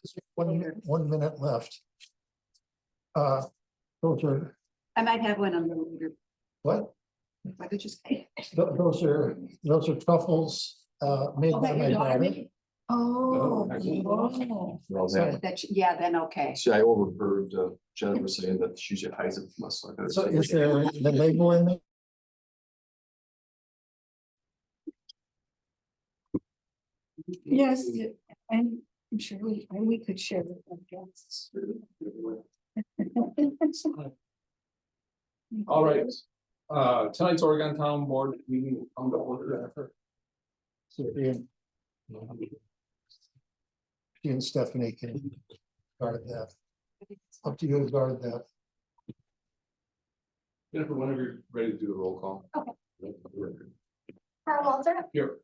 Just 1 minute left. Those are, I might have one a little later. what? What did you say? Those are truffles, made Oh, by that my your daughter daughter. made? Oh. Well, then, Yeah, then okay. see, I overheard Jennifer saying that she should hide it from us. So I gotta So say- is there the label in there? Yes, I'm sure we could share with our guests. All right, tonight's Oregon Town Board meeting will come to order after. So she and Stephanie can guard that. Up to you to guard that. Jennifer, whenever you're ready to do the roll call. Okay. Carl Walter, Here.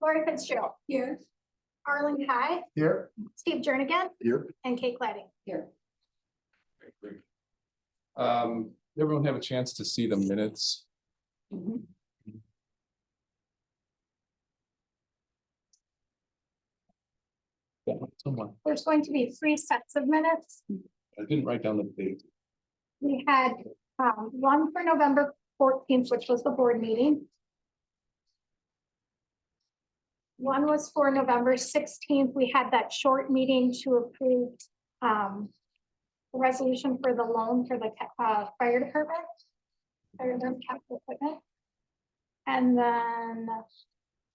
Lori Fitzgerald. Here. Arlen Kai, Here, Steve Jernigan, Here, and Kate Cladding. Here. Okay, great. Everyone have a chance to see the minutes. Mhm. Yeah, someone, There's going to be 3 sets of minutes. I didn't write down the date. We had one for November 14th, which was the board meeting. One was for November 16th. We had that short meeting to approve the resolution for the loan for the fire department. Fire department capital equipment. And then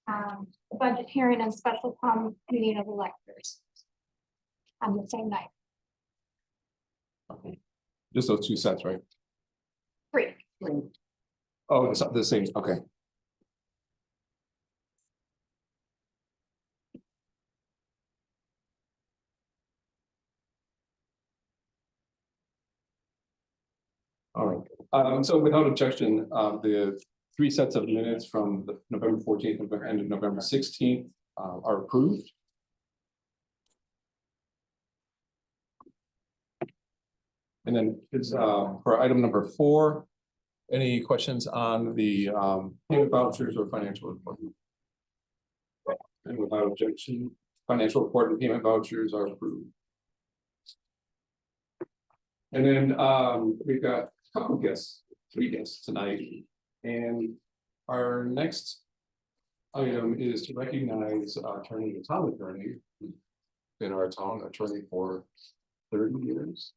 the budget hearing and special town meeting of electors on the same night. Okay. Just those 2 sets, right? 3. Oh, it's the same, okay. All right, so without objection, the 3 sets of minutes from the November 14th and November 16th are approved. And then it's for item number 4, any questions on the payment vouchers or financial report? And without objection, financial report and payment vouchers are approved. And then we've got a couple guests, 3 guests tonight. And our next item is to recognize attorney, the town attorney, who's been our town attorney for 30 years.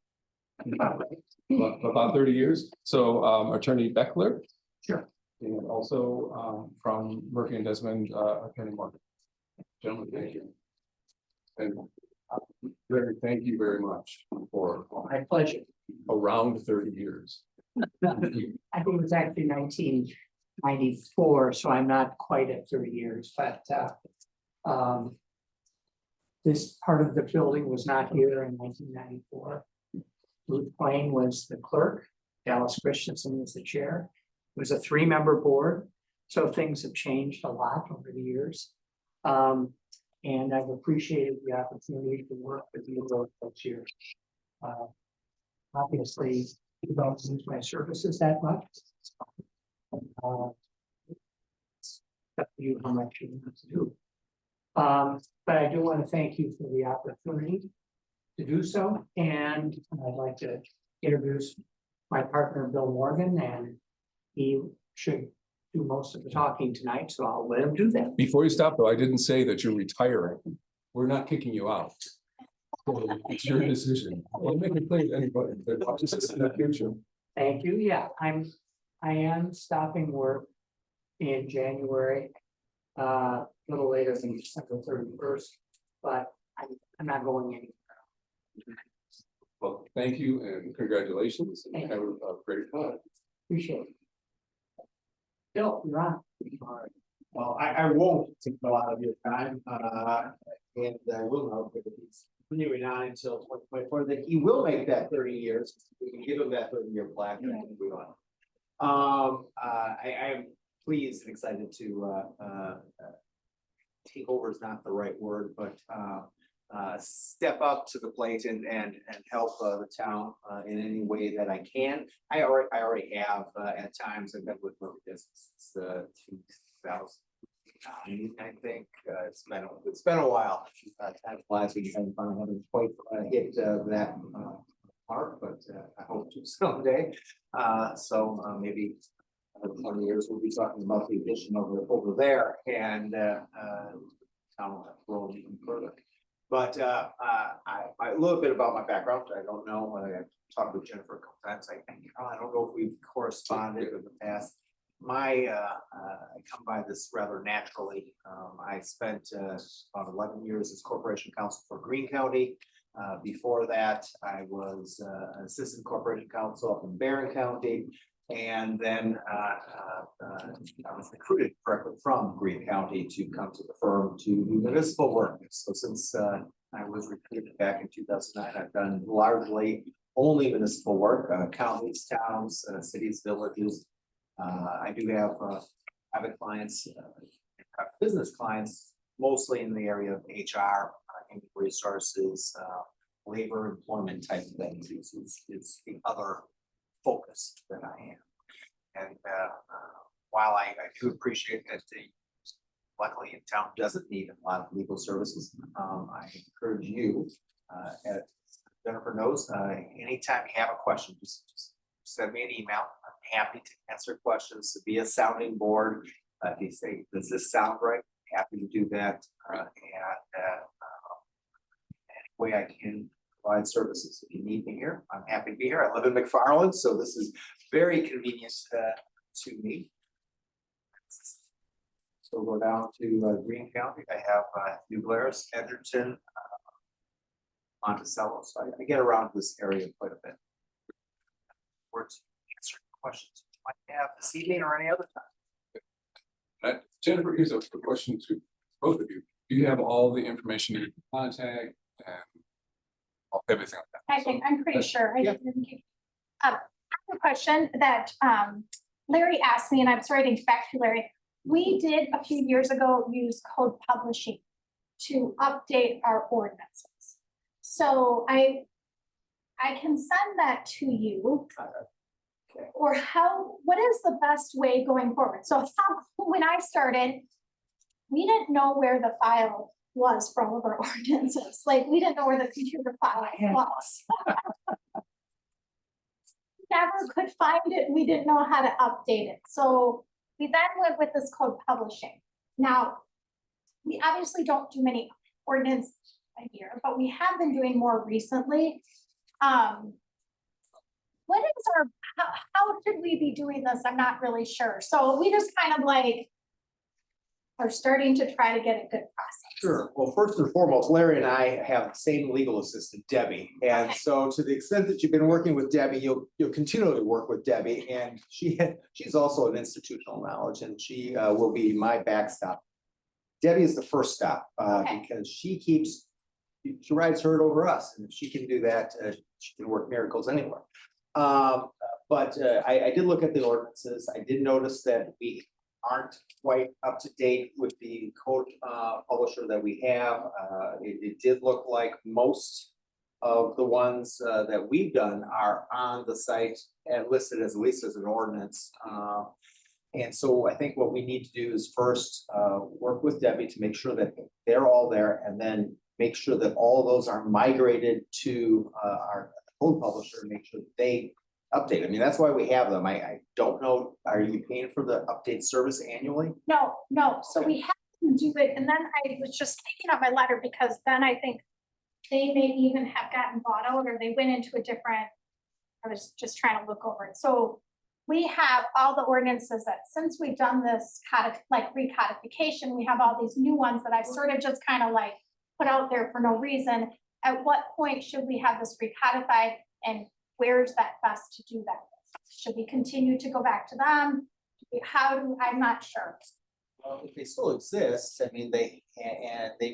About 30 years. So Attorney Beckler. Sure. And also from Murphy and Desmond, Attorney Martin. Gentlemen, thank you. And Larry, thank you very much for My pleasure. around 30 years. I think it was actually 1994, so I'm not quite at 30 years, but this part of the building was not here in 1994. Ruth Plain was the clerk, Dallas Christensen was the chair. It was a 3-member board, so things have changed a lot over the years. And I've appreciated the opportunity to work with you both this year. Obviously, you don't use my services that much. It's up to you how much you want to do. But I do want to thank you for the opportunity to do so, and I'd like to introduce my partner, Bill Morgan, and he should do most of the talking tonight, so I'll let him do that. Before you stop, though, I didn't say that you're retiring. We're not kicking you out. So it's your decision. I'll make it clear to anybody that watches this in the future. Thank you. Yeah, I am stopping work in January, a little later than December 31st, but I'm not going anywhere. Well, thank you and congratulations. And Thank have a great time. Appreciate it. Bill, you're on. Well, I won't take a lot of your time, and I will not, because he's continuing on until 2024, that he will make that 30 years. We can give him that 30-year plaque and move on. I am pleased and excited to take over is not the right word, but step up to the plate and help the town in any way that I can. I already have at times. I've been with Murphy since 2000. I think, it's been a while. Time flies when you haven't quite hit that mark, but I hope to someday. So maybe another 20 years, we'll be talking about the addition over there and town road even further. But a little bit about my background. I don't know. I talked with Jennifer a couple times. I don't know if we've corresponded in the past. I come by this rather naturally. I spent about 11 years as corporation counsel for Greene County. Before that, I was an assistant corporation counsel up in Barron County. And then I was recruited directly from Greene County to come to the firm to do municipal work. So since I was recruited back in 2009, I've done largely only municipal work, counties, towns, cities, villages. I do have private clients, business clients, mostly in the area of HR, human resources, labor, employment type of things is the other focus that I am. And while I do appreciate that luckily in town doesn't need a lot of legal services, I encourage you, as Jennifer knows, anytime you have a question, just send me an email. I'm happy to answer questions, to be a sounding board. If you say, does this sound right? Happy to do that. And any way I can provide services. If you need me here, I'm happy to be here. I live in McFarland, so this is very convenient to me. So we'll go down to Greene County. I have New Glarus, Edgerton, Monticello. So I get around this area quite a bit. Or to answer questions you might have this evening or any other time. Jennifer, here's a question to both of you. Do you have all the information you can contact and everything like that? I'm pretty sure. I Yeah. didn't give- I have a question that Larry asked me, and I'm sorry to get back to Larry. We did a few years ago use Code Publishing to update our ordinances. So I can send that to you. Or what is the best way going forward? So when I started, we didn't know where the file was for all of our ordinances. Like, we didn't know where the computer file was. Never could find it. We didn't know how to update it. So we then went with this Code Publishing. Now, we obviously don't do many ordinance a year, but we have been doing more recently. What is how should we be doing this? I'm not really sure. So we just kind of like are starting to try to get a good process. Sure. Well, first and foremost, Larry and I have the same legal assistant, Debbie. And Okay. so to the extent that you've been working with Debbie, you'll continually work with Debbie. And she's also an institutional knowledge, and she will be my backstop. Debbie is the first stop Okay. because she rides herd over us. And if she can do that, she can work miracles anywhere. But I did look at the ordinances. I did notice that we aren't quite up to date with the code publisher that we have. It did look like most of the ones that we've done are on the site and listed as at least as an ordinance. And so I think what we need to do is first work with Debbie to make sure that they're all there, and then make sure that all of those are migrated to our code publisher and make sure that they update. I mean, that's why we have them. I don't know, are you paying for the update service annually? No. So we have to do it. And then I was just thinking of my letter, because then I think they may even have gotten bought out, or they went into a different, I was just trying to look over it. So we have all the ordinances that, since we've done this like recodification, we have all these new ones that I've sort of just kind of like put out there for no reason. At what point should we have this recodified, and where's that best to do that? Should we continue to go back to them? I'm not sure. Well, if they still exist, I mean,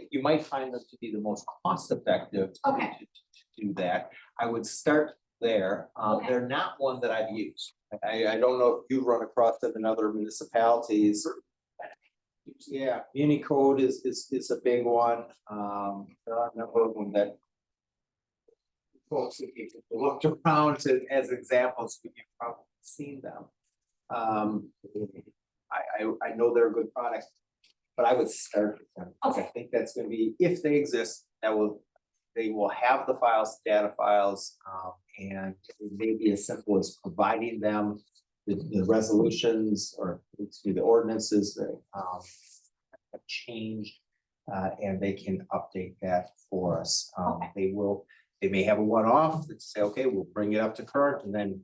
you might find them to be the most cost effective Okay. to do that. I would start there. Okay. They're not one that I've used. I don't know if you've run across them in other municipalities. Yeah, Unicode is a big one. There are a number of them that folks, if you looked around as examples, you've probably seen them. I know they're a good product. But I would start with them, because I think that's gonna be, if they exist, they will have the files, data files, and it may be as simple as providing them the resolutions or the ordinances that, have changed. And they can update that for us. They may have a one-off that say, okay, we'll bring it up to current, and then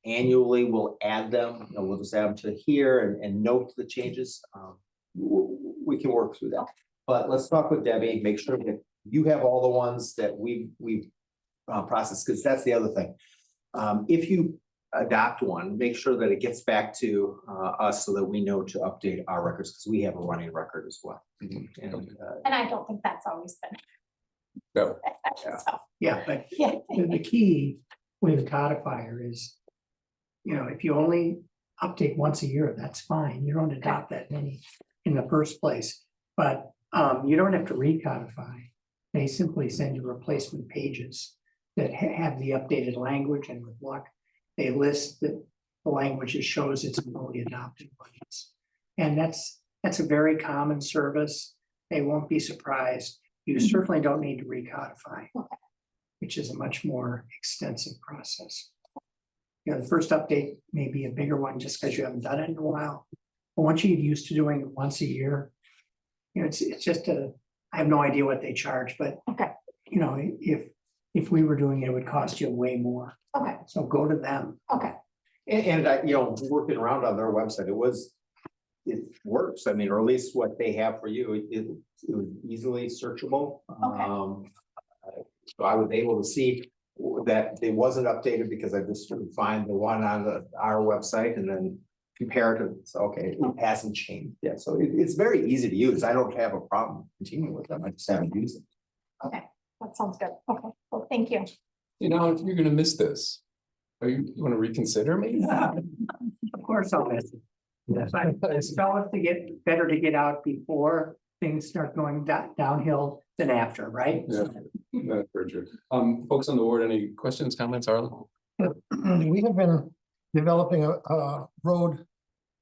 annually we'll add them, and we'll just add them to here and note the changes. We can work through that, but let's talk with Debbie, make sure that you have all the ones that we've processed, because that's the other thing. If you adopt one, make sure that it gets back to us so that we know to update our records, because we have a running record as well. And, And I don't think that's always been. No. So, Yeah, but yeah. the key with codifier is, you know, if you only update once a year, that's fine. You don't adopt that many in the first place. But you don't have to recodify. They simply send you replacement pages that have the updated language, and with luck, they list the language that shows it's fully adopted ones. And that's a very common service. They won't be surprised. You certainly don't need to recodify, which is a much more extensive process. You know, the first update may be a bigger one just because you haven't done it in a while. But once you get used to doing it once a year, you know, it's just I have no idea what they charge, but Okay. you know, if we were doing it, it would cost you way more. Okay, So go to them. okay, and I, you know, working around on their website, it works. I mean, or at least what they have for you, it was easily searchable. Okay. So I was able to see that it wasn't updated because I just couldn't find the one on our website and then compare it to, so, okay, it hasn't changed yet. So it's very easy to use. I don't have a problem continuing with them. I just haven't used it. okay, that sounds good. Okay, well, thank you. You know, you're gonna miss this. You wanna reconsider maybe? Of course I'll miss it. But it's better to get out before things start going downhill than after, right? Yeah. That's very true. Folks on the board, any questions, comments, Arlen? We have been developing a road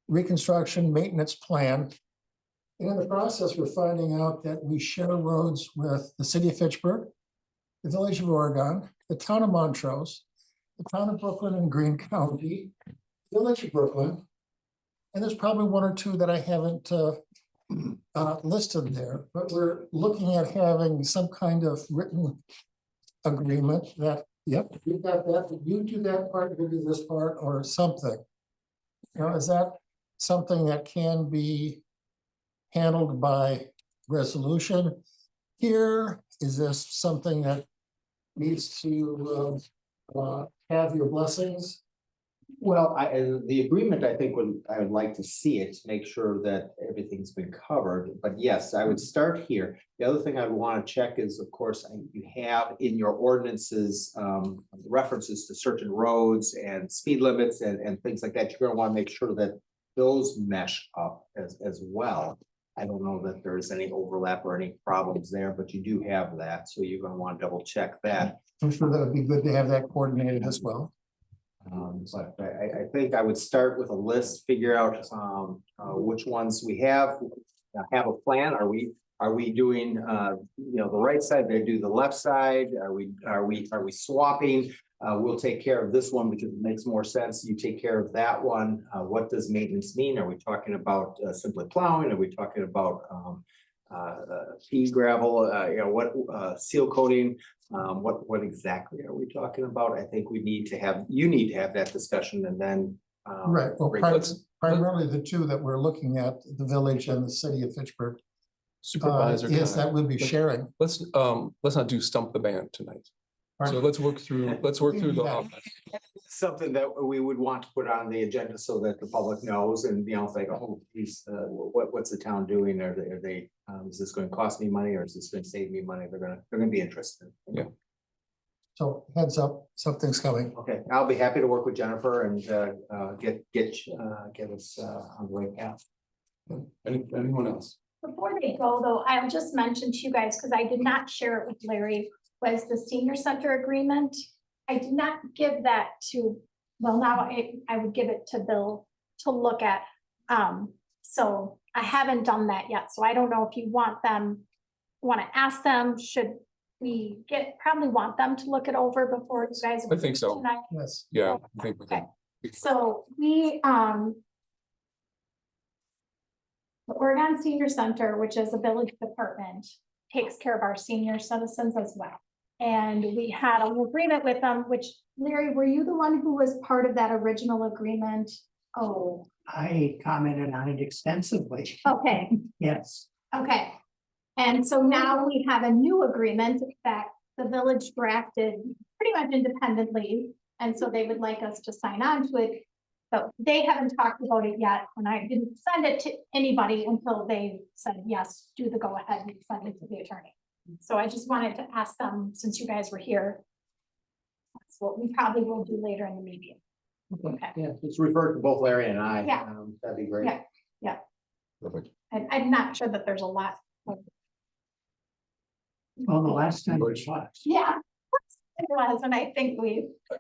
reconstruction maintenance plan. And in the process, we're finding out that we share roads with the city of Fitchburg, the village of Oregon, the town of Montrose, the town of Brooklyn and Greene County, village of Brooklyn. And there's probably one or two that I haven't listed there, but we're looking at having some kind of written agreement that, yep, you got that, you do that part, you do this part, or something. You know, is that something that can be handled by resolution here? Is this something that needs to have your blessings? Well, the agreement, I think, I would like to see it, to make sure that everything's been covered, but yes, I would start here. The other thing I would want to check is, of course, you have in your ordinances, references to certain roads and speed limits and things like that. You're gonna want to make sure that those mesh up as well. I don't know that there's any overlap or any problems there, but you do have that, so you're gonna want to double check that. I'm sure that would be good to have that coordinated as well. But I think I would start with a list, figure out which ones we have a plan. Are we doing you know, the right side, they do the left side? Are we swapping? We'll take care of this one because it makes more sense. You take care of that one. What does maintenance mean? Are we talking about simply plowing? Are we talking about pea gravel, you know, what seal coating? What exactly are we talking about? I think you need to have that discussion and then. Right, well, let's- primarily the two that we're looking at, the village and the city of Fitchburg. Supervisor. Yes, time. that would be sharing. Let's not do stump the band tonight. So let's work through the Yeah. office. Something that we would want to put on the agenda so that the public knows and, you know, it's like, oh, geez, what's the town doing? Are they, is this going to cost me money or is this going to save me money? They're gonna be interested. Yeah. So heads up, something's coming. Okay, I'll be happy to work with Jennifer and get us on the right path. Anyone else? Before they go, though, I'll just mention to you guys, because I did not share it with Larry, was the senior center agreement. I did not give that to, well, now I would give it to Bill to look at. So I haven't done that yet, so I don't know if you want to ask them, should we probably want them to look it over before you guys. I think so. tonight? Yes. Yeah, I think we can. So the Oregon Senior Center, which is a village department, takes care of our senior citizens as well. And we had an agreement with them, which Larry, were you the one who was part of that original agreement? Oh, I commented on it extensively. okay, Yes. okay. And so now we have a new agreement that the village drafted pretty much independently. And so they would like us to sign on to it. So they haven't talked about it yet, and I didn't send it to anybody until they said, yes, do the go ahead and send it to the attorney. So I just wanted to ask them, since you guys were here. That's what we probably will do later in the meeting. Okay. Yeah, just refer to both Larry and I. Yeah. That'd be great. Yeah. Perfect. And I'm not sure that there's a lot. Well, the last time we watched. Yeah. It was, and I think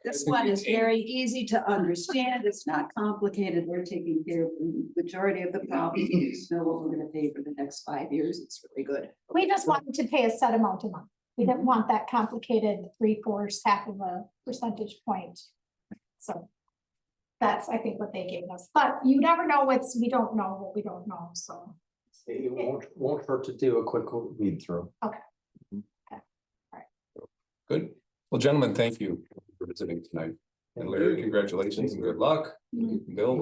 This one is very easy to understand. It's not complicated. We're taking care of the majority of the problems. We just know what we're gonna pay for the next 5 years. It's really good. we just wanted to pay a set amount a month. We didn't want that complicated 3/4, half of a percentage point. So that's, I think, what they gave us, but you never know we don't know what we don't know, so. It won't hurt to do a quick read through. Good. Well, gentlemen, thank you for visiting tonight. And Larry, congratulations and good luck. Bill,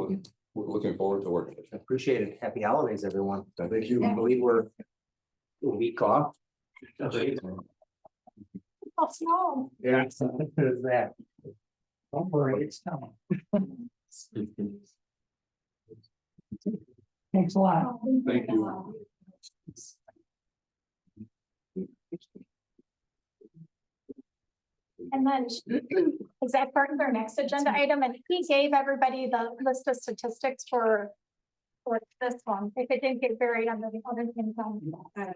we're looking forward to working with you. Appreciate it. Happy holidays, everyone. Thank you. I believe we're a week off. Oh, snow. Yeah. There's that. Don't worry, it's coming. Thanks a lot. Thank you. And then, is that part of our next agenda item? And he gave everybody the list of statistics for this one, if it didn't get buried under the other things on. Okay.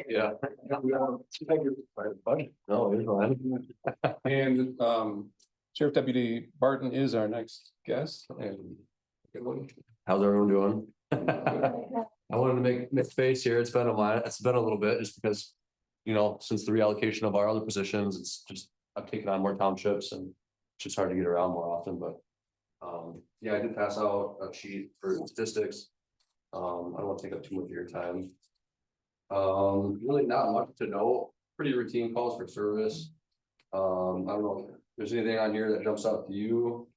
Yeah. No, you're fine. And Sheriff Deputy Barton is our next guest and. How's everyone doing? I wanted to make space here. It's been a while. It's been a little bit just because, you know, since the reallocation of our other positions, it's just, I've taken on more townships and it's just hard to get around more often, but. Yeah, I did pass out a sheet for statistics. I don't want to take up too much of your time. Really not much to know, pretty routine calls for service. I don't know if there's anything on here that jumps out to you.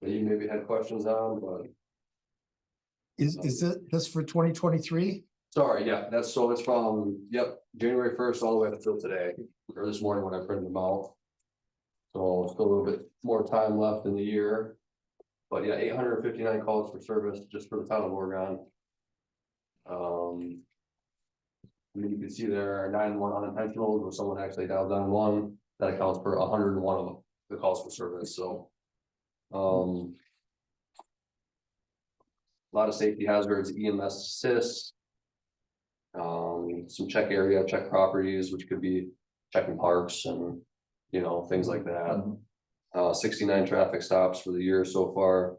That you maybe had questions on, but. Is this for 2023? Sorry, yeah, so it's from, yep, January 1st all the way up until today, or this morning when I printed them out. So still a little bit more time left in the year. But yeah, 859 calls for service just for the town of Oregon. I mean, you can see there are 911 unintentionals where someone actually dialed 911. That accounts for 101 of the calls for service, so. A lot of safety hazards, EMS assists. Some check area, check properties, which could be checking parks and, you know, things like that. 69 traffic stops for the year so far.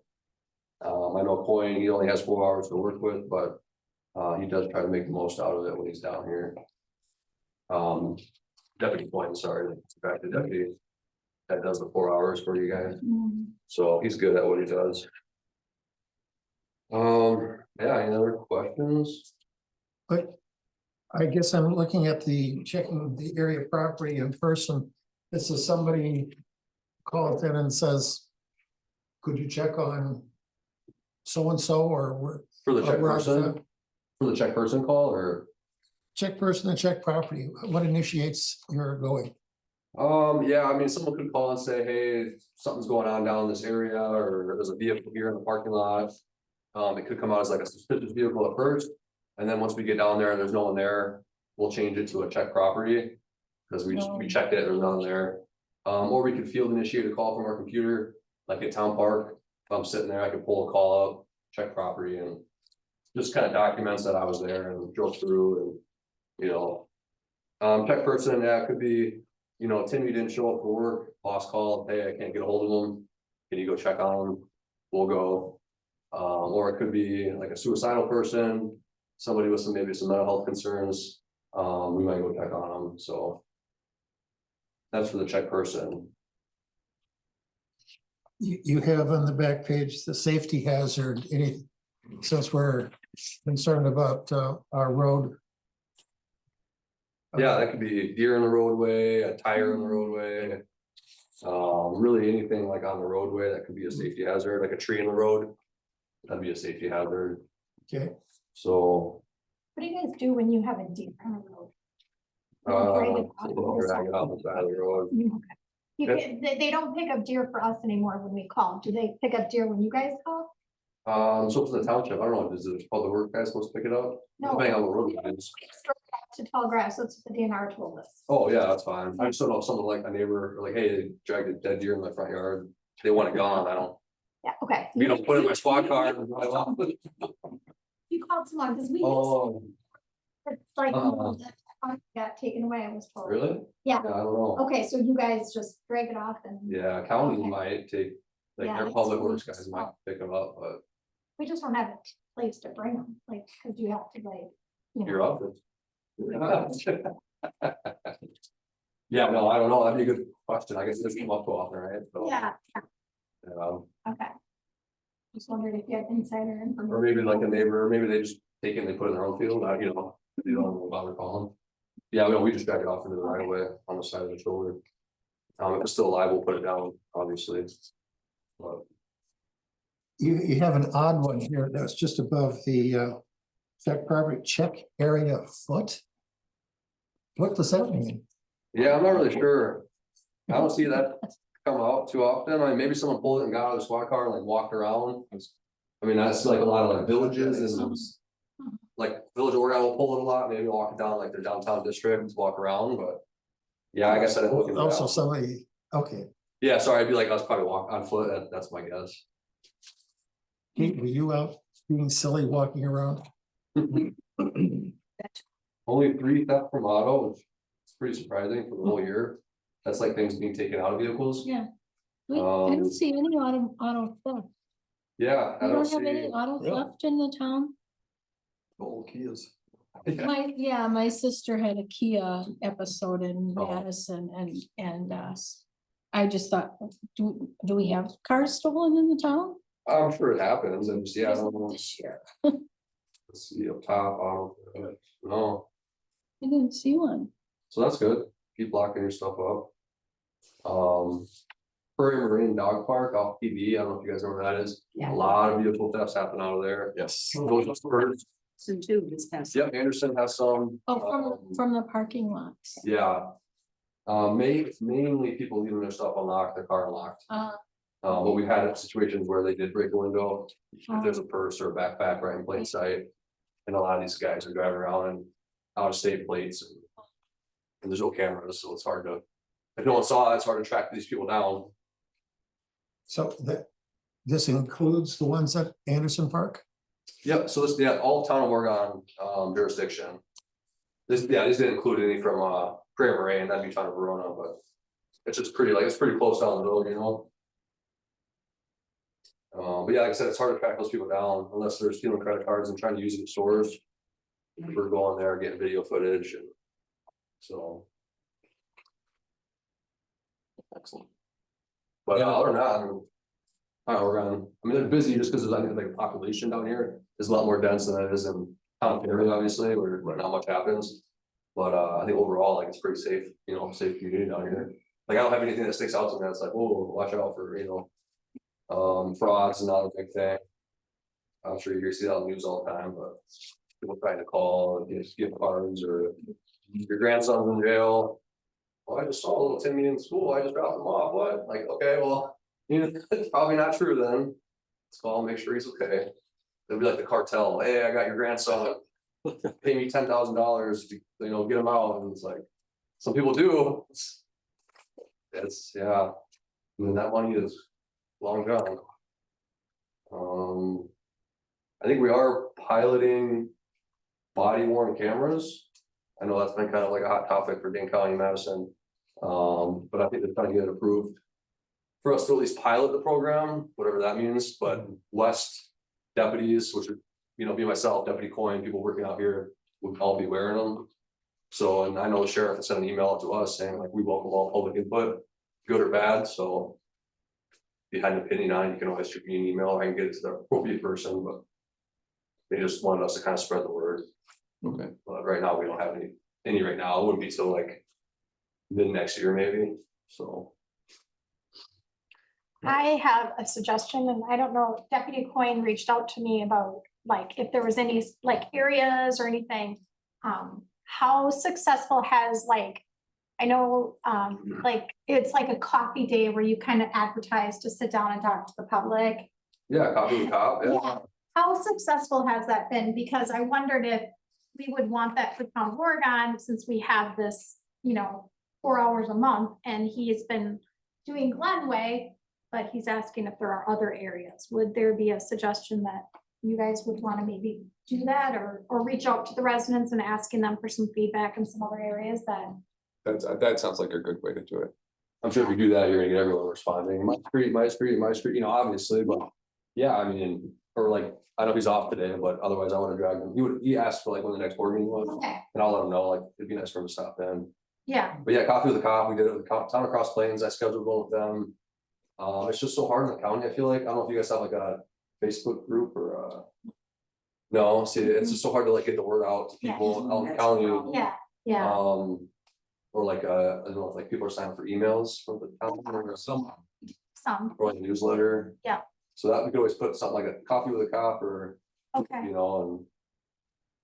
I know Coyne, he only has 4 hours to work with, but he does try to make the most out of it when he's down here. Deputy Coyne, sorry, back to deputy. That does the 4 hours for you guys, so he's good at what he does. Yeah, any other questions? But I guess I'm looking at checking the area property in person. This is somebody calls in and says, could you check on so-and-so or For the check where person, for the check person call or? check person and check property? What initiates your going? Yeah, I mean, someone could call and say, hey, something's going on down in this area, or there's a vehicle here in the parking lot. It could come out as like a suspicious vehicle at first, and then once we get down there and there's no one there, we'll change it to a check property. Because we checked it, there's none there. Or we could field initiate a call from our computer, like at Town Park. If I'm sitting there, I could pull a call up, check property, and just kind of documents that I was there and drove through and, you know. Check person, yeah, it could be, you know, Timmy didn't show up for work, boss called, hey, I can't get a hold of him. Can you go check on him? We'll go. Or it could be like a suicidal person, somebody with maybe some mental health concerns, we might go check on them, so. That's for the check person. You have on the back page, the safety hazard, since we're concerned about our road. Yeah, that could be deer in the roadway, a tire in the roadway. Really anything like on the roadway that could be a safety hazard, like a tree in the road. That'd be a safety hazard, Okay, so. What do you guys do when you have a deer on the road? Drag it off the side of the road. You can, they don't pick up deer for us anymore when we call. Do they pick up deer when you guys call? So it's the township, I don't know, is it public work guys supposed to pick it up? No. Depending on the road it is. To tall grass, that's what the DNR told us. Oh, yeah, that's fine. I just don't know if someone like a neighbor, like, hey, they dragged a dead deer in my front yard. They want it gone. I don't, Yeah, okay. you know, put it in my squad car and drive off. You called someone, because we, Oh, it's like, Uh-huh. that got taken away, I was told. really? Yeah. I don't know. Okay, so you guys just drag it off and Yeah, county Okay. might take, like Yeah, their that's public what we works guys just might thought. pick them up, but we just don't have a place to bring them, like, because you have to like, you know. you're up. Yeah, no, I don't know. That'd be a good question. I guess this come up too often, right? So, Yeah, yeah. okay. Just wondered if you had insider information. Or maybe like a neighbor, or maybe they just take it and they put it in their own field, you know, they don't bother calling. Yeah, we just drag it off into the right of way on the side of the shoulder. If it's still alive, we'll put it down, obviously. But you have an odd one here that's just above the check property check area foot. What does that mean? yeah, I'm not really sure. I don't see that come out too often. I mean, maybe someone pulled it and got out of the squad car and like walked around. I mean, that's like a lot of like villages and like Village of Oregon will pull it a lot, maybe walk it down like their downtown district, walk around, but. Yeah, I guess I didn't look into Also, that. somebody, okay, Yeah, sorry, I'd be like, I was probably walk on foot, that's my guess. Pete, were you out being silly walking around? Only 3 theft from auto, which is pretty surprising for the whole year. That's like things being taken out of vehicles. Yeah. I Um, don't see any auto theft. Yeah, I We don't don't have any see. auto Really? theft in the town. Old Kias. My sister had a Kia episode in Oh. Madison and I just thought, do we have cars stolen in the town? I'm sure it happens, and just, yeah, I don't know. This year, Let's see up top, no, I didn't see one. so that's good, keep locking your stuff up. Prairie Marine Dog Park off PB, I don't know if you guys know where that is, a Yeah. lot of beautiful thefts happen out of there. Yes. Those are first. Some too, this past. Yep, Anderson has some. Oh, from the parking lots. Yeah. Mainly people leaving their stuff unlocked, their car unlocked. But we've had situations where they did break a window, if there's a purse or a backpack right in plain sight. And a lot of these guys are driving around in out of state plates. And there's no cameras, so it's hard to, if no one saw it, it's hard to track these people down. So this includes the ones at Anderson Park? Yep, so this, yeah, all town of Oregon jurisdiction. This didn't include any from Prairie Moraine, that'd be town of Verona, but. It's just pretty, like, it's pretty close down the road, you know? But yeah, like I said, it's hard to track those people down unless they're stealing credit cards and trying to use them in stores. We're going there, getting video footage and so. Excellent. But other than that, Oregon, I mean, they're busy just because I think like population down here is a lot more dense than it is in town area, obviously, where not much happens. But I think overall, like, it's pretty safe, you know, safe community down here. Like, I don't have anything that sticks out to me that's like, whoa, watch out for, you know, frauds is not a big thing. I'm sure you see that on the news all the time, but people trying to call and get gift cards or your grandson's in jail. Well, I just saw a little Timmy in school, I just dropped him off, what? Like, okay, well, you know, it's probably not true then. Let's call, make sure he's okay. It'll be like the cartel, hey, I got your grandson, pay me $10,000 to, you know, get him out, and it's like, some people do. It's, yeah, I mean, that money is long gone. I think we are piloting body worn cameras. I know that's been kind of like a hot topic for Dane County, Madison. But I think they're trying to get it approved for us to at least pilot the program, whatever that means, but West deputies, which would, be myself, Deputy Coyne, people working out here would all be wearing them. So, and I know the sheriff sent an email to us saying like, we welcome all public input, good or bad, so. If you had an opinion on it, you can always shoot me an email, I can get it to the appropriate person, but. They just wanted us to kind of spread the word, Okay, but right now, we don't have any right now, it wouldn't be till like. Mid next year maybe, so. I have a suggestion, and I don't know, Deputy Coyne reached out to me about, like, if there was any, like, areas or anything. How successful has, like, I know, like, it's like a coffee day where you kind of advertise to sit down and talk to the public. Yeah, copy the cop, yeah. How successful has that been? Because I wondered if we would want that for Town of Oregon, since we have this, 4 hours a month, and he has been doing Glenway, but he's asking if there are other areas. Would there be a suggestion that you guys would want to maybe do that, or reach out to the residents and asking them for some feedback in some other areas that? that sounds like a good way to do it. I'm sure if we do that, you're gonna get everyone responding, my street, obviously, but. Yeah, I mean, or like, I know he's off today, but otherwise I wanna drag him, he asked for like when the next board meeting was, Okay, and I'll let him know, like, it'd be nice for him to stop in. yeah, But yeah, coffee with the cop, we did it with the town of Cross Plains, I scheduled one with them. It's just so hard in the county, I feel like, I don't know if you guys have like a Facebook group or no, see, it's just so hard to like get the word out to people out in the That's county. the problem. yeah, Or like, I don't know if like people are signing for emails from the town or Some, some, or like a newsletter. Yeah. So that we could always put something like a coffee with a cop or, okay, and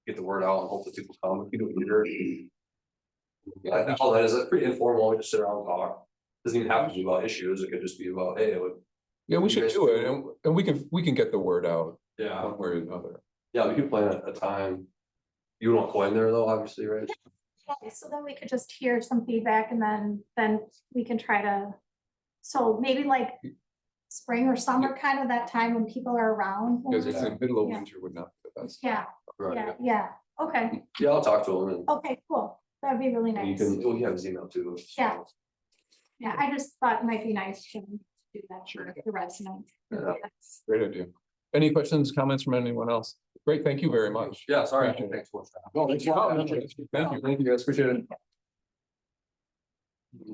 get the word out and hope that people come, if you do it here. Yeah, all that is, it's pretty informal, we just sit around and talk. Doesn't even have to be about issues, it could just be about, hey, it would, yeah, we You should guys do it, do- and we can get the word out yeah, one way or another. yeah, we could plan a time. You don't coin there though, obviously, right? okay, so then we could just hear some feedback, and then we can try to. So maybe like spring or summer, kind of that time when people are around. Because it's in the middle of Yeah. winter would not be the best. Yeah, Right. yeah, okay, Yeah, I'll talk to him and okay, cool, that'd be really and you nice. can, well, you have his email too. so. Yeah. Yeah, I just thought it might be nice to do that for the residents. Yeah. Great idea. Any questions, comments from anyone else? Great, thank you very much. Yeah, sorry. Appreciate it. Thanks so much. No, thank you. Thank you, guys, appreciate it.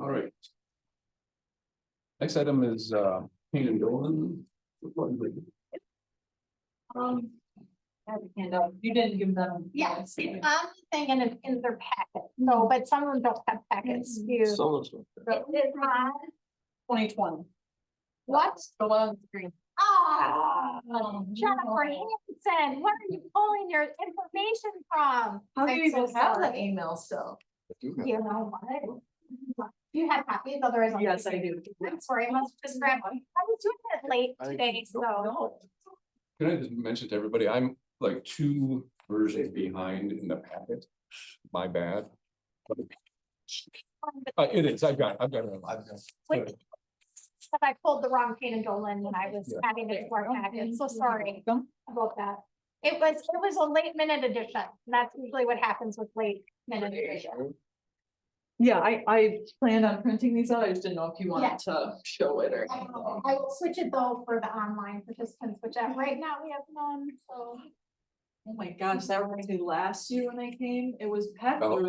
All right. Next item is Payne and Dolan. You didn't give them. Yeah, it's on the thing in their packet, no, but some of them don't have packets, you. It's on 2020, what? the one on the screen. Ah, Jennifer Hanson, where are you pulling your information from? How do you I'm even so have that sorry. email still? You know what? You have copies, otherwise. I'll Yes, give I you. do. I'm sorry, I must just grab one. I was doing it late today, so. Can I just mention to everybody, I'm like 2 versions behind in the packet. My bad. It is, I've got it. Wait, but I pulled the wrong Payne and Dolan when I was Yeah. adding it to our packet, so sorry about that. It was a late minute edition. That's usually what happens with late minute edition. Yeah, I planned on printing these out, I just didn't know if you Yeah. wanted to show it or. I will switch it though for the online participants, which right now we have none, so. Oh my gosh, that reminds me, last year when I came, it was packed, Oh. it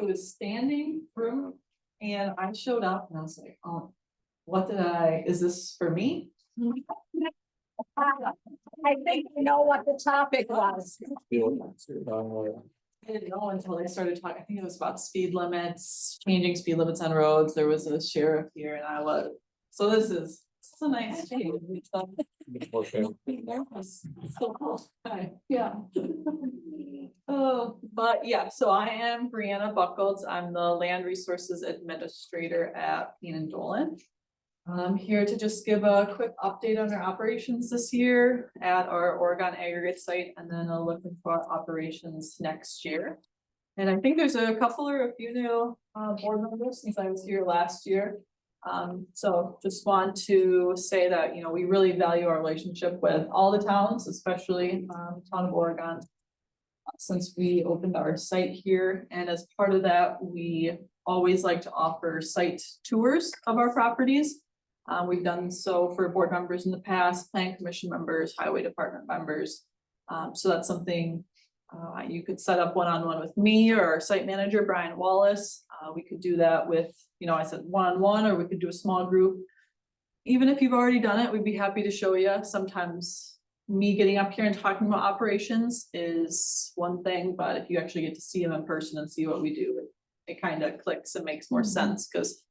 was standing room. And I showed up and I was like, oh, is this for me? I think I know what the topic was. I didn't know until they started talking, I think it was about speed limits, changing speed limits on roads, there was a sheriff here and I was, so this is a nice change. Okay. So cool. Hi, yeah. Oh, but yeah, so I am Brianna Buckles, I'm the Land Resources Administrator at Payne and Dolan. I'm here to just give a quick update on our operations this year at our Oregon aggregate site and then looking for operations next year. And I think there's a couple or a few new board members since I was here last year. So just want to say that, we really value our relationship with all the towns, especially the town of Oregon. Since we opened our site here, and as part of that, we always like to offer site tours of our properties. We've done so for board members in the past, plan commission members, highway department members. So that's something you could set up one-on-one with me or our site manager, Brian Wallace. We could do that with, I said one-on-one, or we could do a small group. Even if you've already done it, we'd be happy to show you. Sometimes me getting up here and talking about operations is one thing, but if you actually get to see them in person and see what we do, it kind of clicks and makes more sense. Because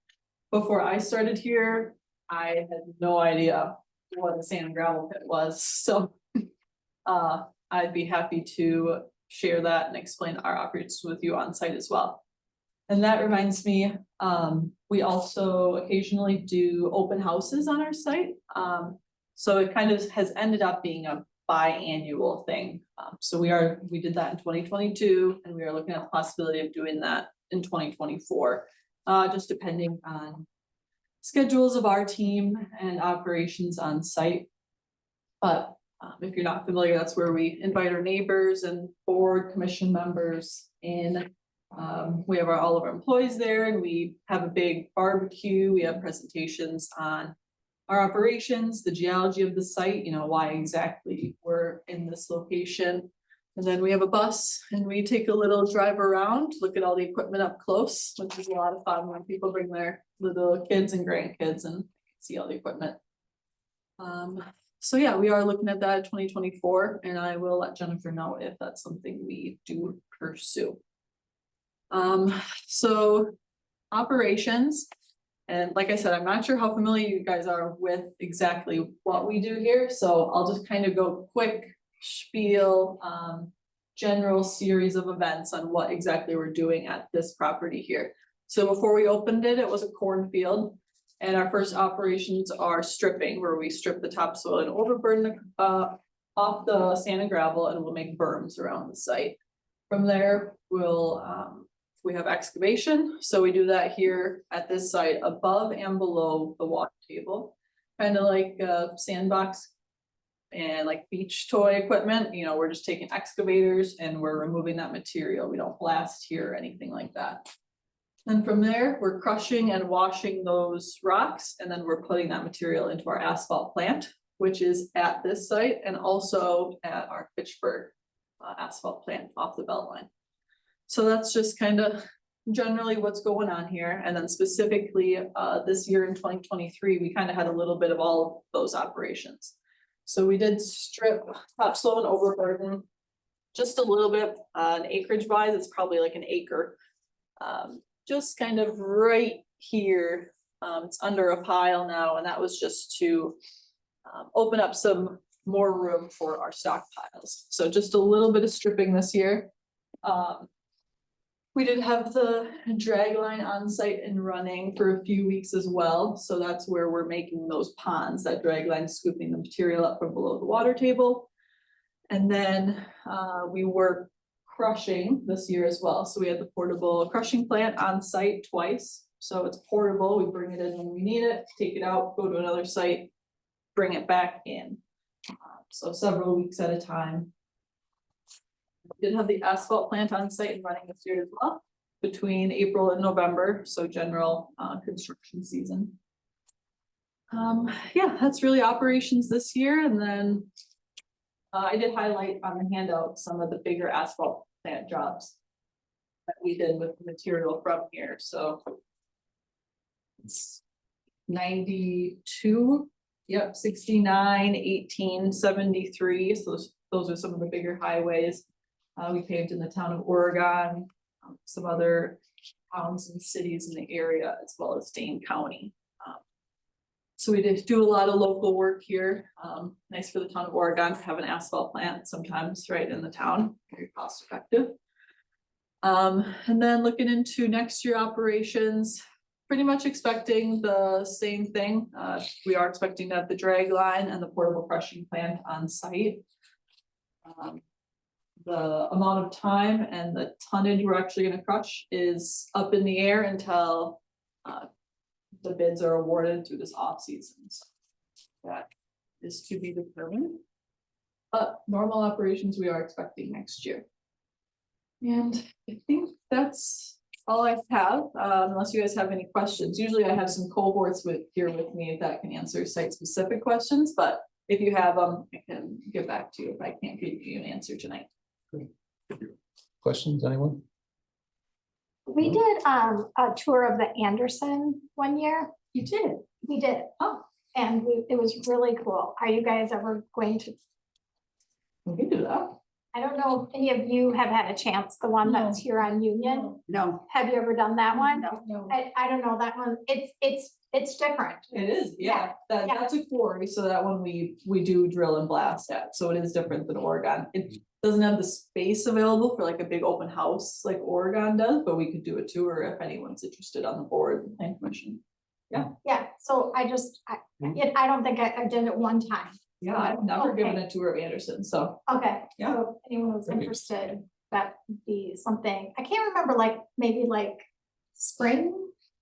before I started here, I had no idea what a sand and gravel pit was. So I'd be happy to share that and explain our operations with you on site as well. And that reminds me, we also occasionally do open houses on our site. So it kind of has ended up being a biannual thing. So we did that in 2022, and we are looking at the possibility of doing that in 2024, just depending on schedules of our team and operations on site. But if you're not familiar, that's where we invite our neighbors and board commission members in. We have all of our employees there, and we have a big barbecue. We have presentations on our operations, the geology of the site, why exactly we're in this location. And then we have a bus, and we take a little drive around, look at all the equipment up close, which is a lot of fun when people bring their little kids and grandkids and see all the equipment. So yeah, we are looking at that in 2024, and I will let Jennifer know if that's something we do pursue. So operations, and like I said, I'm not sure how familiar you guys are with exactly what we do here, so I'll just kind of go quick spiel, general series of events on what exactly we're doing at this property here. So before we opened it, it was a cornfield. And our first operations are stripping, where we strip the topsoil and overburden off the sand and gravel, and we'll make berms around the site. From there, we have excavation. So we do that here at this site above and below the water table, kind of like a sandbox and like beach toy equipment. We're just taking excavators and we're removing that material. We don't blast here or anything like that. And from there, we're crushing and washing those rocks, and then we're putting that material into our asphalt plant, which is at this site and also at our Fitchburg asphalt plant off the Beltline. So that's just kind of generally what's going on here. And then specifically this year in 2023, we kind of had a little bit of all of those operations. So we did strip topsoil and overburden just a little bit, an acreage wise, it's probably like an acre. Just kind of right here, it's under a pile now, and that was just to open up some more room for our stockpiles. So just a little bit of stripping this year. We did have the drag line on site and running for a few weeks as well. So that's where we're making those ponds, that drag line scooping the material up from below the water table. And then we were crushing this year as well. So we had the portable crushing plant on site twice. So it's portable. We bring it in when we need it, take it out, go to another site, bring it back in. So several weeks at a time. We did have the asphalt plant on site and running this year as well, between April and November. So general construction season. Yeah, that's really operations this year. And then I did highlight on the handout some of the bigger asphalt plant jobs that we did with the material from here. So it's 92, yep, 69, 18, 73. So those are some of the bigger highways. We paved in the town of Oregon, some other towns and cities in the area, as well as Dane County. So we did do a lot of local work here. Nice for the town of Oregon to have an asphalt plant sometimes right in the town, very cost effective. And then looking into next year operations, pretty much expecting the same thing. We are expecting to have the drag line and the portable crushing plant on site. The amount of time and the tonnage we're actually going to crush is up in the air until the bids are awarded through this off season. So that is to be determined. But normal operations we are expecting next year. And I think that's all I have, unless you guys have any questions. Usually I have some cohorts here with me that can answer site-specific questions, but if you have them, I can get back to you if I can't give you an answer tonight. Questions, anyone? We did a tour of the Anderson one year. You did? We did. Oh. And it was really cool. Are you guys ever going to, We can do that. I don't know if any of you have had a chance, the one that's No. here on Union? No. Have you ever done that one? No. I don't know, that one, it's different. It is, yeah, yeah. that's a quarry, so that one we do drill and blast at, so it is different than Oregon. It doesn't have the space available for like a big open house like Oregon does, but we could do a tour if anyone's interested on the board and planning commission. Yeah, so I don't think I did it one time. Yeah, I've never given Okay. a tour of Anderson, so. Okay, Yeah. so if anyone was Great. interested, that would be something, I can't remember, like, maybe like spring,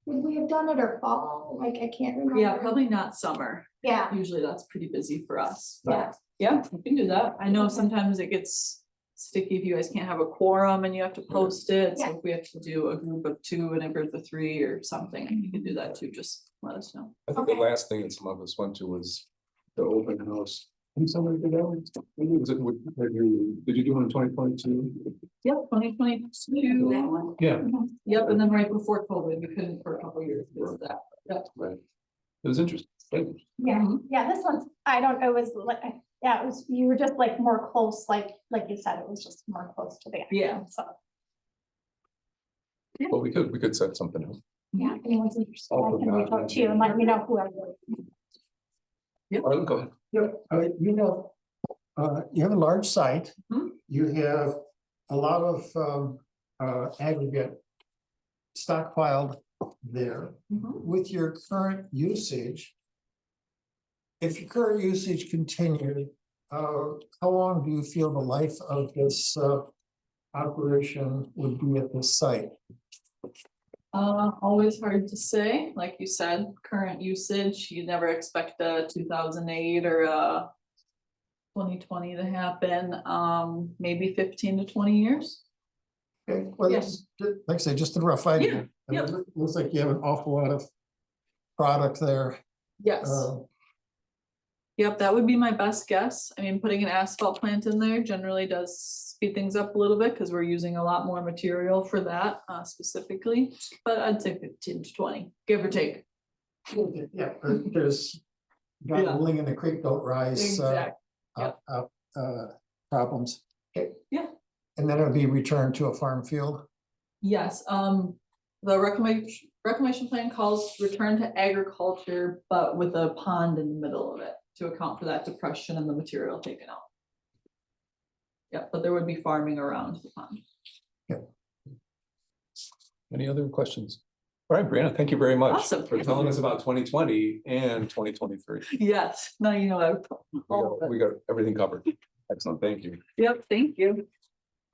would we have done it or fall, like, I can't remember. Yeah, probably not summer. Yeah, Usually that's pretty busy for us. but yeah, Yeah, we can do that. I know Okay. sometimes it gets sticky if you guys can't have a quorum and you have to post it. So Yeah. if we have to do a group of 2 and a group of 3 or something, you can do that too. Just let us know. I think the Okay. last thing that some of us went to was the open house. Did somebody do that one? Maybe was it, did you do it in 2022? Yep, 2022. Yeah, Yep, and then right before COVID, we couldn't for a couple of years because of that. Yep. right. It was interesting. yeah, this one's, I don't know, it was like, yeah, it was, you were just like more close, like you said, it was just more close to the. Yeah. So, Well, we could set something up. yeah, if anyone's interested, I I'll can put reach that out to you and let me know who I was. Arlen, go ahead. You have a large site. Mhm. You have a lot of aggregate stockpiled there Mhm. with your current usage. If your current usage continued, how long do you feel the life of this operation would be at this site? Always hard to say, like you said, current usage, you never expect a 2008 or a 2020 to happen, maybe 15 to 20 years. Okay, well, Yes. like I said, just a rough idea. Yeah, I mean, it looks like you have an awful lot of product there. Yes, yep, that would be my best guess. I mean, putting an asphalt plant in there generally does speed things up a little bit because we're using a lot more material for that specifically. But I'd say 15 to 20, give or take. Yeah, there's gambling in the creek don't rise. Exactly. Problems. Okay. Yeah. And then it'll be returned to a farm field. Yes, the reclamation plan calls return to agriculture, but with a pond in the middle of it to account for that depression and the material taken out. Yeah, but there would be farming around the pond. Any other questions? All right, Brianna, thank you very much Awesome. for telling us about 2020 and 2023. Yes, now you know. We got everything covered. Excellent, thank you. Yep, thank you.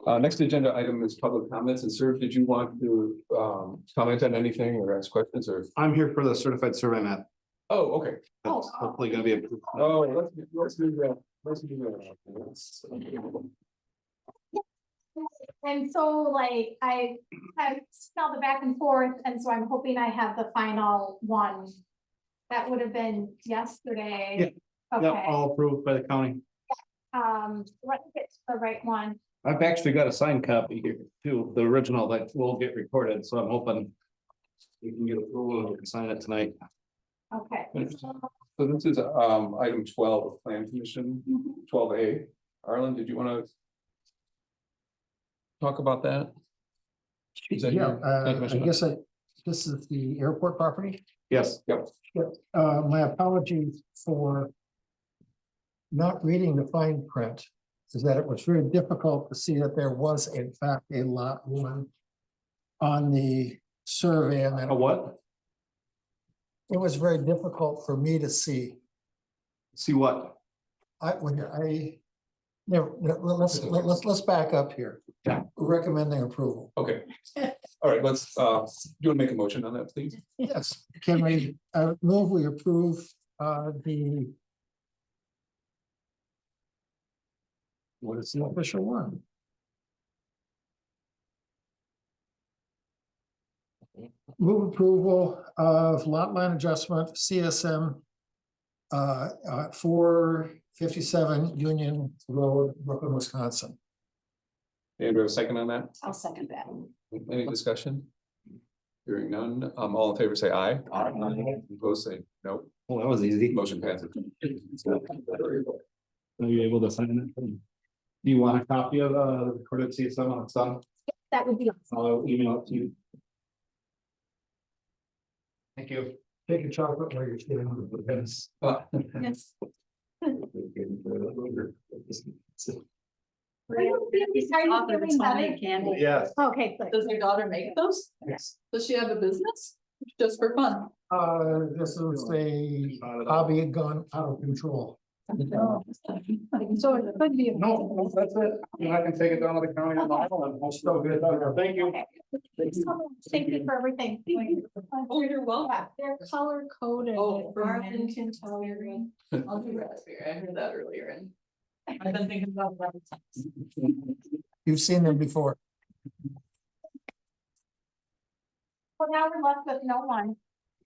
Next agenda item is public comments, and sir, did you want to comment on anything or ask questions or? I'm here for the certified survey map. Oh, okay. That's hopefully gonna be approved. Oh, let's do that. Let's do that. And so like I have smelled the back and forth, and so I'm hoping I have the final one. That would have been yesterday. Yep, Okay, all approved by the county. let's get to the right one. I've actually got a signed copy here too, the original that will get recorded, so I'm hoping we can get approval and we can sign it tonight. Okay. So this is item 12 of Plan Commission, 12A. Arlen, did you want to talk about that? Is that Yeah, your Plan I Commission? guess this is the airport property. Yes, Yep. My apologies for not reading the fine print, is that it was very difficult to see that there was in fact a lot one on the survey, and then a what? it was very difficult for me to see. See what? Let's back up here. Yeah. Recommending approval. Okay. All right, let's, do you want to make a motion on that, please? Yes, can we move we approve the. What is the official one? Move approval of lot line adjustment CSM. 457 Union Road, Brooklyn, Wisconsin. And we have a second on that? I'll second that. Any discussion? Hearing none, all in favor say aye. Opposed say no. Well, that was easy. Motion passes. Are you able to sign it? Do you want a copy of the recorded CSM on its own? That would be. I'll email it to you. Thank you. Take a chocolate while you're sitting on the fence. Yes. Candy. Yes. Okay, good. Does your daughter make those? Yes. Does she have a business? Just for fun? This is a hobby gone out of control. So it could be. No, that's it. I can take it down to the county and I'll still get it. Thank you. Thank you for everything. Oh, you're welcome. Yeah, they're color coded. Oh, Arlington Tellurine. I'll do raspberry. I heard that earlier and I've been thinking about that. You've seen them before. Well, now we're left with no one.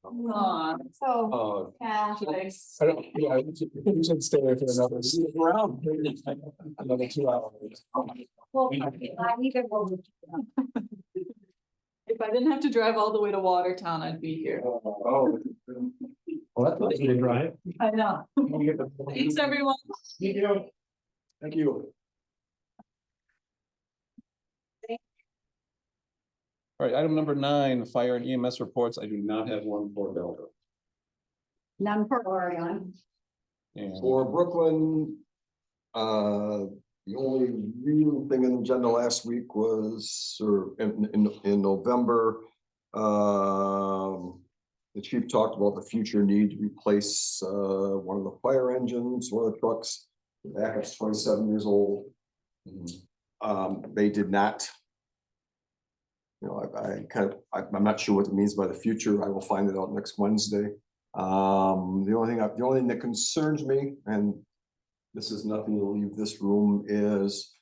Aw, So, yeah. nice. I don't, yeah, you should stay there for another 2 hours. Well, I need to. If I didn't have to drive all the way to Watertown, I'd be here. Oh. Well, that's a drive. I know. Thanks, everyone. Thank you. Thank you. All right, item number 9, fire and EMS reports. I do not have one for Belleville. None for Oregon. And For Brooklyn, the only real thing on the agenda last week was, or in November, the chief talked about the future need to replace one of the fire engines, one of the trucks. The backup's 27 years old. They did not. You know, I'm not sure what it means by the future. I will find it out next Wednesday. The only thing that concerns me, and this is nothing to leave this room, is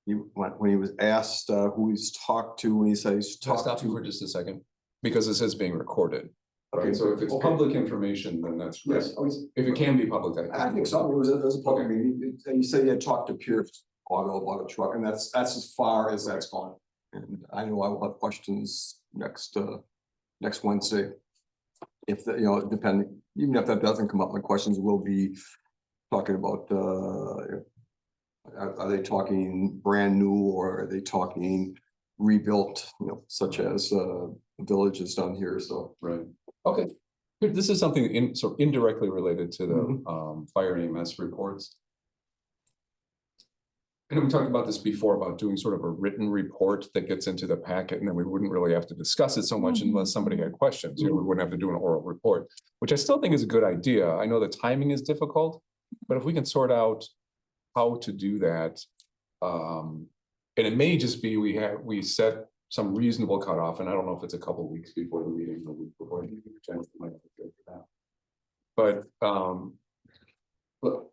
when he was asked who he's talked to, when he said he's can I talked stop you for to. just a second? Because this is being recorded. Okay, Right, so if it's okay. public information, then that's, Yes, if it can be public, I think so. It was a public meeting. And he said he had talked to Pierce Auto about a truck, and that's as far as that's gone. And I know I will have questions next Wednesday. If the, depending, even if that doesn't come up, my questions will be talking about, are they talking brand new or are they talking rebuilt, such as the village is done here, so. right, okay. This is something sort of indirectly related to the fire and EMS reports. And we talked about this before about doing sort of a written report that gets into the packet, and then we wouldn't really have to discuss it so much unless somebody had questions. We wouldn't have to do an oral report, which I still think is a good idea. I know the timing is difficult, but if we can sort out how to do that, and it may just be we set some reasonable cutoff, and I don't know if it's a couple of weeks before the meeting or a week before the meeting, which I might have to go for that. But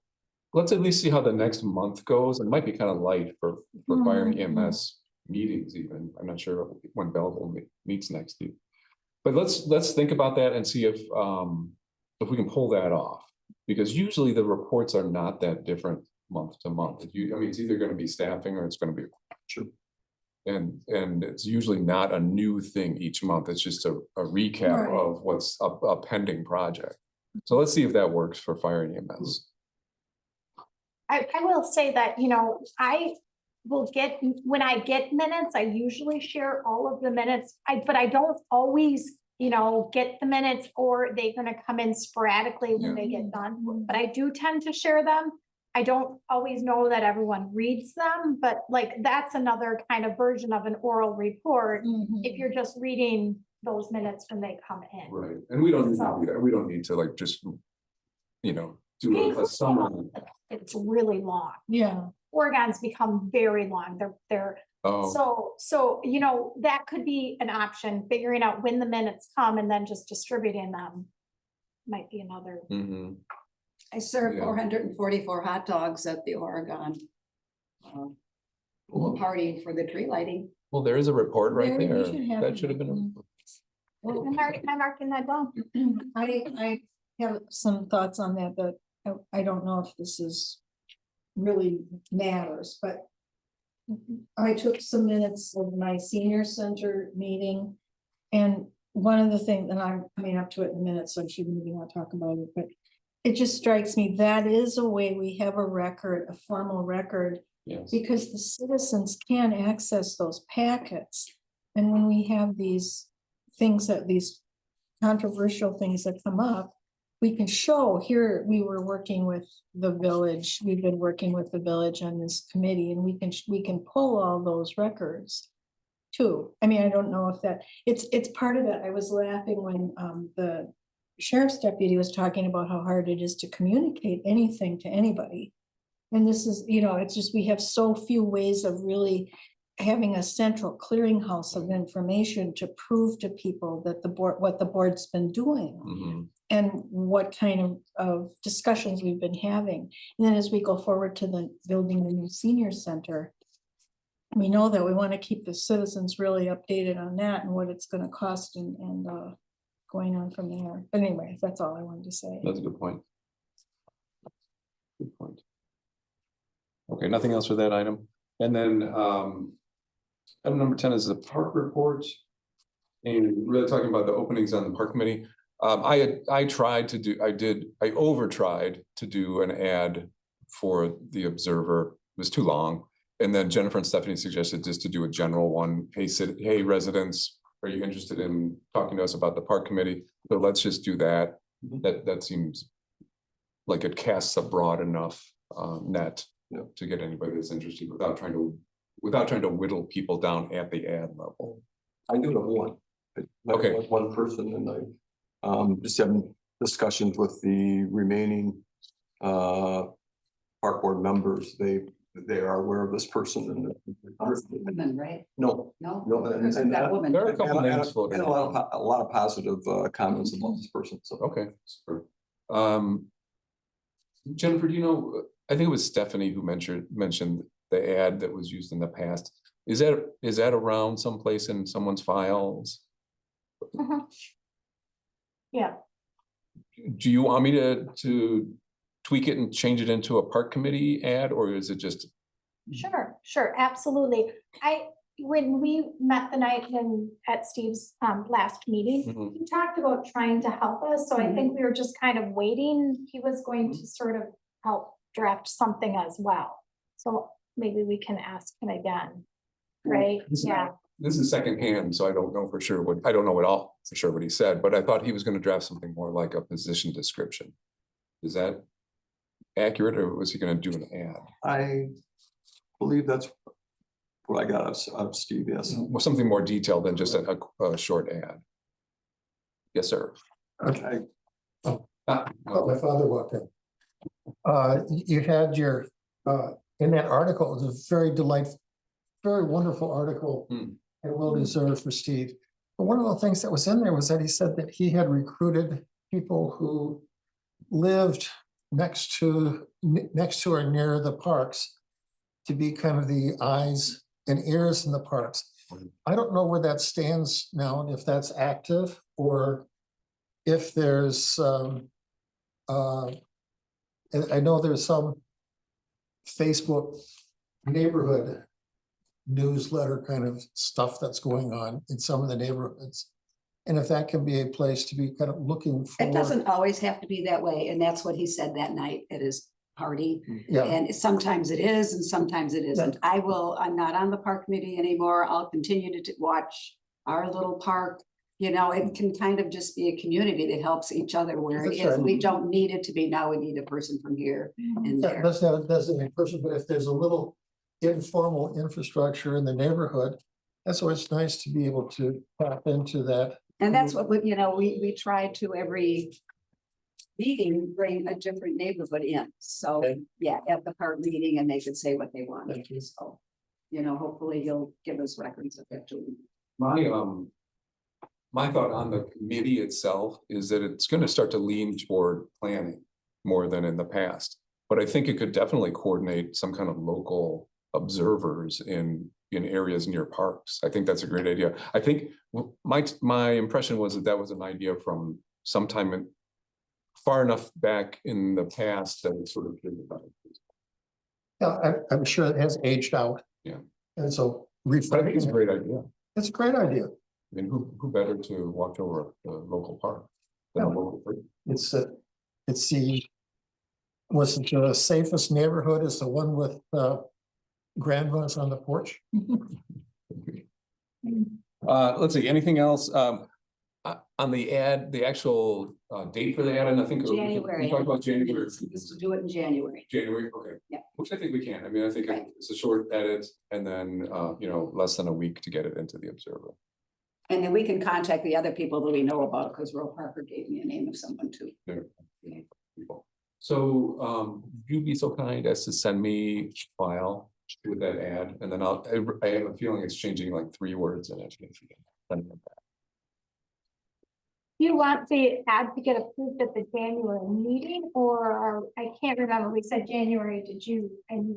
let's at least see how the next month goes. It might be kind of light for fire and EMS meetings even. I'm not sure when Belleville meets next week. But let's think about that and see if we can pull that off. Because usually the reports are not that different month to month. It's either going to be staffing or it's going to be. Sure. And it's usually not a new thing each month. It's just a recap of what's a pending project. So let's see if that works for fire and EMS. I will say that, I will when I get minutes, I usually share all of the minutes. But I don't always, get the minutes, or they're gonna come in sporadically when they get done. But I do tend to share them. I don't always know that everyone reads them, but that's another kind of version of an oral report. If you're just reading those minutes when they come in. Right, and we don't need to do that. We don't need to just, do a summary. It's really long. Yeah. Oregon's become very long. They're Oh, so that could be an option, figuring out when the minutes come and then just distributing them. Might be another. mhm. I served Yeah. 444 hot dogs at the Oregon party for the tree lighting. Well, there is a report right There, we there. should have That it. should have been, I'm marking that down. I have some thoughts on that, but I don't know if this is really matters, but I took some minutes of my senior center meeting. And one of the things, and I'm coming up to it in a minute, so she maybe not talk about it, but it just strikes me, that is a way we have a record, a formal record, Yes. because the citizens can access those packets. And when we have these things that these controversial things that come up, we can show here, we were working with the village, we've been working with the village on this committee, and we can pull all those records too. I mean, I don't know if that, it's part of that. I was laughing when the sheriff's deputy was talking about how hard it is to communicate anything to anybody. And this is, you know, it's just, we have so few ways of really having a central clearinghouse of information to prove to people that the board, what the board's been doing. Mhm. And what kind of discussions we've been having. And then as we go forward to the building the new senior center, we know that we want to keep the citizens really updated on that and what it's going to cost and going on from there. But anyway, that's all I wanted to say. That's a good point. Good point. Okay, nothing else for that item. And then item number 10 is the park report. And really talking about the openings on the park committee. I tried to do, I over tried to do an ad for the Observer. It was too long. And then Jennifer and Stephanie suggested just to do a general one. Hey residents, are you interested in talking to us about the park committee? So let's just do that. That seems like it casts a broad enough net to get anybody that's interested without trying to whittle people down at the ad level. I do have one. Okay. One person, and I just having discussions with the remaining park board members. They are aware of this person and Women, right? no, No? and That woman. There are a couple and names floating a lot of positive comments about this person. So Okay, super. Jennifer, do you know, I think it was Stephanie who mentioned the ad that was used in the past. Is that around someplace in someone's files? Yeah, Do you want me to tweak it and change it into a park committee ad, or is it just? sure, absolutely. When we met the night at Steve's last meeting, Mhm. he talked about trying to help us, so I think we were just kind of waiting. He was going to sort of help draft something as well. So maybe we can ask him again, right? This is- Yeah, This is secondhand, so I don't know for sure I don't know for sure what he said, but I thought he was gonna draft something more like a position description. Is that accurate, or was he gonna do an ad? I believe that's what I got out of Steve. Yes. Or something more detailed than just a short ad? Yes, sir. Okay. Ah, Oh, my father walked in. You had your, in that article, it was a very delightful, very wonderful article. Hmm. And well deserved for Steve. But one of the things that was in there was that he said that he had recruited people who lived next to or near the parks to be kind of the eyes and ears in the parks. I don't know where that stands now, and if that's active or if there's I know there's some Facebook neighborhood newsletter kind of stuff that's going on in some of the neighborhoods. And if that can be a place to be kind of looking for. It doesn't always have to be that way, and that's what he said that night at his party. Yeah, And sometimes it is, and sometimes it isn't. I'm not on the park committee anymore. I'll continue to watch our little park. You know, it can kind of just be a community that helps each other where That's it is. right. We don't need it to be, now we need a person from here and that there. doesn't mean person, but if there's a little informal infrastructure in the neighborhood, that's always nice to be able to tap into that. And that's what, we try to every meeting, bring a different neighborhood in. So, Okay. yeah, at the park meeting, and they could say what they want. Thank you. So, hopefully you'll give us records of it too. My thought on the committee itself is that it's gonna start to lean toward planning more than in the past. But I think it could definitely coordinate some kind of local observers in in areas near parks. I think that's a great idea. I think my impression was that that was an idea from sometime far enough back in the past that it sort of. Yeah, I'm sure it has aged out. Yeah. And so. But I think it's a great idea. It's a great idea. I mean, who better to watch over the local park than a local person? It's the, was it the safest neighborhood is the one with grandmas on the porch? Let's see, anything else, on the ad, the actual, date for the ad, and I think. January. We talked about January. Just to do it in January. January, okay. Yeah. Which I think we can. I mean, I think Right. it's a short edit and then, less than a week to get it into the Observer. And then we can contact the other people that we know about, because Roe Parker gave me a name of someone too. People. So, you'd be so kind as to send me file with that ad, and then I have a feeling it's changing like 3 words in it. Send it back. You want the ad to get approved at the January meeting, or I can't remember, we said January, did you, and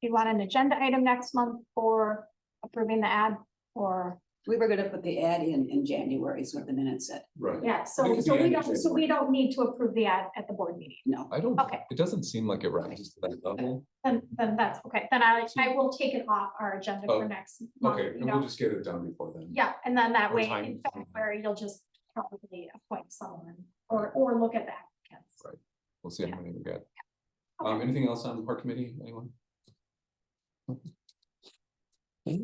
you want an agenda item next month for approving the ad, or? We were gonna put the ad in January is what the minutes said. Right. Yeah, It so, could so be we any don't, so we don't need to approve the ad at the board meeting. No. I don't, Okay. it doesn't seem like it rises to that level. Then that's okay, then I will take it off our agenda Oh, for next month, Okay, you and we'll know? just get it done before then. Yeah, and then that Or way time. in February, you'll just probably appoint someone, or look at the applicants. Right. We'll see how many we get. Okay. Anything else on the park committee, anyone? Okay.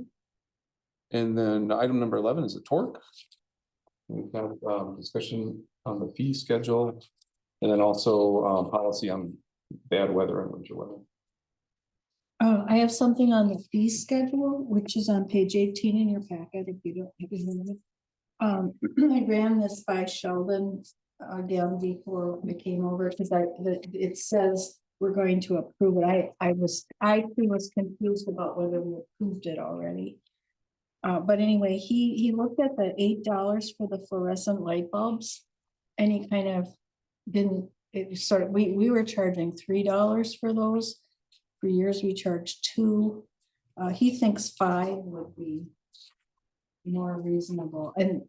And then item number 11 is a torque. We've got discussion on the fee schedule, and then also policy on bad weather and winter weather. I have something on the fee schedule, which is on page 18 in your packet, if you don't. Have it. I ran this by Sheldon again before we came over, because it says we're going to approve it. I was confused about whether we approved it already. But anyway, he looked at the $8 for the fluorescent light bulbs, and he kind of didn't, we were charging $3 for those. For years, we charged $2. He thinks $5 would be more reasonable, and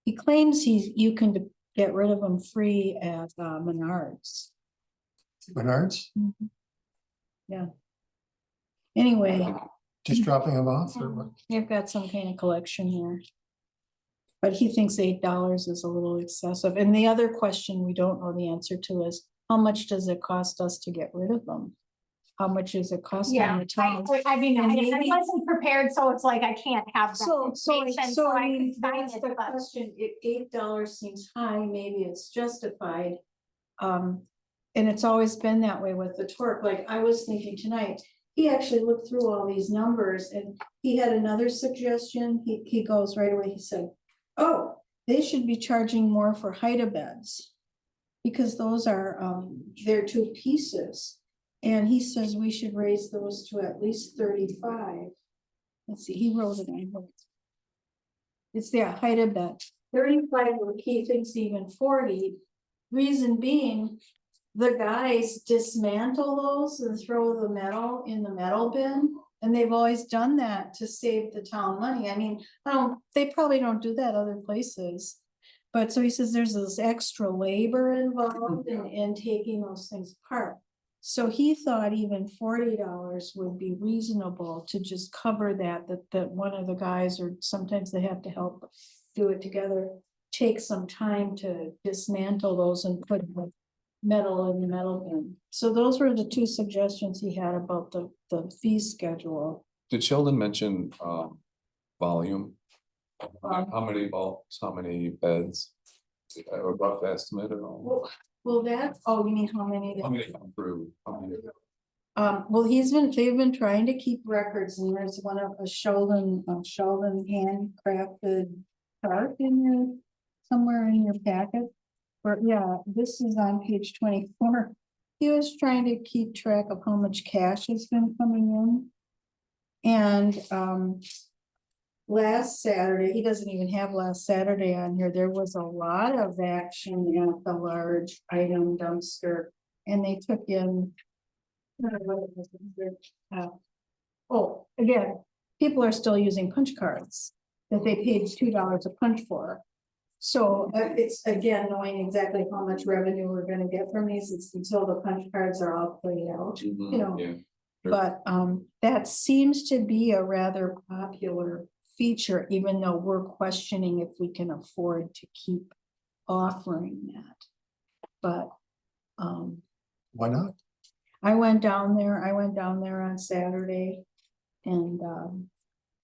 he claims you can get rid of them free at Menards. Menards, Yeah. Anyway, just dropping them off or what? they've got some kind of collection here. But he thinks $8 is a little excessive. And the other question we don't know the answer to is, how much does it cost us to get rid of them? How much does it cost on the town? I mean, I And maybe- wasn't prepared, so it's like, I can't have that So information, so I I mean, can find that's it, the but. question. $8 seems high, maybe it's justified. And it's always been that way with the torque. Like I was thinking tonight, he actually looked through all these numbers and he had another suggestion. He goes right away, he said, oh, they should be charging more for Haida beds. Because those are, they're 2 pieces. And he says we should raise those to at least 35. Let's see, he wrote it on. It's the Haida bed, 35, or he thinks even 40. Reason being, the guys dismantle those and throw the metal in the metal bin. And they've always done that to save the town money. I mean, they probably don't do that other places. But so he says there's this extra labor involved in taking those things apart. So he thought even $40 would be reasonable to just cover that one of the guys, or sometimes they have to help do it together, take some time to dismantle those and put the metal in the metal bin. So those were the 2 suggestions he had about the fee schedule. Did Sheldon mention volume? How many bulbs, how many beds? A rough estimate at all? Well, that's, oh, you mean how many? How many come through? How many? Well, they've been trying to keep records, and there's one of a Sheldon handcrafted chart somewhere in your packet. Or yeah, this is on page 24. He was trying to keep track of how much cash has been coming in. And last Saturday, he doesn't even have last Saturday on here, there was a lot of action at the large item dumpster. And they took in Oh, again, people are still using punch cards that they paid $2 a punch for. So it's again, knowing exactly how much revenue we're gonna get from these, it's until the punch cards are all played out, you know. Yeah. But that seems to be a rather popular feature, even though we're questioning if we can afford to keep offering that. But Why not? I went down there on Saturday. And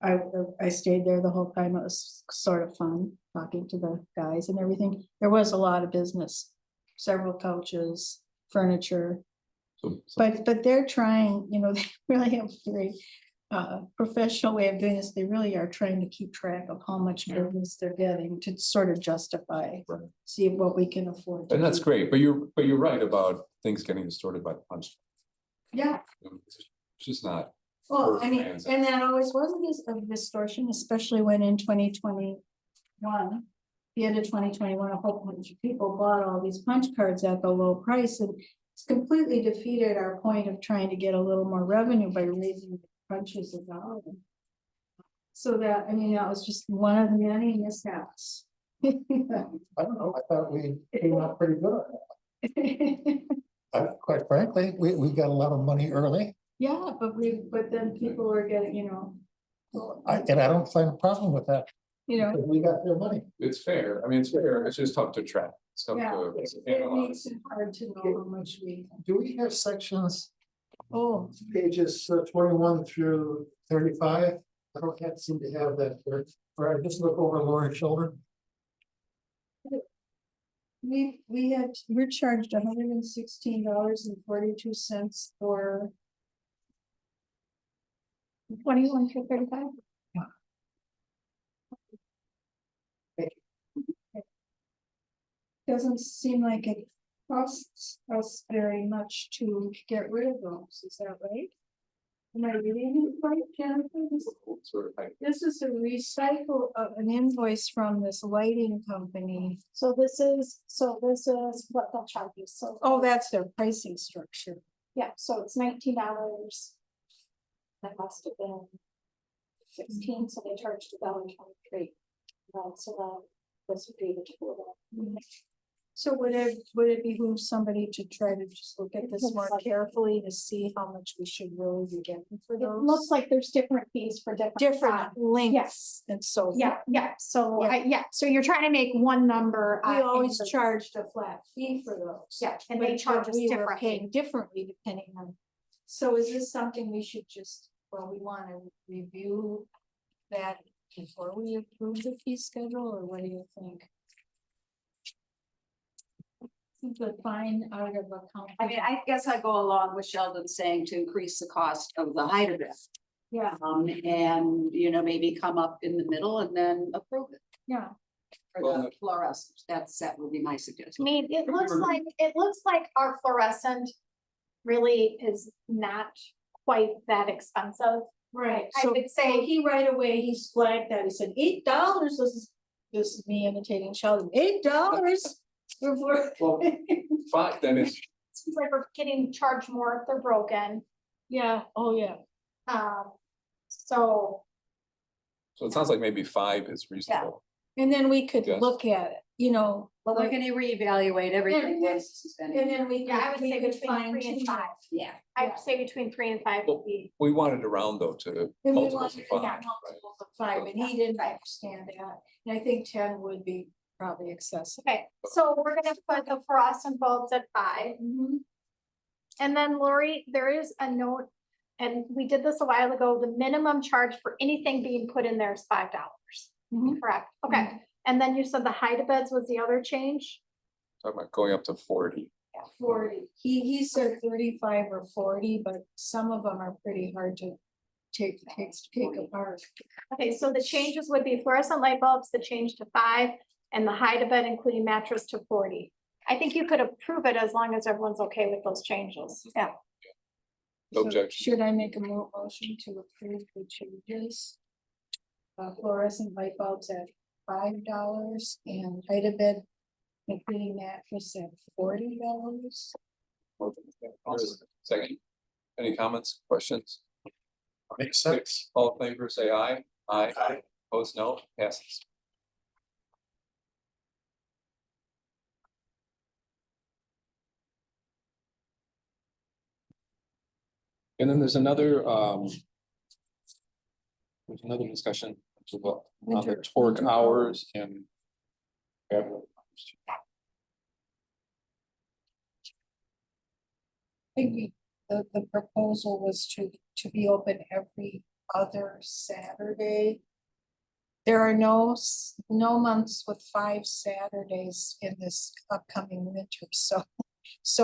I stayed there the whole time. It was sort of fun talking to the guys and everything. There was a lot of business, several couches, furniture. So- But they're trying, you know, they really have a very professional way of doing this. They really are trying to keep track of how much business they're getting to sort of justify, Right. see what we can afford. to And that's do. great, but you're right about things getting distorted by the punch. Yeah, It's just not. well, for I mean, fans. and that always wasn't a distortion, especially when in 2021. The end of 2021, a whole bunch of people bought all these punch cards at the low price, and it's completely defeated our point of trying to get a little more revenue by raising the punches a dollar. So that, I mean, that was just one of the many mishaps. I don't know, I thought we came out pretty good on that. Quite frankly, we got a lot of money early, Yeah, but then people were getting, you know. and I don't find a problem with that, You know, because we got their money. It's fair. I mean, it's fair. It's just tough to track. It's tough yeah, to it analyze. makes it hard to know how much we, Do we have sections, oh, pages 21 through 35? I don't yet seem to have that, or I just look over Lori's shoulder. we're charged $116.42 for. 21 through 35. Doesn't seem like it costs us very much to get rid of those, is that right? Am I reading it right, Jennifer? Sort of like, This is a recycle of an invoice from this lighting company. So this is what they'll charge you. So. Oh, that's their pricing structure. Yeah, so it's $19. That must have been 16, so they charged $1.23. So this would be the total. So would it behoove somebody to try to just look at this more carefully to see how much we should really be getting for It looks those? like there's different fees for different. Different links and so. Yeah, so, Yeah. so you're trying to make one number. We always into- charged a flat fee for those. Yeah, and but- they charge but us we were differently. paying differently depending on. So is this something we should just, well, we wanna review that before we approve the fee schedule, or what do you think? The fine out of account. I mean, I guess I go along with Sheldon saying to increase the cost of the height of it. Yeah, And, you know, maybe come up in the middle and then approve it yeah. for Well, the fluorescent. That would be my I suggestion. mean, it looks like our fluorescent really is not quite that expensive. Right, I so would say, he right away, he's flagged that, he said, $8, this is me imitating Sheldon, $8. well, fine, then it's, seems like we're getting charged more if they're broken. Yeah, oh, yeah. So, so it sounds like maybe 5 is reasonable. And then we could Yes. look at it, you know. Well, we're like- gonna reevaluate everything And- once this is And finished. then we. yeah, I would we say could between 3 and fine-tune 5. it. Yeah. I'd say between 3 and 5 would be. We wanted around though to And we multiples wanted of to 5. get right? multiples of 5, and he didn't understand that, and I think 10 would be probably excessive. Okay, so we're gonna put the fluorescent bulbs at 5. And then Lori, there is a note, and we did this a while ago, the minimum charge for anything being put in there is $5. Mhm. Correct, okay. And then you said the height of beds was the other change? Talking about going up to 40. 40, he said 35 or 40, but some of them are pretty hard to take apart. Okay, so the changes would be fluorescent light bulbs, the change to 5, and the height of bed including mattress to 40. I think you could approve it as long as everyone's okay with those changes. Yeah. No So objection. should I make a motion to approve the changes? Fluorescent light bulbs at $5 and height of bed, including mattress at $40. Second. Any comments, questions? Makes sense. All in favor, say aye. Aye. Aye. Opposed, no, passes. And then there's another discussion about on the torque hours and. Maybe the proposal was to be open every other Saturday. There are no months with 5 Saturdays in this upcoming winter, so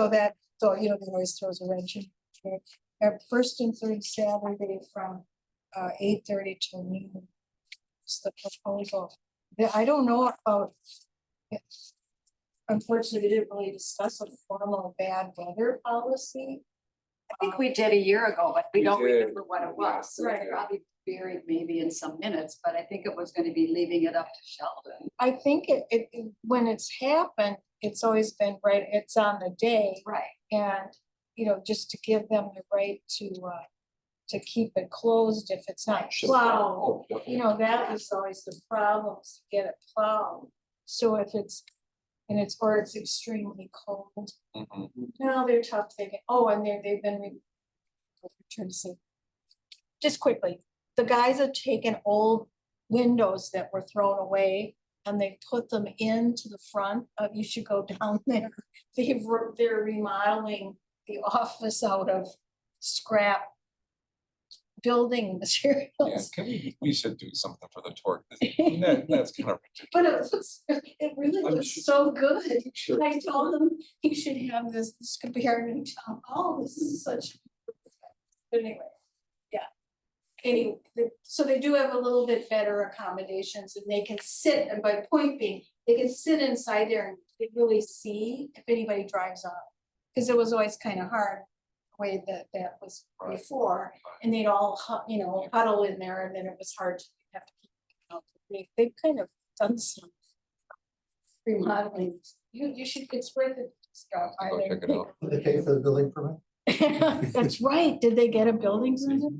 that always throws a wrench in. First and third Saturday from 8:30 till noon. It's the proposal. I don't know about. Unfortunately, we didn't really discuss a formal bad weather policy. I think we did a year ago, but we We don't did. remember what it was. So it's Right. probably buried maybe in some minutes, but I think it was gonna be leaving it up to Sheldon. I think when it's happened, it's always been right, it's on the day. Right. And, just to give them the right to keep it closed if it's not plowed. That was always the problem, to get it plowed. So if it's extremely cold. Mhm. No, they're tough, they've been. Trying to say. Just quickly, the guys have taken old windows that were thrown away and they put them into the front of, you should go down there. They're remodeling the office out of scrap building Yeah, materials. we should do something for the torque. That's kind of. But it really I'm looks sure- so good. Sure. I told them you should have this compared to town hall, this is such. But anyway, yeah. Anyway, so they do have a little bit better accommodations and they can sit, and by point being, they can sit inside there and they really see if anybody drives on. Cause it was always kind of hard, the way that was Right. before, and they'd all, huddle in there and then it was hard to have to keep. They've kind of done some remodeling. You should, it's worth it. Scott. I Go check it out. Did they pay for the building permit? That's right. Did they get a building permit?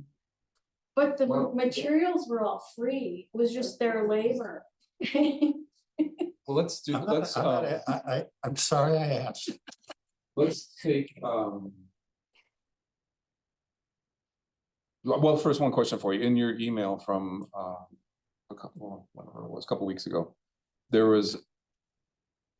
But the Well- materials were all free. It was just their labor. Well, let's do, I'm sorry I asked. let's take, well, first one question for you. In your email from, whatever it was, a couple weeks ago, there was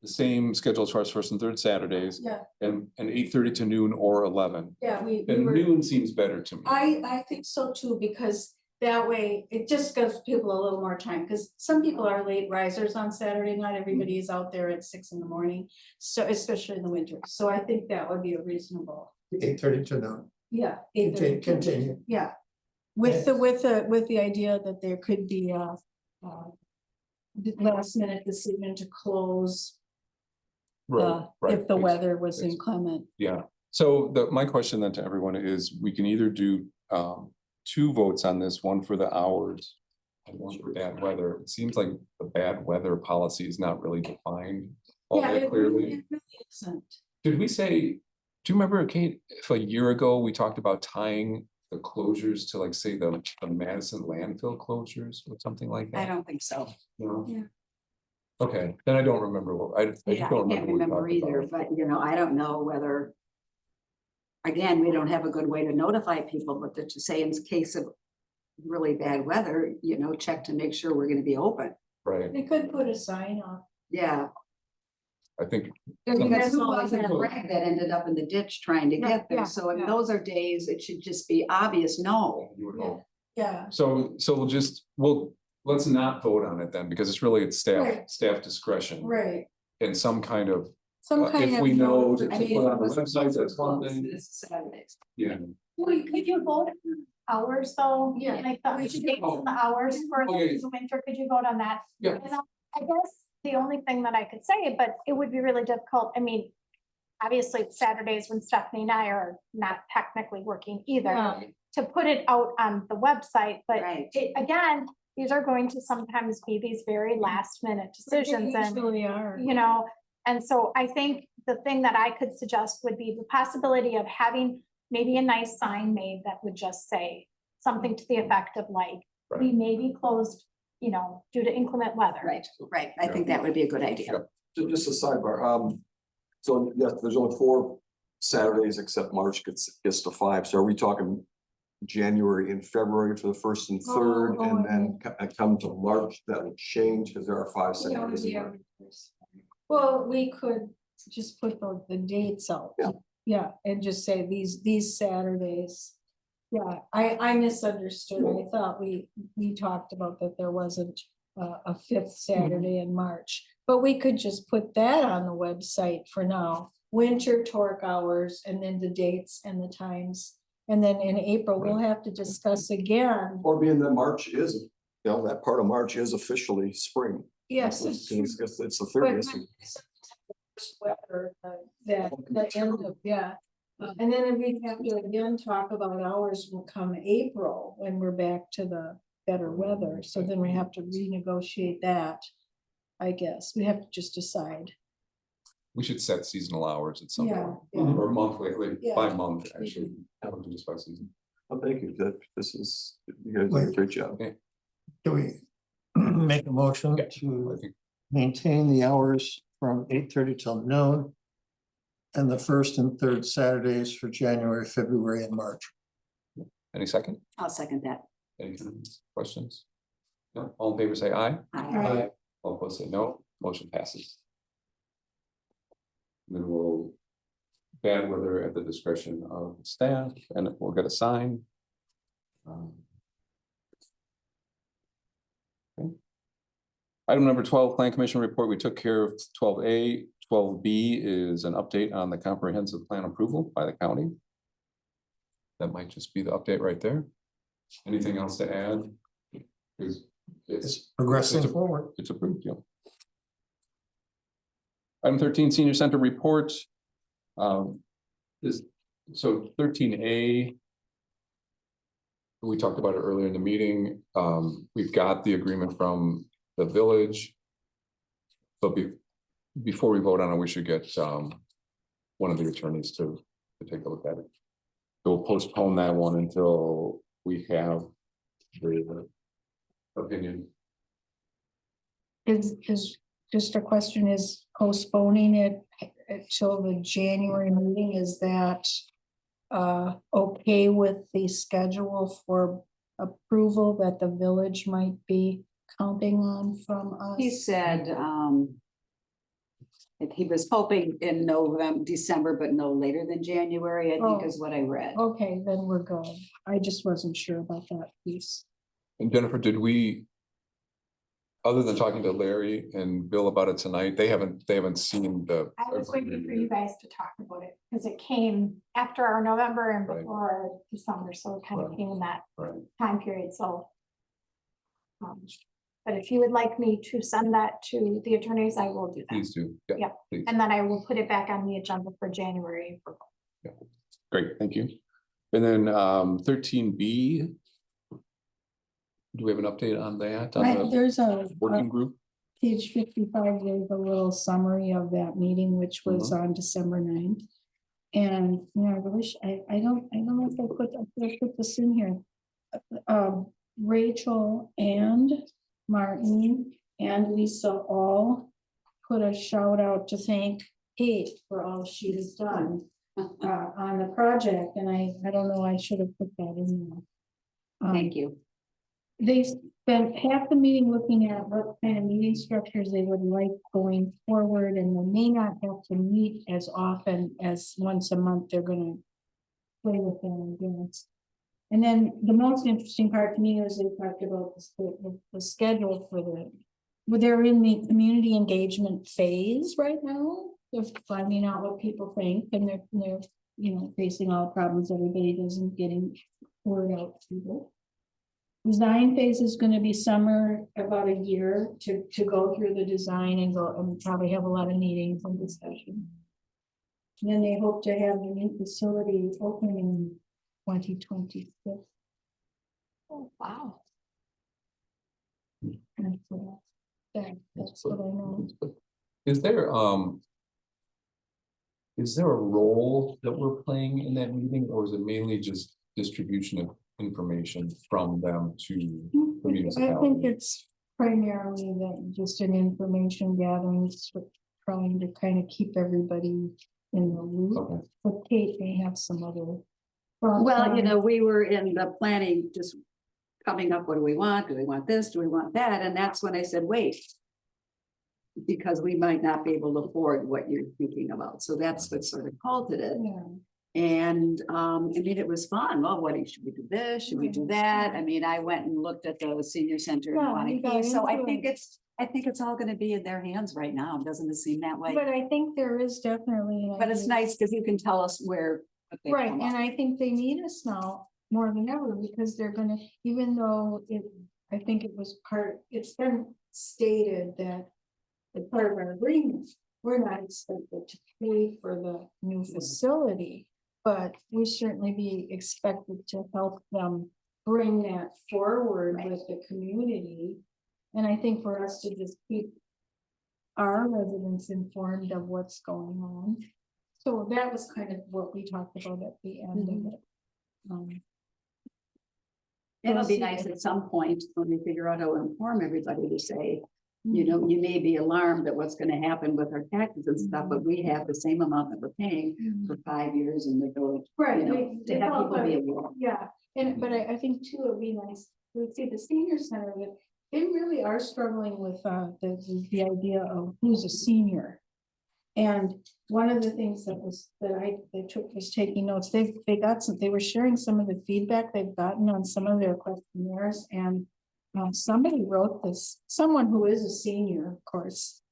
the same schedule as far as first and third Saturdays Yeah, and 8:30 to noon or 11. yeah, we And were, noon seems better to me. I think so too, because that way it just gives people a little more time, because some people are late risers on Saturday night. Everybody is out there at 6 in. So especially in the winter. So I think that would be a reasonable, 8:30 to noon. yeah. Continue. Yeah, with the idea that there could be a last minute decision to close if the weather was Ex- inclement. Yeah, so my question then to everyone is, we can either do 2 votes on this, one for the hours and one for bad weather. It seems like the bad weather policy is not really defined all Yeah, that it clearly. really isn't. Did we say, do you remember, Kate, if a year ago we talked about tying the closures to, like, say, the Madison landfill closures or something like that? I don't think so. No? Yeah. Okay, then I don't remember what, I just Yeah, I don't can't remember. what we remember talked about. either, but I don't know whether. Again, we don't have a good way to notify people, but to say in case of really bad weather, check to make sure we're gonna be open. Right, They could put a sign up. Yeah, I think, because That's who all I wasn't know. Greg that ended up in the ditch trying to Yeah, get there? yeah, So if yeah. those are days, it should just be obvious, no. you would hope. Yeah, So let's not vote on it then, because it's Right. staff discretion right. and some kind of, Some kind of. if we know to I mean, put on the it was website, that's one closed thing. this Saturdays. Yeah. Well, could you vote hours though? Yeah. Like the dates and the hours for Oh, yeah. the winter, could you vote on that? Yeah. And I guess the only thing that I could say, but it would be really difficult, obviously it's Saturdays when Stephanie and I are not technically working either, Yeah. to put it out on the website, but Right. again, these are going to sometimes be these very last minute decisions They and usually are. and so I think the thing that I could suggest would be the possibility of having maybe a nice sign made that would just say something to the effect of like, we may be closed, you know, due to inclement weather. Right, right. I think that would be a good idea. Just a sidebar, so yes, there's only 4 Saturdays except March gets to 5, so are we talking? January and February for the 1st and 3rd, and then come to March, that will change, because there are 5 Saturdays. in March. Well, we could just put the dates out. Yeah. Yeah, and just say these Saturdays. Yeah, I misunderstood. I thought we talked about that there wasn't a 5th Saturday in March. But we could just put that on the website for now, winter torque hours, and then the dates and the times. And then in April, we'll have to discuss again. Or being that March is, that part of March is officially spring. Yes, it's true. It's the But 30th. Weather, that, the end of, yeah. And then we have to again talk about hours will come April, when we're back to the better weather. So then we have to renegotiate that. I guess we have to just decide. We should set seasonal hours at some Yeah, point, yeah. or monthly, like Yeah. by month, actually. Have to just by season. Oh, thank you, this is, you guys did a great job. Do we make a motion I to think, maintain the hours from 8:30 till noon? And the 1st and 3rd Saturdays for January, February, and March. any second, I'll second that. any questions? No, all in favor, say aye. Aye. All opposed, say no, motion passes. Then we'll bad weather at the discretion of staff, and we'll get a sign. Okay. Item number 12, Plan Commission report, we took care of 12A. 12B is an update on the comprehensive plan approval by the county. That might just be the update right there. Anything else to add? It's progressing It's a- forward. It's approved, yeah. Item 13, senior center report. So 13A. We talked about it earlier in the meeting. We've got the agreement from the village. But before we vote on it, we should get one of the attorneys to take a look at it. So we'll postpone that one until we have the opinion. Is just a question, is postponing it till the January meeting, is that okay with the schedule for approval that the village might be counting on from us? He said, that he was hoping in November, December, but no later than January, I think Oh. is what I read. Okay, then we're good. I just wasn't sure about that piece. And Jennifer, did we? Other than talking to Larry and Bill about it tonight, they haven't seen the. I was waiting for you guys to talk about it, because it came after our November and Right. before December, so it kind of Right. came in that Right. time period, so. But if you would like me to send that to the attorneys, I will do that, Please do. Yeah. Please. and then I will put it back on the agenda for January. Great, thank you. And then 13B. Do we have an update on that? On Right, the there's a working group? page 55, there's a little summary of that meeting, which was on December 9th. And, you know, I wish, I don't know if I put this in here. Rachel and Martin and Lisa all put a shout out to thank Kate for all she has done on the project, and I don't know, I should have put that in there. Thank you. They spent half the meeting looking at what kind of meeting structures they would like going forward, and they may not have to meet as often as once a month. They're gonna play with them again. And then the most interesting part to me was they talked about the schedule for well, they're in the community engagement phase right now. They're finding out what people think, and they're, you know, facing all the problems everybody doesn't getting word out to people. Design phase is gonna be summer, about a year to go through the design and go and probably have a lot of meetings and discussion. And then they hope to have the new facility open in 2026. Oh, wow. And so that's what I know. Is there a role that we're playing in that meeting, or is it mainly just distribution of information from them to the I think municipality? it's primarily that just an information gathering, trying to kind of keep everybody in the loop. Okay, But Kate may have some other. thoughts Well, you on- know, we were in the planning, just coming up, what do we want? Do we want this? Do we want that? And that's when I said, wait. Because we might not be able to afford what you're thinking about. So that's what sort of halted it. Yeah. And, I mean, it was fun. Well, should we do this? Should we do that? I mean, I went and looked at the senior center in Yeah, you got Wanakee. So I into think it. I think it's all gonna be in their hands right now. Doesn't it seem that way? But I think there is definitely. an But it's idea. nice because you can tell us where. what they've Right, come and up I think they need us now more than ever because they're gonna, even though I think it was it's been stated that. The part of our agreement, we're not expected to pay for the new facility. But we certainly be expected to help them bring that forward with the community. And I think for us to just keep our residents informed of what's going on. So that was kind of what we talked about at the end of it. It'll be see. nice at some point when we figure out how to inform everybody to say, you know, you may be alarmed at what's gonna happen with our taxes and stuff, but we have the same amount that we're paying for 5 years in the village. Right. You know, they- to they have felt people be that- aware. Yeah, but I think too, it'd be nice, we see the senior center, that they really are struggling with the idea of who's a senior. And one of the things that was, was taking notes, they were sharing some of the feedback they've gotten on some of their questionnaires and. Somebody wrote this, someone who is a senior, of course.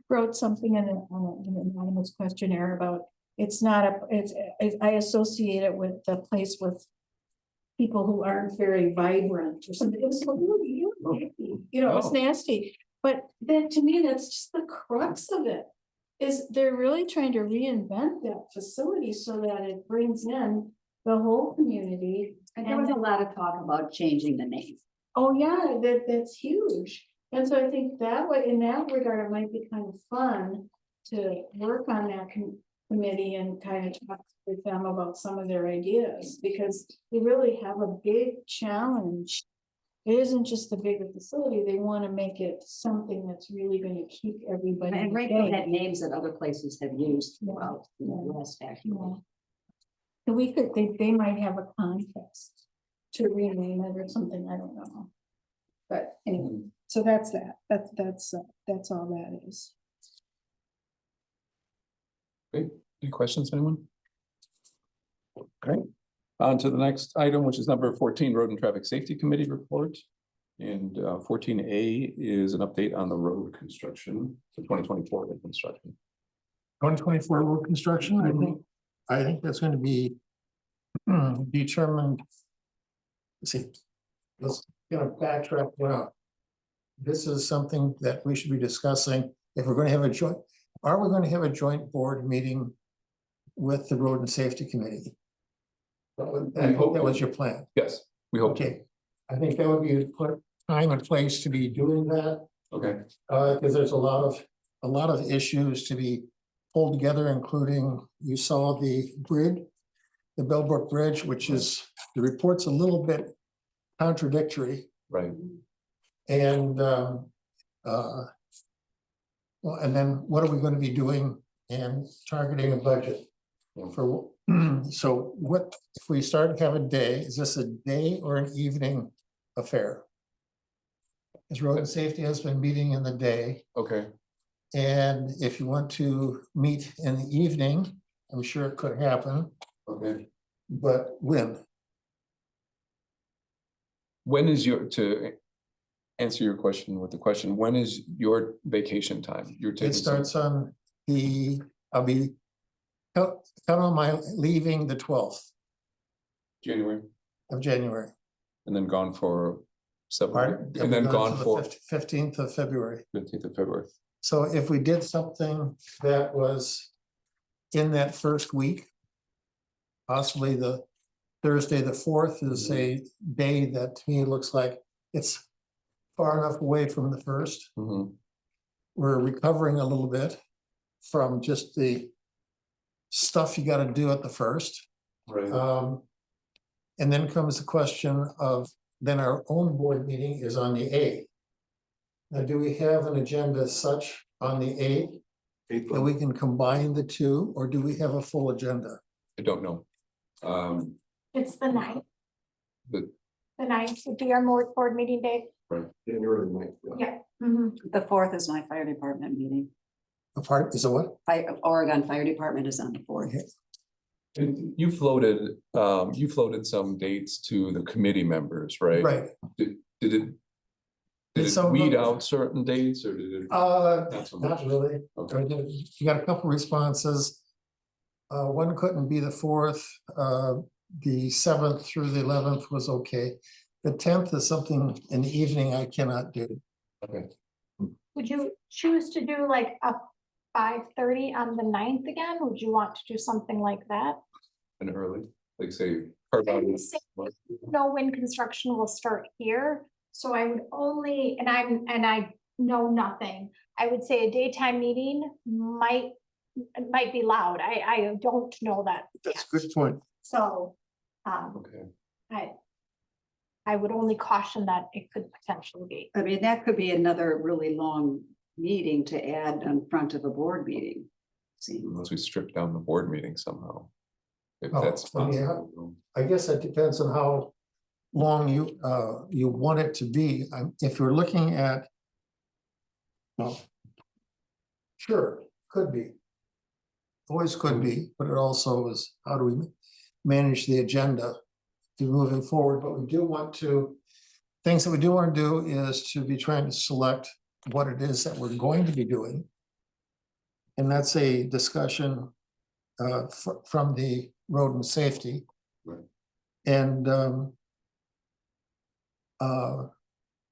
Wrote something in an anonymous questionnaire about, I associate it with the place with. People who aren't very vibrant or something, it was so, you know, it's Oh. nasty, but then to me, that's just the crux of it. Is they're really trying to reinvent that facility so that it brings in the whole community. And there was a lot of talk about changing the name. Oh, yeah, that's huge. And so I think that way, in that regard, it might be kind of fun to work on that committee and kind of talk with them about some of their ideas, because they really have a big challenge. It isn't just a bigger facility, they want to make it something that's really going to keep everybody. And Rachel had engaged. names that other places have used throughout the Yeah. West, actually. Yeah. So they might have a contest to rename it or something, I don't know. But anyway, so that's all that is. any questions, anyone? Okay, on to the next item, which is number 14, Road and Traffic Safety Committee report. And 14A is an update on the road construction, the 2024 road construction. 2024 road construction, I think that's gonna be determined. Let's see, let's backtrack. Well, this is something that we should be discussing if we're gonna have a joint, are we gonna have a joint board meeting with the Road and Safety Committee? I hope that was your plan. Yes, we hope. Okay, I think that would be a put time and place to be doing that. Okay, Because there's a lot of issues to be pulled together, including, you saw the bridge, the Bellbrook Bridge, which is, the report's a little bit contradictory, right. and well, and then what are we going to be doing and targeting a budget for, so what, if we start to have a day, is this a day or an evening affair? Because Road and Safety has been meeting in the day. Okay, And if you want to meet in the evening, I'm sure it could happen, okay. but when? When is to answer your question with the question, when is your vacation time? You're taking It starts on I'll be count on my leaving the 12th January of January. and then gone for several, Pardon? and then gone for 15th of February. 15th of February. So if we did something that was in that first week, possibly the Thursday, the 4th is a day that to me looks like it's far enough away from the first. Mhm. We're recovering a little bit from just the stuff you gotta do at the first. Right. And then comes the question of, then our own board meeting is on the eighth. Now, do we have an agenda such on the eighth that we can combine the two, or do we have a full agenda? I don't know. It's the ninth. The- The ninth would be our board meeting day. January 9th, yeah. Yeah. Mhm. The 4th is my fire department meeting. A part, is it what? Oregon Fire Department is on the 4th. Okay. And you floated some dates to the committee members, right? Right, Did it? Did some it of weed them- out certain dates or did it? not so much? really. Okay. You got a couple responses. One couldn't be the fourth, the 7th through the 11th was okay. The 10th is something in the evening I cannot do. Okay. Would you choose to do like a 5:30 on the 9th again? Would you want to do something like that? And early, like say. carve out I a- say, know when construction will start here, so I would only, and I know nothing. I would say a daytime meeting might be loud. I don't know that. That's a good point. So, Okay. I would only caution that it could potentially be. I mean, that could be another really long meeting to add in front of a board meeting. See, Unless we strip down the board meeting somehow. If Oh, that's well, yeah. possible. I guess it depends on how long you want it to be. If you're looking at. Well. Sure, could be. Always could be, but it also is, how do we manage the agenda to moving forward? But we do want to, things that we do want to do is to be trying to select what it is that we're going to be doing. And that's a discussion from the road and safety. Right. And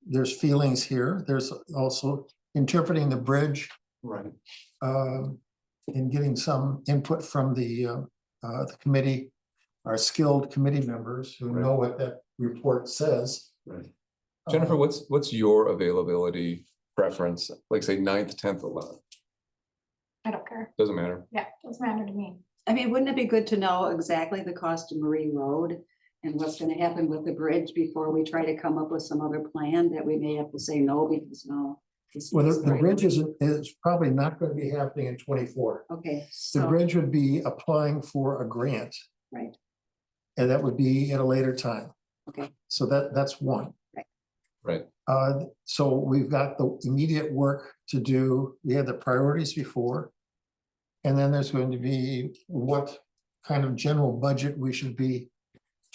there's feelings here. There's also interpreting the bridge Right. and getting some input from the committee, our skilled committee members who know what that report says. Right. Jennifer, what's your availability preference? Like say 9th, 10th, 11th? I don't care. Doesn't matter. Yeah, doesn't matter to me. I mean, wouldn't it be good to know exactly the cost of Marie Road and what's gonna happen with the bridge before we try to come up with some other plan that we may have to say no because no. this Well, is the right. bridge is probably not going to be happening in 24. Okay, The so, bridge would be applying for a grant. right, And that would be at a later time. okay, So that's one. Right. So we've got the immediate work to do. We had the priorities before. And then there's going to be what kind of general budget we should be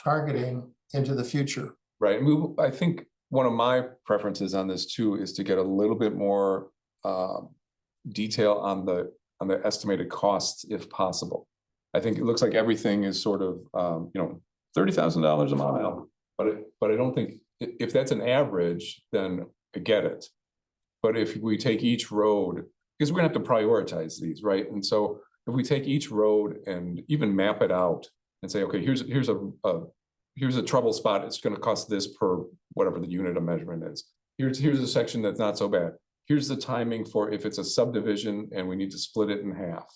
targeting into the future. Right, and I think one of my preferences on this too is to get a little bit more detail on the estimated costs if possible. I think it looks like everything is sort of $30,000 a mile, but I don't think if that's an average, then I get it. But if we take each road, because we're gonna have to prioritize these, right? And so if we take each road and even map it out and say, okay, here's a trouble spot, it's gonna cost this per whatever the unit of measurement is. Here's a section that's not so bad. Here's the timing for if it's a subdivision and we need to split it in half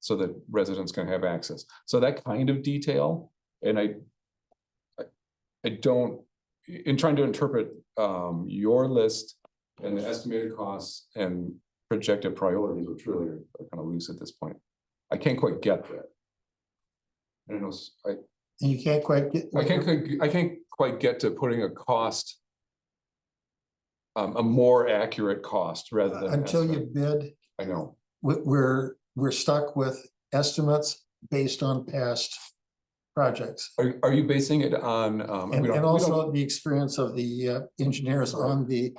so that residents can have access. So that kind of detail, and I don't, in trying to interpret your list and the estimated costs and projected priorities, which really are kind of loose at this point. I can't quite get that. I don't know, And you can't quite get. I can't quite get to putting a cost. A more accurate cost rather than. Until you estimate. bid, I know, we're stuck with estimates based on past projects. are you basing it on? And also the experience of the engineers on the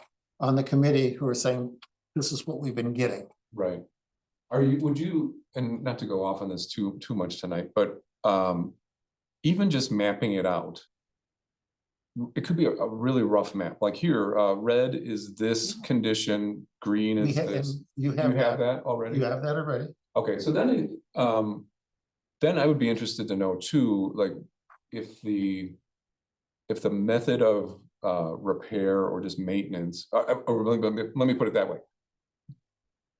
committee who are saying, this is what we've been getting. Right. Would you, and not to go off on this too much tonight, but even just mapping it out. It could be a really rough map, like here, red is this condition, green is this. You You have have that already? You have that already. Okay, so then I would be interested to know too, like if the method of repair or just maintenance, or let me put it that way.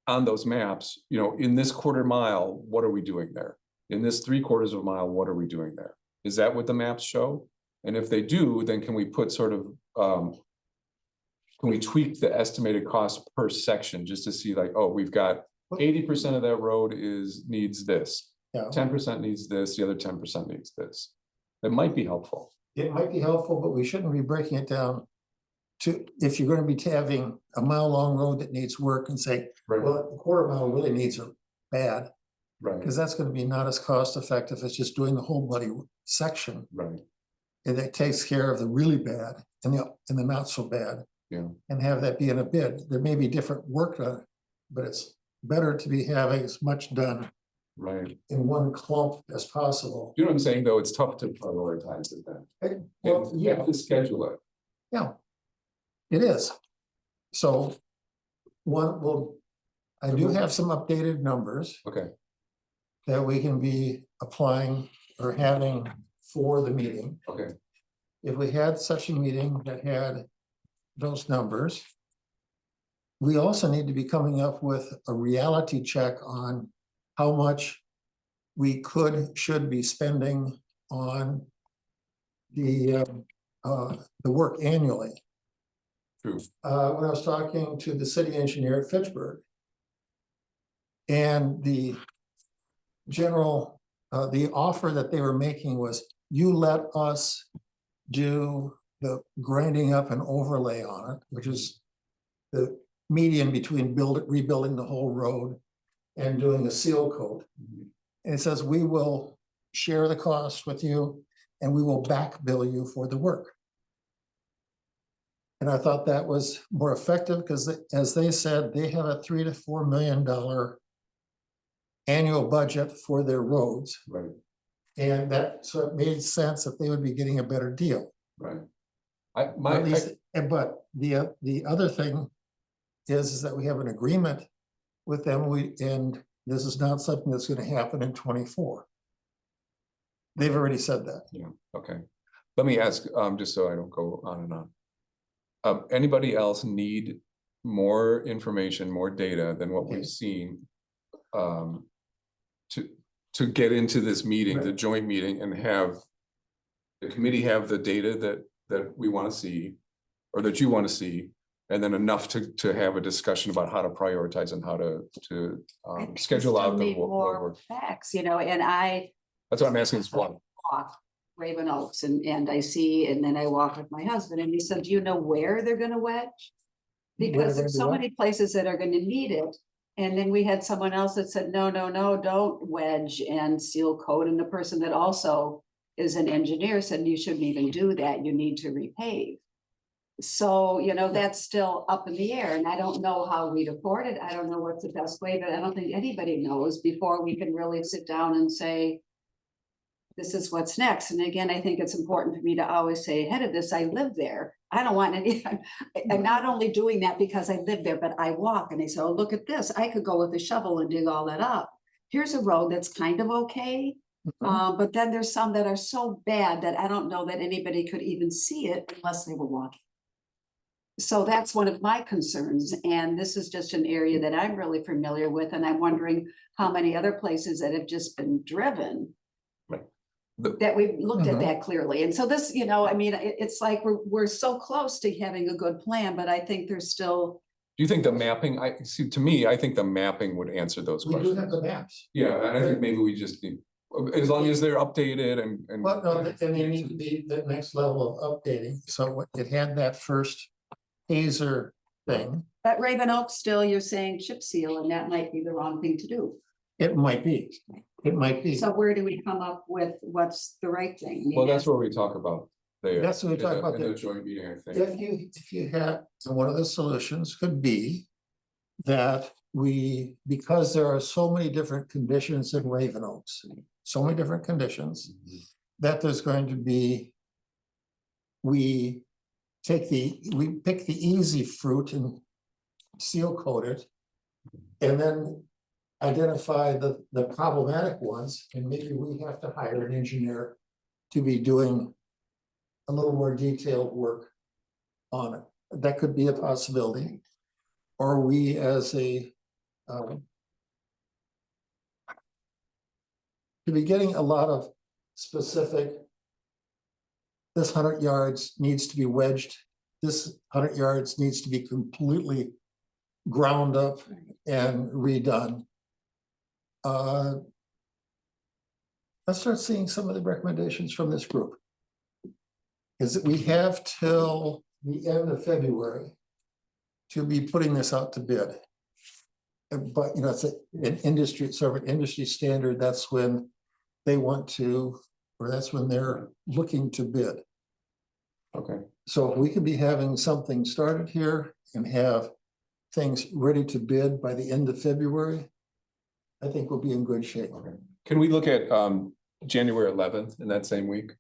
On those maps, in this quarter mile, what are we doing there? In this 3/4 of a mile, what are we doing there? Is that what the maps show? And if they do, then can we put sort of, can we tweak the estimated cost per section just to see like, oh, we've got 80% of that road needs this, Yeah, 10% needs this, the other 10% needs this. It might be helpful. it might be helpful, but we shouldn't be breaking it down to, if you're gonna be having a mile-long road that needs work and say, well, a quarter mile really needs a bad, Right, because that's gonna be not as cost effective as just doing the whole bloody section. right, And that takes care of the really bad and the not so bad. Yeah. And have that be in a bid. There may be different work done, but it's better to be having as much done right. in one clump as possible. You know what I'm saying, though? It's tough to prioritize it then. Well, You have to schedule it. yeah, it is. So I do have some updated numbers Okay, that we can be applying or having for the meeting. okay, If we had such a meeting that had those numbers, we also need to be coming up with a reality check on how much we should be spending on the work annually. true. When I was talking to the city engineer at Fitchburg, and the offer that they were making was, you let us do the grinding up and overlay on it, which is the median between rebuilding the whole road and doing a seal coat. And it says, we will share the cost with you and we will back bill you for the work. And I thought that was more effective because, as they said, they have a $3 to $4 million annual budget for their roads. Right, And so it made sense that they would be getting a better deal. right. At least, but the other thing is that we have an agreement with them, and this is not something that's gonna happen in 24. They've already said that. Yeah, okay. Let me ask, just so I don't go on and on. Anybody else need more information, more data than what we've seen? To get into this meeting, the Right. joint meeting, and have the committee have the data that we want to see, or that you want to see, and then enough to have a discussion about how to prioritize and how to I think we schedule still out the need road more work. facts, you know, and I That's what I'm asking is one. walk Raven Oaks and I see, and then I walk with my husband and he said, do you know where they're gonna wedge? Where Because they're there's gonna so do what? many places that are gonna need it. And then we had someone else that said, no, don't wedge and seal coat. And the person that also is an engineer said, you shouldn't even do that. You need to repave. So, you know, that's still up in the air and I don't know how we'd afford it. I don't know what's the best way, but I don't think anybody knows before we can really sit down and say, this is what's next. And again, I think it's important for me to always say ahead of this, I live there. I don't want any, I'm not only doing that because I live there, but I walk and they say, oh, look at this. I could go with a shovel and dig all that up. Here's a road that's kind of okay. But then there's some that are so bad that I don't know that anybody could even see it unless they were walking. So that's one of my concerns. And this is just an area that I'm really familiar with. And I'm wondering how many other places that have just been driven that we've looked at Mhm. that clearly. And so this, you know, I mean, it's like we're so close to having a good plan, but I think there's still. Do you think the mapping, to me, I think the mapping would answer those We do questions. have the maps. Yeah, and I think maybe we just need, as long as they're updated and. Well, no, and they need to be the next level of updating. So it had that first hazer thing. But Raven Oaks still, you're saying chip seal, and that might be the wrong thing to do. It might be. It might be. So where do we come up with what's the right thing? I mean, Well, that's what we talk about there. That's what we talk about In there. the joint meeting, I think. If you had, so one of the solutions could be that because there are so many different conditions in Raven Oaks, so many different conditions, that there's going to be, we pick the easy fruit and seal coat it, and then identify the problematic ones, and maybe we have to hire an engineer to be doing a little more detailed work on it. That could be a possibility. Or we as to be getting a lot of specific this 100 yards needs to be wedged, this 100 yards needs to be completely ground up and redone. Let's start seeing some of the recommendations from this group. Is that we have till the end of February to be putting this out to bid. But, you know, it's an industry, sort of an industry standard, that's when they want to, or that's when they're looking to bid. Okay, So if we could be having something started here and have things ready to bid by the end of February, I think we'll be in good shape. can we look at January 11th in that same week?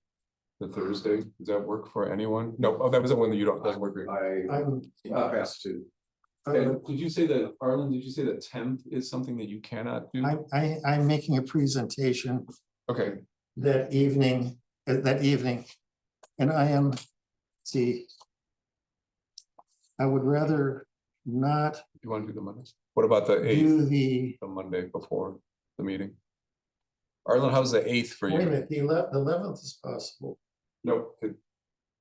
The Thursday, does that work for anyone? No, oh, that was the one that you don't, doesn't work for you. I'm, Pass to. And did you say that, Arlen, did you say that 10th is something that you cannot do? I'm making a presentation Okay, that evening, and I am, see. I would rather not you want to do the Monday? What about the 8th, do the, the Monday before the meeting? Arlen, how's the 8th for wait a you? minute, the 11th is possible. Nope,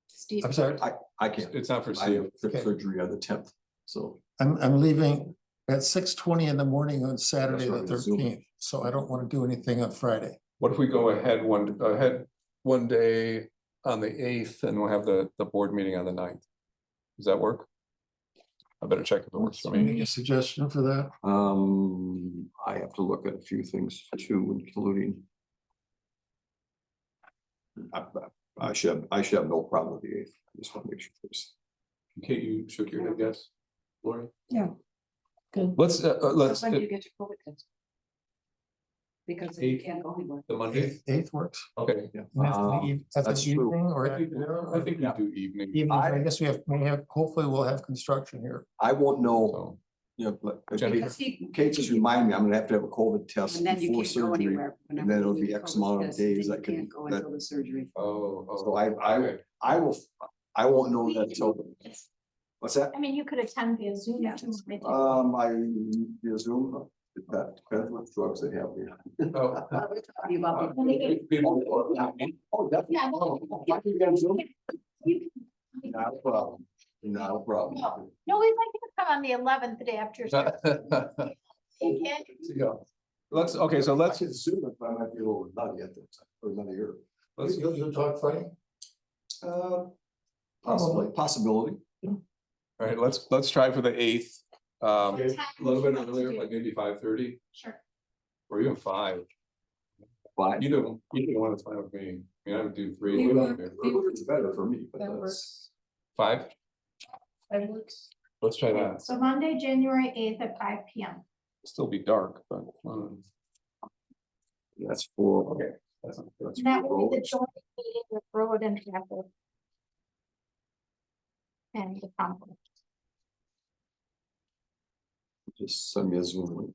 Steve, I'm sorry, I can't, it's not for I Steve. have hip Okay. surgery on the 10th, so. I'm leaving at 6:20 in the morning on Saturday, the That's right, Zoom. 13th, so I don't want to do anything on Friday. What if we go ahead one day on the 8th and we'll have the board meeting on the 9th? Does that work? I better check if it works for me. Make a suggestion for that. I have to look at a few things too, including. I should have no problem with the 8th. I just want to make sure. Kate, you shook your head, yes? Lori? Good. Let's, when do you get your COVID test? Because you 8th. can't go anywhere. the Monday, 8th works. okay. And that's the That's true. evening or I think we do evening. evening, I guess we have, hopefully we'll have construction here. I won't know, So, you know, but Jennifer? Because he- Kate just remind me, I'm gonna have to have a COVID test And then you before can't go surgery. anywhere. and then it'll be Whenever X you amount of test, days then that you can- can't go that- until the surgery. So I will, I won't know that till. What's that? I mean, you could attend via Zoom. Yeah. too, maybe. I via Zoom, that depends what drugs they have here. Oh, You about the- Oh, definitely. Yeah. Oh, I can get on Zoom. You- Not a problem, not a problem. No, we'd like you to come on the 11th, the day after. your surgery. You can. Yeah. Let's, okay, so I let's, can Zoom if I might be a little nutty at that time, or another year. You'll talk funny? Possibility. all right, let's try for the 8th. A What time little would bit you like to earlier, do? like maybe 5:30 Sure. or even 5. Fine. Either one is fine with me. I mean, I would do 3. You but- work. Earlier is better for me, but That that's. works. 5? That works. Let's try that. So Monday, January 8th at 5 PM. Still be dark, but. That's for, Okay. that's And that for will be the roads. joint meeting with road and traffic. And the conference. Just send me a Zoom link.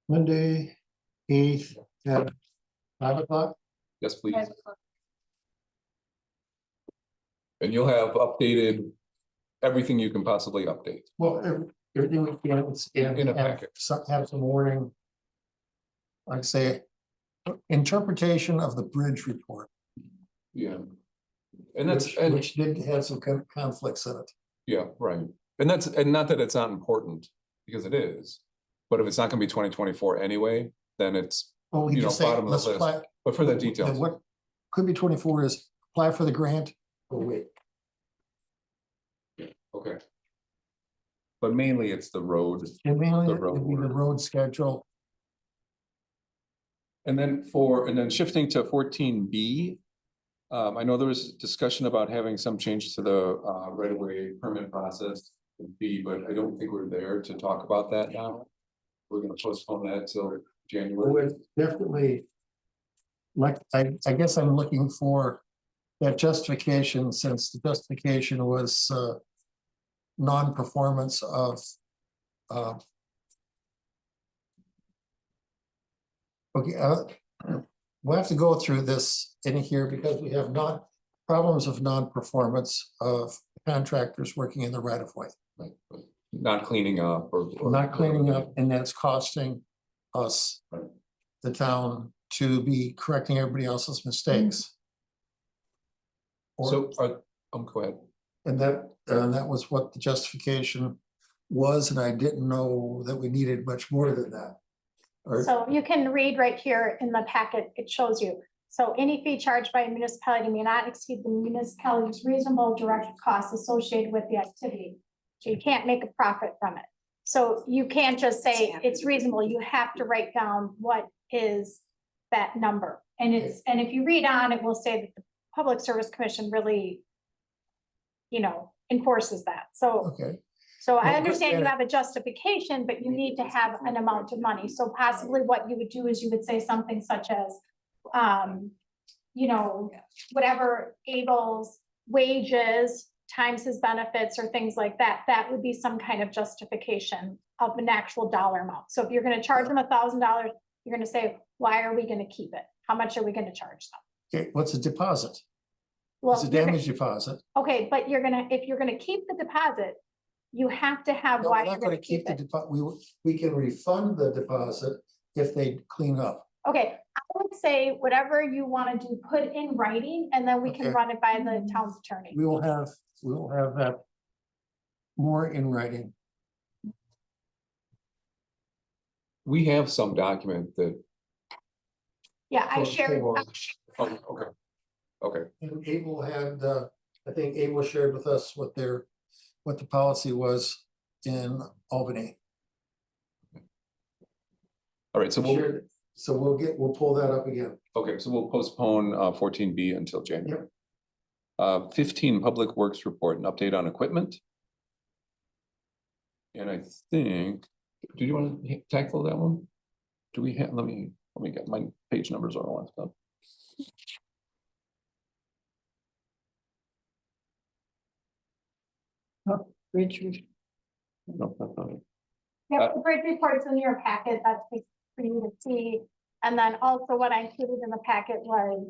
Monday, 8th at 5 o'clock. Yes, please. And you'll have updated everything you can possibly update. Well, everything we can, In a and packet. have some warning. Like say, interpretation of the bridge report. Yeah. And that's, Which did have some conflicts in it. yeah, right. And that's, and not that it's not important, because it is. But if it's not gonna be 2024 anyway, then it's, Well, we You can know, just say, bottom of the let's list. apply. but for the then details. What could be 24 is apply for the grant or wait. Okay. But mainly it's the road. And mainly The it would be the road. road schedule. And then shifting to 14B. I know there was discussion about having some changes to the right of way permit process. B, but I don't think we're there to talk about that now. We're gonna postpone that till January. Would definitely. Like, I guess I'm looking for that justification, since the justification was non-performance of. Okay, we'll have to go through this in here because we have problems of non-performance of contractors working in the right of way. not cleaning up or. not cleaning up, and that's costing us, the town, to be correcting everybody else's mistakes. Or- So, go ahead. And that was what the justification was, and I didn't know that we needed much more than that. Or, So you can read right here in the packet, it shows you. So any fee charged by a municipality may not exceed the municipality's reasonable direct costs associated with the activity. So you can't make a profit from it. So you can't just say it's reasonable, you have to write down what is that number. And and if you read on, it will say that the Public Service Commission really, enforces that. So okay, so Well, I but understand you then- have a justification, but you need to have an amount of money. So possibly what you would do is you would say something such as, whatever Abel's wages times his benefits or things like that, that would be some kind of justification of an actual dollar amount. So if you're gonna charge them $1,000, you're gonna say, why are we gonna keep it? How much are we gonna charge them? okay, what's a deposit? Well, It's a you're gonna- damage deposit. okay, but if you're gonna keep the deposit, you have to have No, why we're you're not gonna gonna keep keep the it. deposit, we can refund the deposit if they clean up. Okay, I would say whatever you wanna do, put in writing, and then we can Okay. run it by the town's attorney. We will have that more in writing. We have some document that, Yeah, I for- shared, for- oh, okay. Okay, And Abel had, I think Abel shared with us what the policy was in Albany. all right, so we'll, Shared- So we'll pull that up again. okay, so we'll postpone 14B until January. 15, Public Works Report, an update on equipment. And I think, do you want to tackle that one? Do we have, let me get my page numbers are all stuff. Richard. No, that's not it. yeah, the bridge report's in your packet, that's for you to see. And then also what I included in the packet was,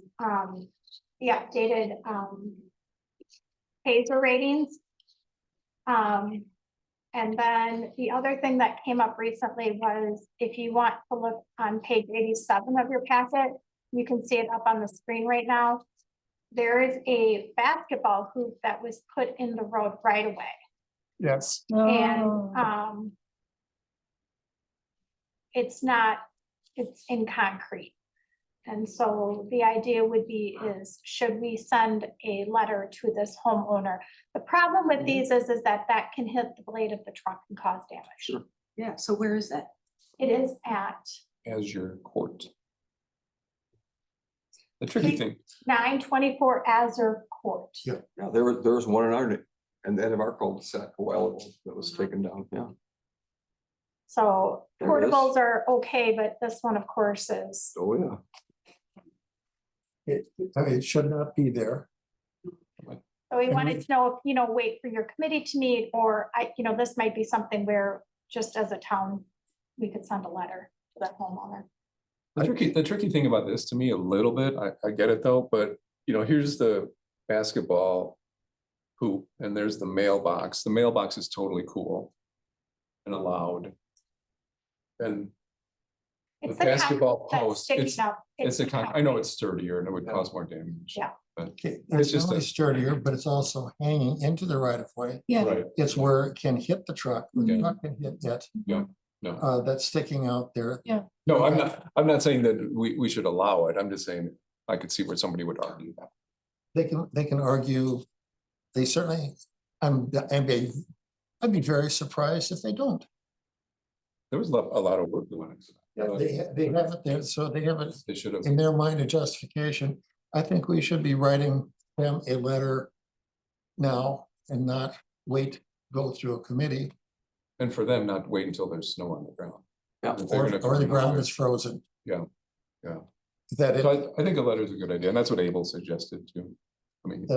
the updated, Phaser ratings. And then the other thing that came up recently was if you want to look on page 87 of your packet, you can see it up on the screen right now. There is a basketball hoop that was put in the road right away. Yes. Oh. And it's in concrete. And so the idea would be should we send a letter to this homeowner? The problem with these is that can hit the blade of the truck and cause damage. Sure. Yeah, so where is that? It is at As your court. The tricky thing, 924 Azure Court. Yeah. Yeah, there was one in our, and the end of our cul-de-sac a while ago that was taken down, yeah. So There it is. portables are okay, but this one, of course, is. Oh, yeah. It should not be there. So we And wanted we- to know if, wait for your committee to meet, or this might be something where just as a town, we could send a letter to that homeowner. the tricky thing about this to me a little bit, I get it though, but here's the basketball hoop and there's the mailbox. The mailbox is totally cool and allowed. And It's the basketball concrete that's post, sticking up. it's a the I know it's sturdier and it would cause more damage. Yeah. But, Okay, It's it's just not only a- sturdier, but it's also hanging into the right of way. Yeah, right, It's where it can hit the truck, the Yeah. truck can hit it. no. That's sticking out there. No, I'm not saying that we should allow it. I'm just saying I could see where somebody would argue that. They can argue, they certainly, I'd be very surprised if they don't. There was a lot of work going into that. They have it there, so they have it They should have, in their mind a justification. I think we should be writing them a letter now and not go through a committee, and for them, not wait until there's snow on the ground. Yeah. If they're gonna or the come ground out. is frozen. Yeah, yeah. That it, So I think a letter is a good idea, and that's what Abel suggested too. I mean,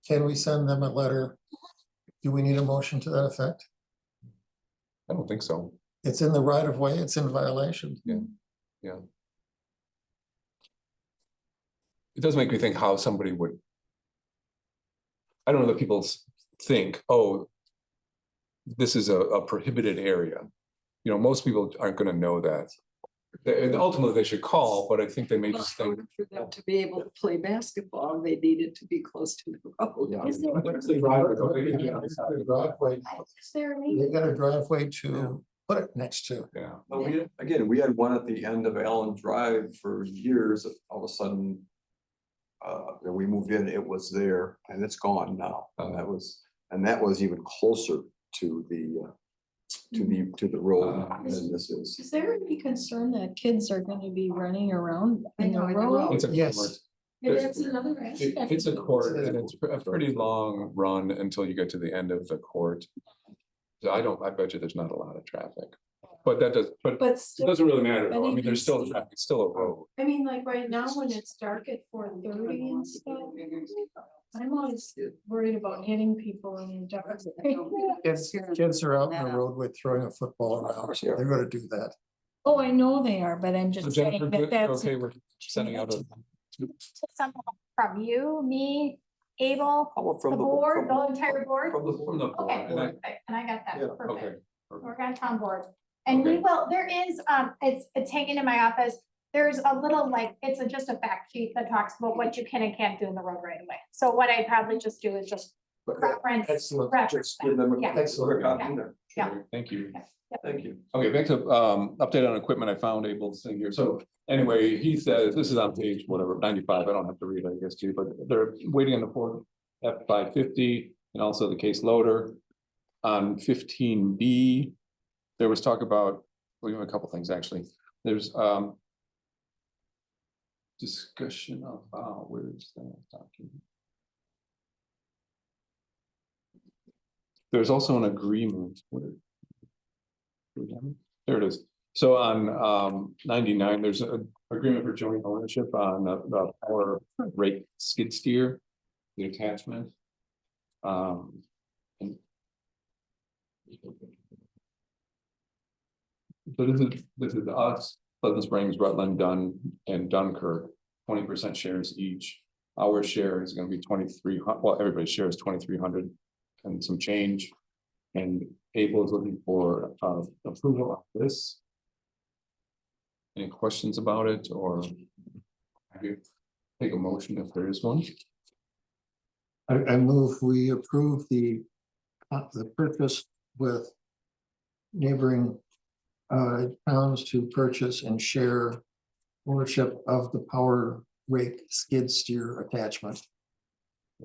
can we send them a letter? Do we need a motion to that effect? I don't think so. It's in the right of way, it's in violation. It does make me think how somebody would. I don't know that people think, oh. this is a prohibited area. You know, most people aren't gonna know that. And ultimately, they should call, but I think they may just think. For them to be able to play basketball, they needed to be close to the road. Yeah. Is there, Their driveway, is there they any? got a driveway to put it next to. Yeah, Well, we had one at the end of Allen Drive for years, all of a sudden. When we moved in, it was there and it's gone now, and that was even closer to the road than this is. Is there any concern that kids are gonna be running around in the know, in the road? road. it's a. Yes. And that's another It- aspect. It's a court and it's a pretty long run until you get to the end of the court. So I bet you there's not a lot of traffic, but that does, but But it still, doesn't really matter. But though. I mean, even there's still still- traffic, it's still a road. I mean, like right now, when it's dark at 4:30 and stuff, I'm always worried about hitting people in the dark. Kids are out in the roadway throwing a football around. course they are. They're gonna do that. Oh, I know they are, but I'm So just Jennifer, saying good- that that's. okay, we're sending out a. Someone from you, me, Abel, Oh, the board, the entire board? From the board, Okay, and I, perfect, and I got that, Yeah, okay. perfect. perfect. We're on town board. And we Okay. will, there is, it's hanging in my office. There's a little like, it's just a fact sheet that talks about what you can and can't do in the road right away. So what I probably just do is just reference. Excellent. reference Just give them a that. quick copy there. Yeah. Thank you. Thank you. Okay, back to update on equipment I found able to sing here. So anyway, he says, this is on page whatever, 95. I don't have to read, I guess, to you, but they're waiting on the Ford F-550 and also the case loader. On 15B, there was talk about, we have a couple things actually. There's discussion about, where is that document? There's also an agreement. There it is. So on 99, there's an agreement for joint ownership on the power rake skid steer, the attachment. and- So this is us, Pleasant Springs, Rutland, Dunn, and Dunkirk, 20% shares each. Our share is gonna be 2,300, well, everybody's share is 2,300 and some change. And April is looking for approval of this. Any questions about it, or have you take a motion if there is one? I move we approve the purchase with neighboring towns to purchase and share ownership of the power rake skid steer attachment.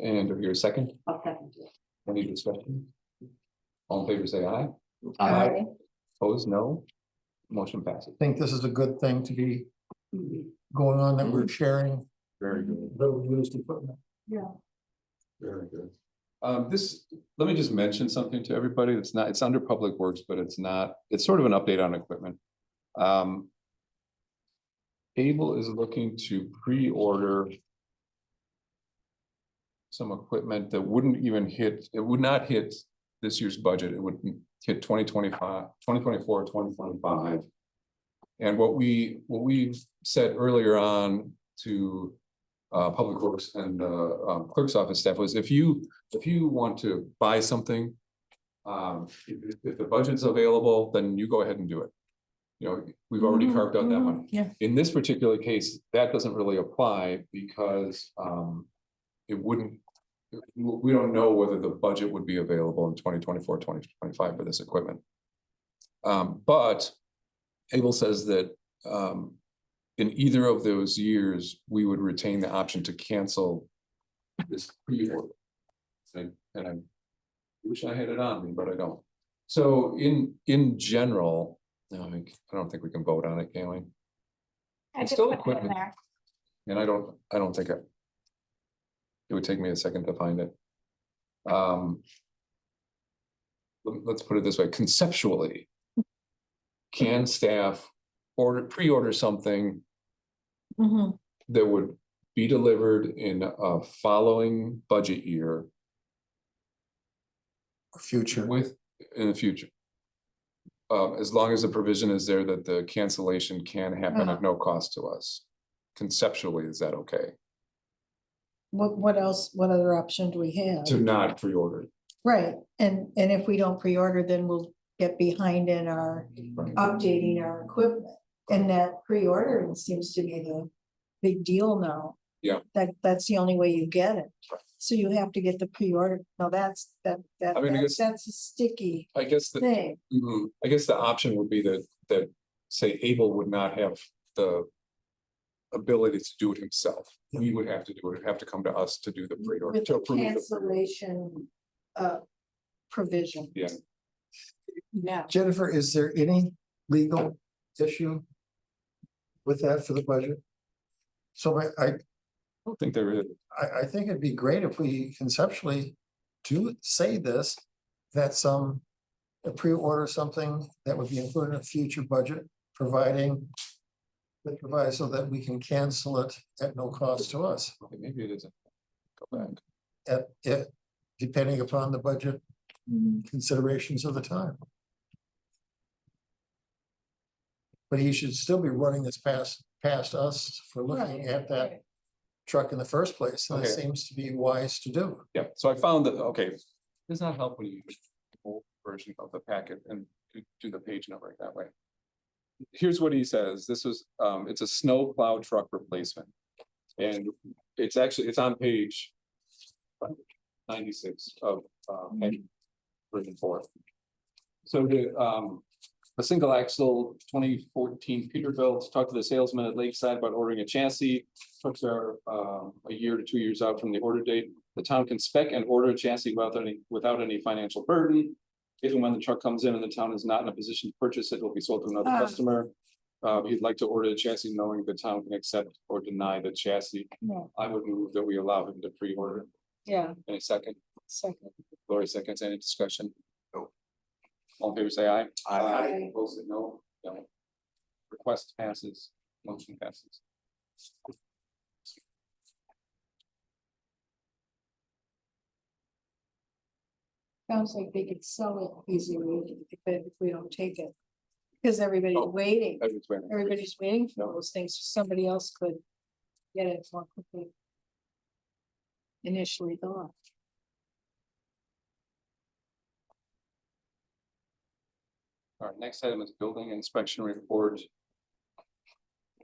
And if you're a second, I'll second it. any discussion? All in favor, say aye. Aye. Opposed, no. Motion passes. I think this is a good thing to be going on, that we're sharing Very good. the used equipment. Very good. Let me just mention something to everybody. It's under Public Works, but it's not, it's sort of an update on equipment. Able is looking to pre-order some equipment that wouldn't even hit, it would not hit this year's budget. It would hit 2025, 2024, 2025. And what we said earlier on to Public Works and clerk's office staff was, if you want to buy something, if the budget's available, then you go ahead and do it. You know, we've already carved out that money. Yeah. In this particular case, that doesn't really apply because it wouldn't, we don't know whether the budget would be available in 2024, 2025 for this equipment. But Abel says that in either of those years, we would retain the option to cancel this pre-order. And I wish I had it on me, but I don't. So in general, I don't think we can vote on it, can we? I It's just still put it in equipment. there. And I don't think it would take me a second to find it. Let's put it this way, conceptually. Can staff pre-order something Mhm. that would be delivered in a following budget year Future. in the future? As long as the provision is there that the cancellation can happen at no cost to us. Conceptually, is that okay? What else, what other option do we have? To not pre-order? Right, and if we don't pre-order, then we'll get behind in our updating our equipment. And that pre-ordering seems to be the big deal now. Yeah. That's the only way you get it. So you have to get the pre-order. Now that's, I mean, I guess- that's a sticky I guess the, thing. I guess the option would be that, say, Able would not have the ability to do it himself. We would have to do it, it'd have to come to us to do the pre-order. With to the approve the pre-order. cancellation provision. Yeah. Yeah. Jennifer, is there any legal issue with that for the budget? So I don't think there is. I think it'd be great if we conceptually do say this, that pre-order something that would be included in a future budget, providing with proviso that we can cancel it at no cost to us, Okay, maybe it isn't. Go back. depending upon the budget considerations of the time. But he should still be running this past us for looking at that truck in the first place, and it Okay. seems to be wise to do. Yeah, so I found that, okay, does not help when you use the whole version of the packet and do the page number that way. Here's what he says, this was, it's a snow plow truck replacement. And it's actually, it's on page 96 of, version 4. So a single axle 2014 Peterbilt, talked to the salesman at Lakeside about ordering a chassis. Trucks are a year to 2 years out from the order date. The town can spec and order a chassis without any financial burden. If and when the truck comes in and the town is not in a position to purchase it, it will be sold to another customer. He'd like to order the chassis knowing the town can accept or deny the chassis. No. I would move that we allow him to pre-order. Yeah, Any second? second. Lori seconds, any discussion? No. All in favor, say aye. Aye. Opposed, say no. No. Request passes, motion passes. Sounds like they could sell it easier if we don't take it. Because everybody's Oh. waiting, Everyone's waiting. everybody's waiting for those things, somebody else could get it more quickly. Initially thought. All right, next item is building inspection report.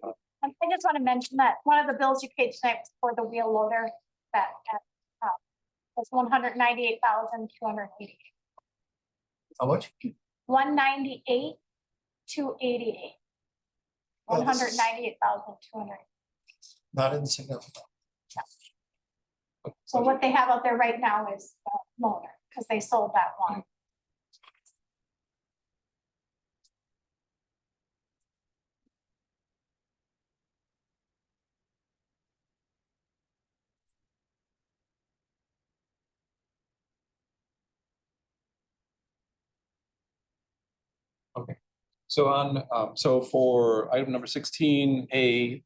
I just want to mention that one of the bills you paid tonight was for the wheel loader that was 198,288. How much? 198,288. Oh, this is- 198,200. Not insignificant. So what they have out there right now is the loader, because they sold that one. So so for item number 16A.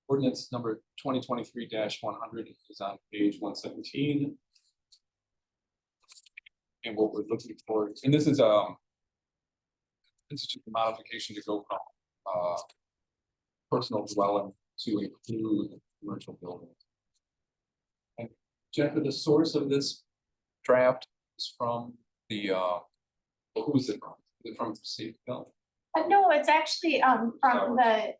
Ordinance number 2023-100 is on page 117. And what we're looking for, and this is just a modification to go from personal dwelling to include commercial buildings. And Jennifer, the source of this draft is from the who is it from? Is it from Safe Bill? No, it's actually from the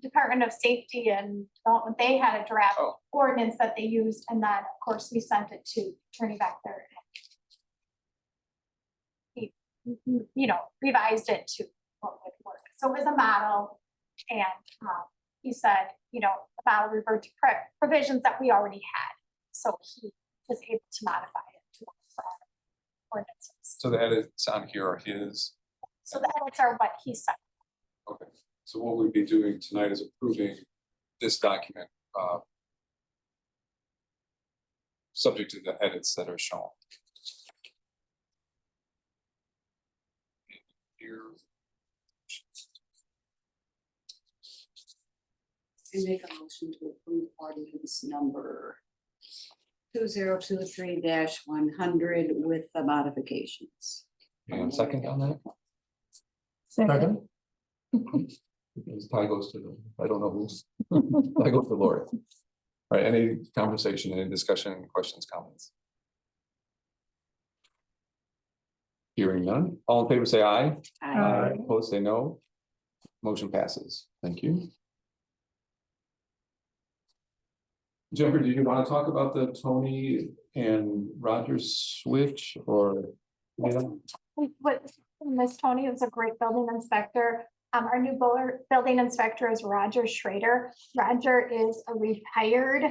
Department of Safety and Development. They had a draft Oh. ordinance that they used, and then, of course, we sent it to Attorney Becker. He, revised it to what would work. So it was a model, and he said, the model referred to provisions that we already had. So he was able to modify it to work for our ordinances. So the edits on here are his. So the edits are what he said. Okay, so what we'd be doing tonight is approving this document, subject to the edits that are shown. Here. I make a motion to approve ordinance number 2023-100 with the modifications. And second on that? Second, This tie goes to the, I don't know who's, I go to Lori. All right, any conversation, any discussion, any questions, comments? Hearing none, all in favor say aye. Aye. Opposed say no. Motion passes. Thank you. Jennifer, do you want to talk about the Tony and Roger switch or? Yeah. What, Miss Tony is a great building inspector. Our new building inspector is Roger Schrader. Roger is a retired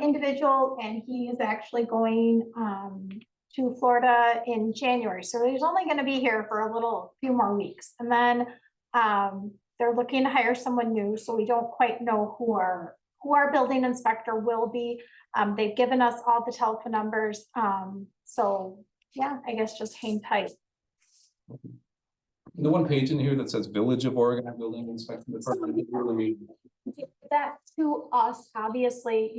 individual, and he is actually going to Florida in January. So he's only going to be here for a few more weeks. And then they're looking to hire someone new, so we don't quite know who our building inspector will be. They've given us all the telephone numbers. So yeah, I guess just hang tight. The one page in here that says Village of Oregon Building Inspection Department, it really means That to us, obviously,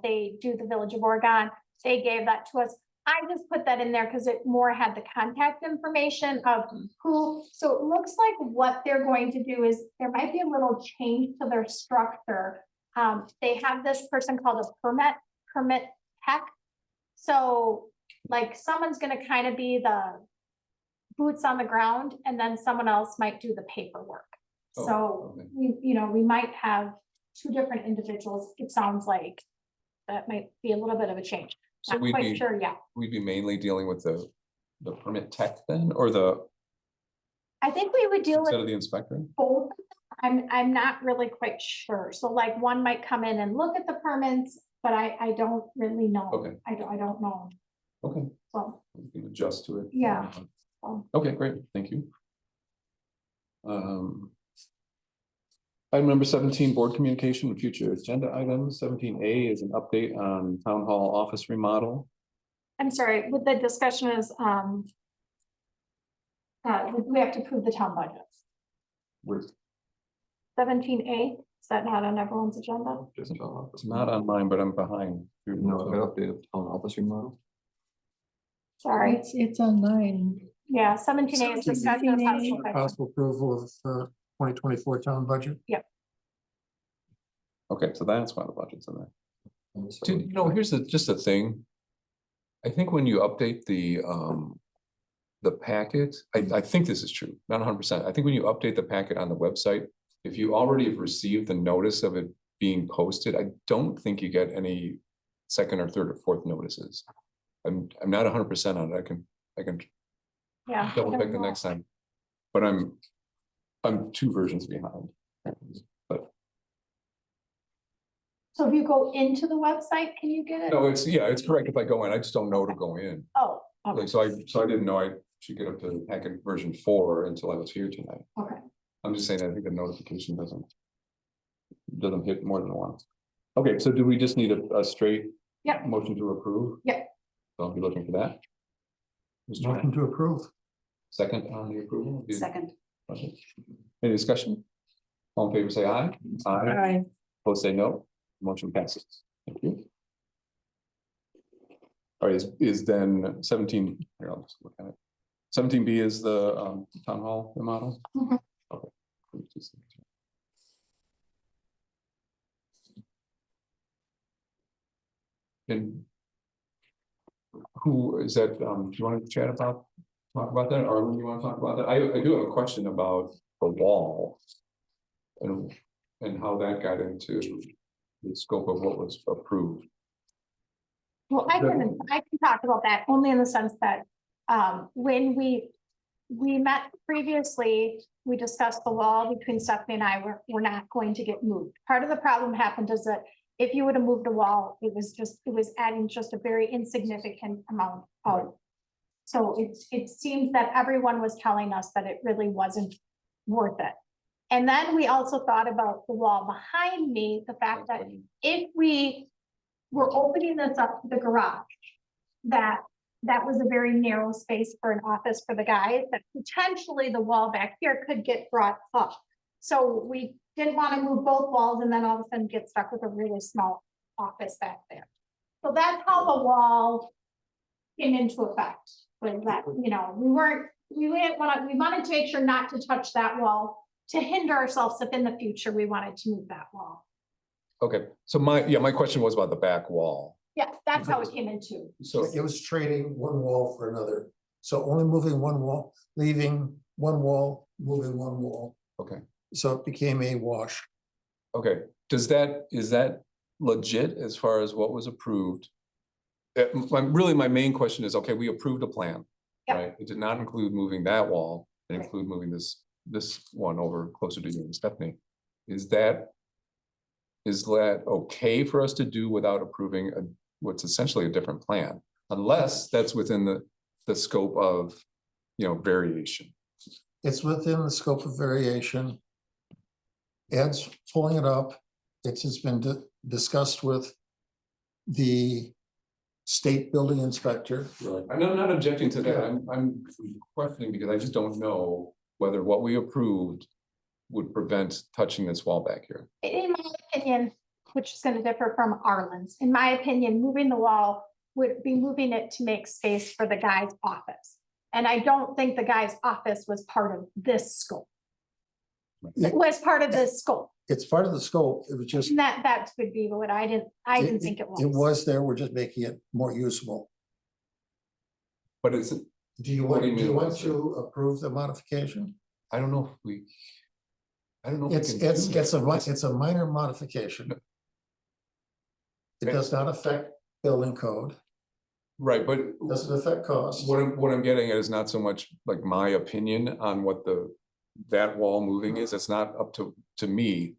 they do the Village of Oregon. They gave that to us. I just put that in there because it more had the contact information of who. So it looks like what they're going to do is there might be a little change to their structure. They have this person called a permit tech. So like someone's gonna kind of be the boots on the ground, and then someone else might do the paperwork. Oh, So okay. we might have two different individuals. It sounds like that might be a little bit of a change. So Not we'd quite be, sure yet. we'd be mainly dealing with the permit tech then, or I think we would deal instead of with the inspector? both. I'm not really quite sure. So like one might come in and look at the permits, but I don't really know. Okay. I don't know. Okay, So, we can adjust to it. Yeah. Okay, great, thank you. Item number 17, board communication and future agenda items. 17A is an update on town hall office remodel. I'm sorry, with the discussion is, we have to approve the town budget. With 17A, is that not on everyone's agenda? It's not on mine, but I'm behind. No, I updated on office remodel. Sorry, It's on mine. yeah, 17A is discussion of 17A. possible budget. Possible approval of 2024 town budget. Okay, so that's why the budget's in there. So- Dude, here's just a thing. I think when you update the packet, I think this is true, not 100%. I think when you update the packet on the website, if you already have received the notice of it being posted, I don't think you get any second or third or fourth notices. I'm not 100% on it. I can Yeah. double check the next time. But I'm 2 versions behind. But So if you go into the website, can you get it? no, it's correct if I go in. I just don't know to go in. Oh, okay, Like, so I didn't know I should get up to packet version 4 until I was here tonight. okay. I'm just saying, I think the notification doesn't hit more than once. Okay, so do we just need a straight? Yep. Motion to approve? Yep. So I'll be looking for that. Mr. Motion to approve. Second on the approval? Second. Okay. Any discussion? All in favor, say aye. Aye. Opposed, say no. Motion passes. Thank you. All right, is then 17, here, I'll just look at it. 17B is the town hall remodel? Mhm. Okay. And who is that, do you want to chat about, talk about that, or you want to talk about that? I do have a question about the wall. And how that got into the scope of what was approved. Well, I can talk about that only in the sense that, when we met previously, we discussed the wall between Stephanie and I were not going to get moved. Part of the problem happened is that if you would have moved a wall, it was adding just a very insignificant amount of. So it seems that everyone was telling us that it really wasn't worth it. And then we also thought about the wall behind me, the fact that if we were opening this up to the garage, that was a very narrow space for an office for the guys, that potentially the wall back here could get brought up. So we didn't want to move both walls and then all of a sudden get stuck with a really small office back there. So that's how the wall came into effect. With that, we wanted to make sure not to touch that wall, to hinder ourselves if in the future we wanted to move that wall. Okay, so my question was about the back wall. Yeah, that's how it came into. So, It was trading one wall for another. So only moving one wall, leaving one wall, moving one wall. Okay, So it became a wash. okay, is that legit as far as what was approved? Really, my main question is, okay, we approved a plan, Yep. right? It did not include moving that wall, it included moving this one over closer to you and Stephanie. Is that okay for us to do without approving what's essentially a different plan? Unless that's within the scope of, variation. It's within the scope of variation. Ed's pulling it up. It has been discussed with the state building inspector. Right. I'm not objecting to that, Yeah. I'm questioning because I just don't know whether what we approved would prevent touching this wall back here. In my opinion, which is gonna differ from Arlen's, in my opinion, moving the wall would be moving it to make space for the guy's office. And I don't think the guy's office was part of this scope. It was part of this scope, It's part of the scope. It was just, and that would be what I didn't think it was. it was there. We're just making it more usable. But it's, Do you What want, do you do you mean? want to approve the modification? I don't know if we. I don't know. if we can do that. It's a minor modification. It Okay. does not affect building code, Right, but doesn't affect cost. what I'm getting at is not so much like my opinion on what that wall moving is, it's not up to me.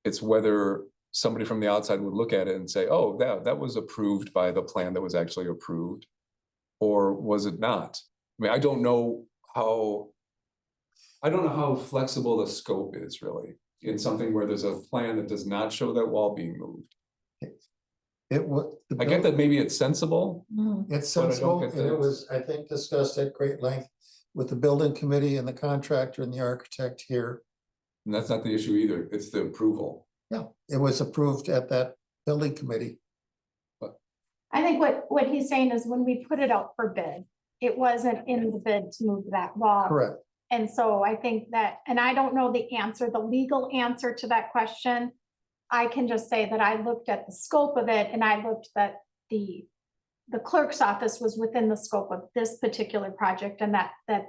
It's whether somebody from the outside would look at it and say, oh, that was approved by the plan that was actually approved. Or was it not? I mean, I don't know how flexible the scope is really in something where there's a plan that does not show that wall being moved. It would. I get that maybe it's sensible, It's but I don't sensible, get and that it was, I think, discussed at great length with the building committee and the contractor and the architect here. and that's not the issue either, it's the approval. Yeah, it was approved at that building committee. I think what he's saying is when we put it out for bid, it wasn't in the bid to move that wall. Correct. And so I think that, and I don't know the answer, the legal answer to that question. I can just say that I looked at the scope of it and I looked that the clerk's office was within the scope of this particular project and that the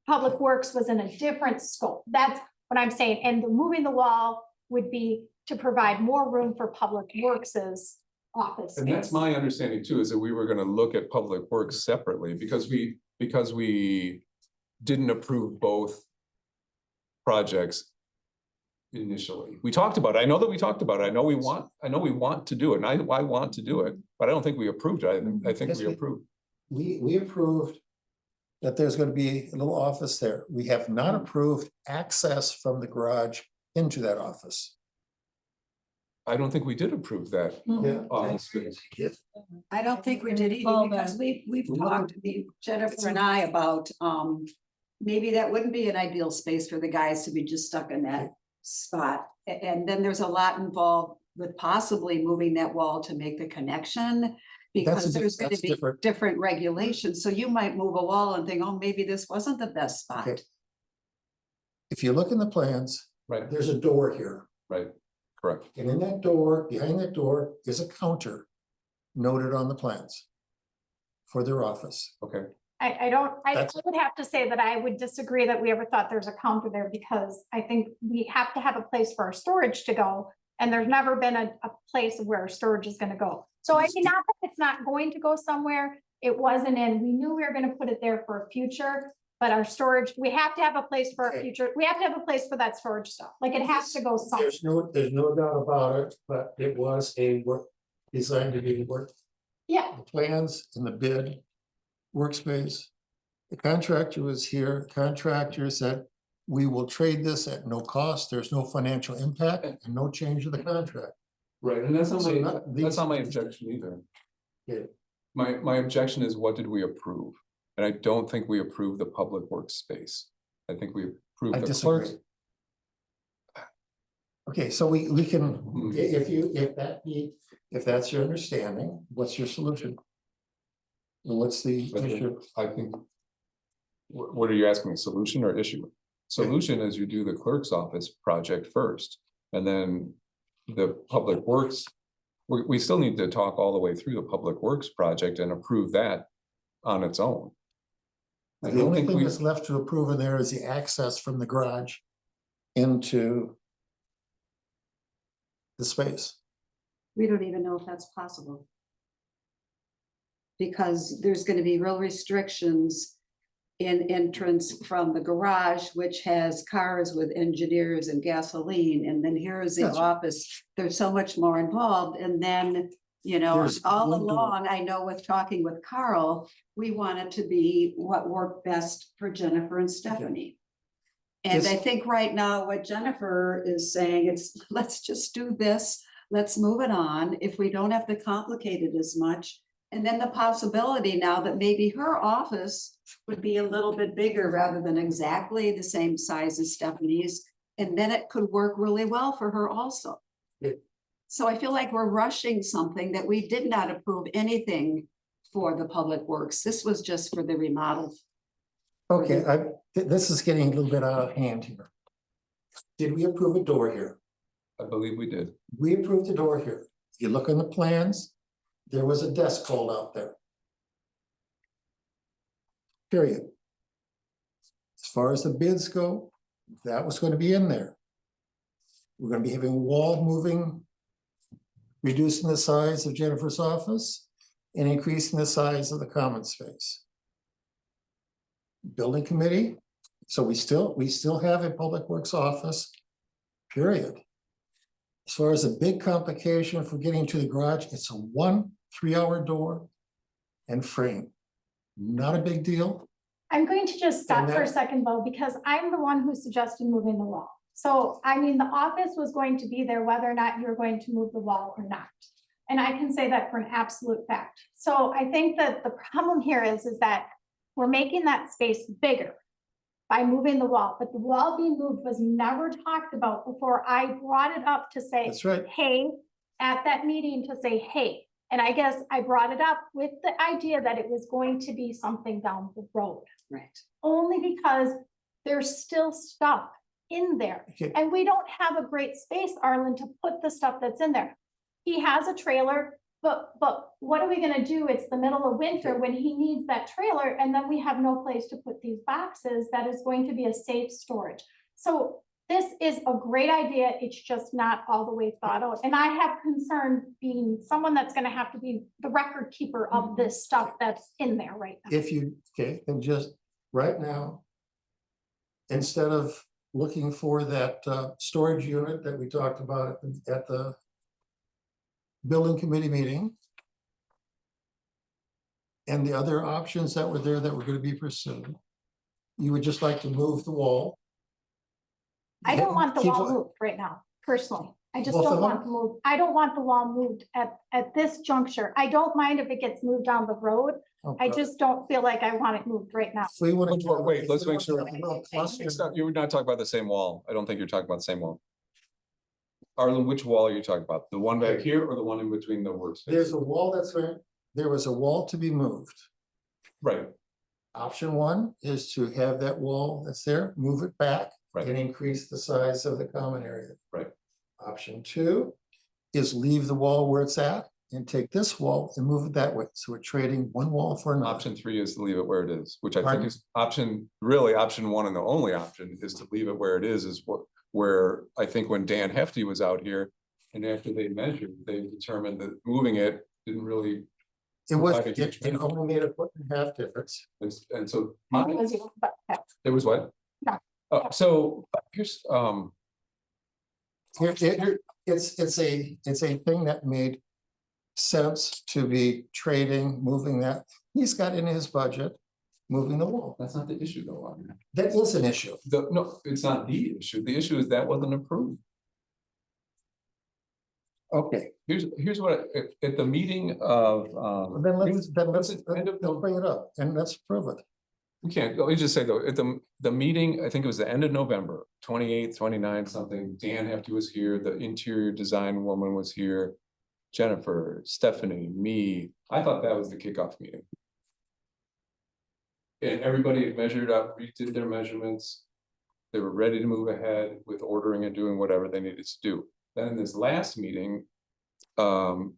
public works was in a different scope. That's what I'm saying. And the moving the wall would be to provide more room for public works's office. And that's space. my understanding too, is that we were gonna look at public works separately because we didn't approve both projects initially. We talked about it. I know that we talked about it. I know we want to do it, and I want to do it, but I don't think we approved it. I think Yes, we we- approved. We approved that there's gonna be a little office there. We have not approved access from the garage into that office. I don't think we did approve that. Yeah. office space. I don't think we did either, All because that. we've talked, Jennifer and I, about, maybe that wouldn't be an ideal space for the guys to be just stuck in that spot. And then there's a lot involved with possibly moving that wall to make the connection. Because there's gonna that's be different. different regulations, so you might move a wall and think, oh, maybe this wasn't the best spot. Okay. If you look in the plans, Right, there's a door here. right, correct. And in that door, behind that door is a counter noted on the plans for their office. Okay, I That's- would have to say that I would disagree that we ever thought there's a counter there because I think we have to have a place for our storage to go. And there's never been a place where our storage is gonna go. So I mean, not that it's not going to go somewhere, it wasn't in, we knew we were gonna put it there for a future. But our storage, we have to have a place for our Okay. future, we have to have a place for that storage stuff, like it has to go somewhere. There's no doubt about it, but it was a work, designed to be work. Yeah, The plans and the bid, workspace. The contractor was here, contractor said, we will trade this at no cost, there's no financial impact and no change of the contract. right, and that's not So my, not that's these- not my objection either. Yeah. My objection is what did we approve? And I don't think we approved the public works space. I think we approved I the disagree. clerks. Okay, so we can, Hmm. if that's your understanding, what's your solution? What's the But issue? I think. What are you asking me, solution or issue? Solution is you do the clerk's office project first, and then the public works. We still need to talk all the way through the public works project and approve that. on its own. I The don't only think thing we, that's left to approve in there is the access from the garage into the space. We don't even know if that's possible. Because there's gonna be real restrictions in entrance from the garage, which has cars with engineers and gasoline, and then here is the Yes. office. There's so much more involved, and then, you know, There's all one door. along, I know with talking with Carl, we want it to be what worked best for Jennifer and Stephanie. And I Yes. think right now what Jennifer is saying, it's, let's just do this, let's move it on, if we don't have to complicate it as much. And then the possibility now that maybe her office would be a little bit bigger rather than exactly the same size as Stephanie's. And then it could work really well for her also. Yeah. So I feel like we're rushing something that we did not approve anything for the public works. This was just for the remodel. Okay, this is getting a little bit out of hand here. Did we approve a door here? I believe we did. We approved the door here. You look on the plans, there was a desk called out there. Period. As far as the bids go, that was going to be in there. We're going to be having wall moving, reducing the size of Jennifer's office and increasing the size of the common space. Building committee, so we still have a public works office, period. As far as a big complication for getting to the garage, it's a 1 3-hour door and frame. Not a big deal. I'm going to just stop And for a that- second, though, because I'm the one who suggested moving the wall. So, I mean, the office was going to be there whether or not you're going to move the wall or not. And I can say that for an absolute fact. So I think that the problem here is that we're making that space bigger by moving the wall, but the wall being moved was never talked about before I brought it up to say, That's right. hey, at that meeting to say, hey. And I guess I brought it up with the idea that it was going to be something down the road, Right. only because there's still stuff in there. Okay. And we don't have a great space, Arlen, to put the stuff that's in there. He has a trailer, but what are we gonna do? It's the middle of winter when he needs that trailer, and then we have no place to put these boxes that is going to be a safe storage. So this is a great idea. It's just not all the way thought out. And I have concern being someone that's gonna have to be the record keeper of this stuff that's in there right now. If you, okay, then just right now, instead of looking for that storage unit that we talked about at the building committee meeting, and the other options that were there that were going to be pursued, you would just like to move the wall. I don't want the Keep- wall moved right now, personally. I just Both of don't them? want to move. I don't want the wall moved at this juncture. I don't mind if it gets moved down the road. I Okay. just don't feel like I want it moved right now. If we want to. Wait, let's make sure. Cluster. It's not, you're not talking about the same wall. I don't think you're talking about the same wall. Arlen, which wall are you talking about? The one back here or the one in between the workspace? There's a wall that's right, there was a wall to be moved. Right, Option one is to have that wall that's there, move it back Right. and increase the size of the common area. Right. Option two is leave the wall where it's at and take this wall and move it that way. So we're trading one wall for another. option 3 is to leave it where it is, which I think Pardon? is option 1 and the only option is to leave it where it is what, where I think when Dan Hefty was out here. And after they measured, they determined that moving it didn't really, It was, Provided you- it only made a 1.5 difference. and so. Because you- but- It was what? No. So here's, It's a thing that made sense to be trading, moving that. He's got in his budget, moving the wall. that's not the issue though. Arlen. That is an issue. No, it's not the issue. The issue is that wasn't approved. Okay, Here's what, at the meeting of, then let's end of let's bring it up and let's prove it. we can't, let me just say though, at the meeting, I think it was the end of November, 28th, 29th, something, Dan Hefty was here, the interior design woman was here. Jennifer, Stephanie, me, I thought that was the kickoff meeting. And everybody had measured up, redid their measurements. They were ready to move ahead with ordering and doing whatever they needed to do. Then in this last meeting, all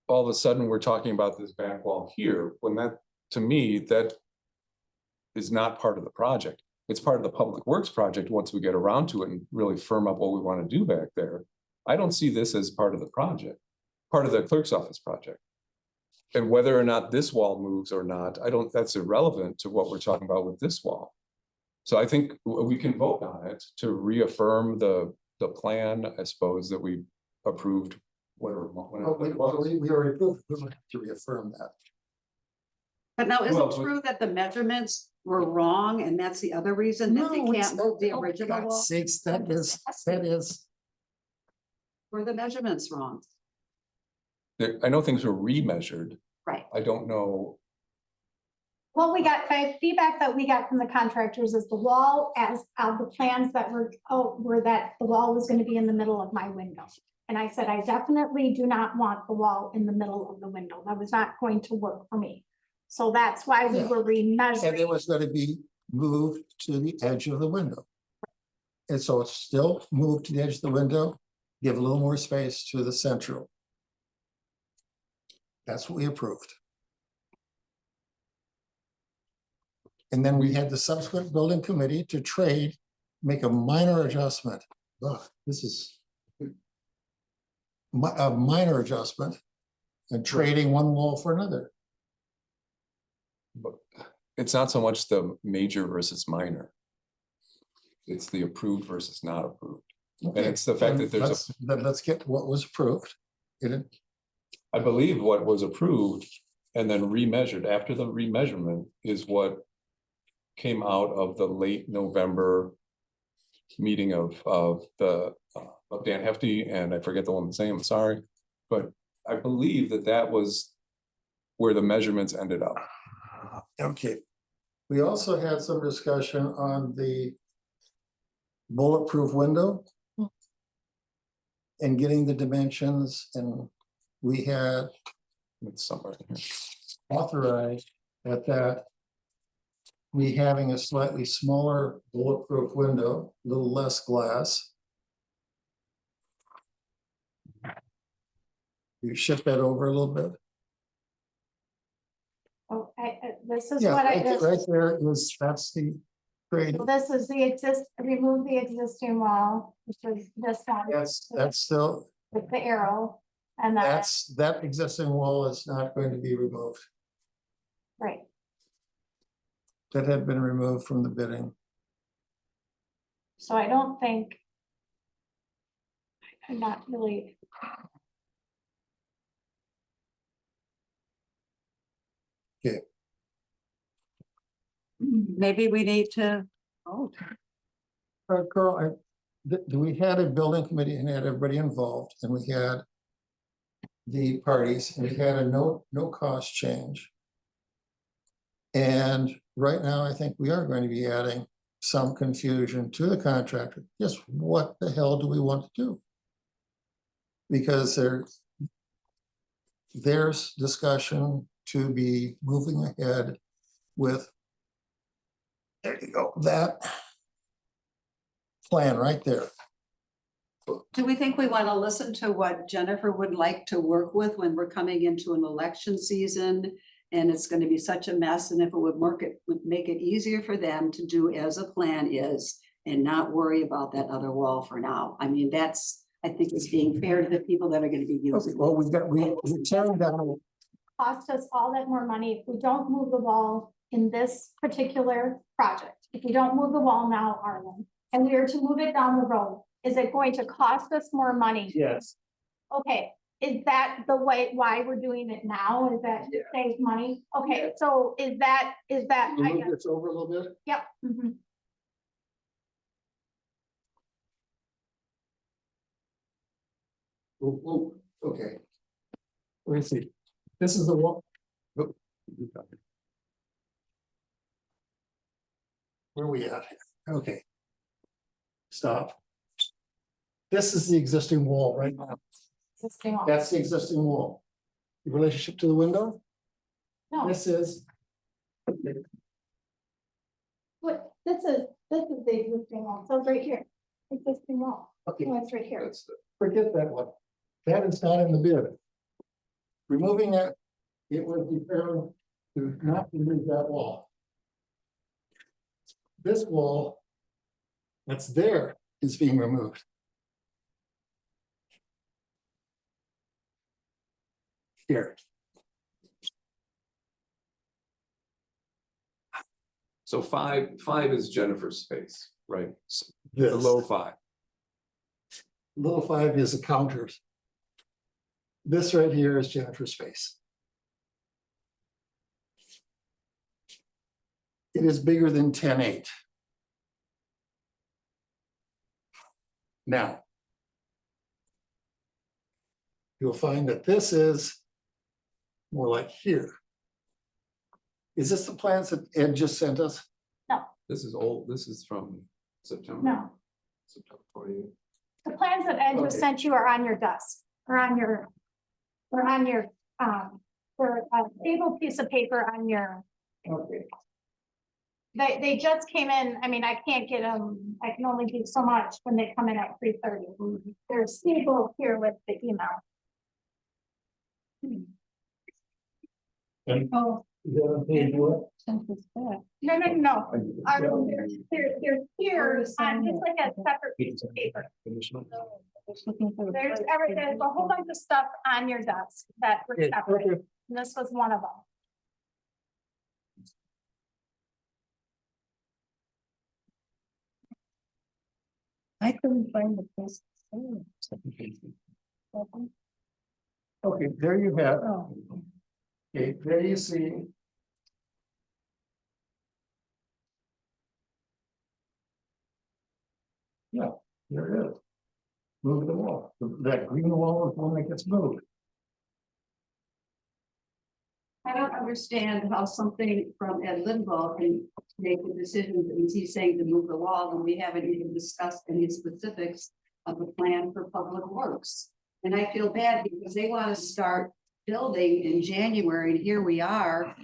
of a sudden, we're talking about this back wall here, when that to me, that is not part of the project. It's part of the public works project once we get around to it and really firm up what we want to do back there. I don't see this as part of the project, part of the clerk's office project. And whether or not this wall moves or not, that's irrelevant to what we're talking about with this wall. So I think we can vote on it to reaffirm the plan, I suppose, that we approved. Whatever. We already approved, we want to reaffirm that. But now, is Well, it but- true that the measurements were wrong and that's the other reason that they can't move the original wall? Sakes, that is, Were the measurements wrong? I know things were remeasured. Right. I don't know. Well, we got feedback that we got from the contractors is the wall as the plans that were that the wall was gonna be in the middle of my window. And I said, I definitely do not want the wall in the middle of the window. That was not going to work for me. So that's why we Yeah. were and it remeasuring. was gonna be moved to the edge of the window. And so it's still moved to the edge of the window, give a little more space to the central. That's what we approved. And then we had the subsequent building committee to trade, make a minor adjustment. Ugh, this is a minor adjustment and trading one wall for another. But it's not so much the major versus minor. It's the approved versus not approved. Okay, it's the fact that there's a- then let's get what was approved. I believe what was approved and then remeasured after the remeasurement is what came out of the late November meeting of Dan Hefty, and I forget the woman's name, I'm sorry. But I believe that was where the measurements ended up. Okay. We also had some discussion on the bulletproof window and getting the dimensions, and we had It's somewhere in here. authorized at that we having a slightly smaller bulletproof window, a little less glass. You shift that over a little bit. Oh, this is Yeah, what right I, right there is, that's the grade. this is the remove the existing wall, which was this one That's still, with the arrow. And then, that existing wall is not going to be removed. right, That had been removed from the bidding. so I don't think. I'm not really. Maybe we need to, oh, Carl, we had a building committee and had everybody involved, and we had the parties, and we had a no cost change. And right now, I think we are going to be adding some confusion to the contractor. Just what the hell do we want to do? Because there's discussion to be moving ahead with, there you go, that plan right there. do we think we want to listen to what Jennifer would like to work with when we're coming into an election season? And it's going to be such a mess, and if it would make it easier for them to do as a plan is and not worry about that other wall for now. I mean, that's, I think, is being fair to the people that are going to be Okay, using. well, we're tearing down, Cost us all that more money if we don't move the wall in this particular project. If we don't move the wall now, Arlen, and we are to move it down the road, is it going to cost us more money? Yes. Okay, is that the way, why we're doing it now? Is that to save money? Okay, so is that, I move guess, this over a little bit. yep. Mhm. Oh, okay. Let me see. This is the wall. Oh, where are we at? Okay. Stop. This is the existing wall right now. Existing wall. That's the existing wall. The relationship to the window, No, this is. what, this is the existing wall, so it's right here, existing wall, Okay, no, it's right here. That's the- forget that one. That is not in the bid. Removing that, it was determined to not remove that wall. This wall that's there is being removed. Here, So five is Jennifer's space, right? The this low five. little 5 is the counters. This right here is Jennifer's space. It is bigger than 10.8. Now, you'll find that this is more like here. Is this the plans that Ed just sent us? This is old, this is from September. No, September 28th. the plans that Ed just Okay. sent you are on your desk, or on your, or a stable piece of paper on your, Okay. they just came in, I mean, I can't get them, I can only do so much when they come in at 3:30. They're stable here with the email. Oh, Is that on page what? no, no. They're here, on just like a separate piece of paper. There's there's a whole bunch of stuff on your desk that were Okay, separate, okay. and this was one of them. I couldn't find the place. Okay, there you have. Oh, Okay, there you see. Yeah, there it is. Move the wall. That green wall is the one that gets moved. I don't understand how something from Ed Linville can make the decision, and he's saying to move the wall, and we haven't even discussed any specifics of the plan for public works. And I feel bad because they want to start building in January, and here we are.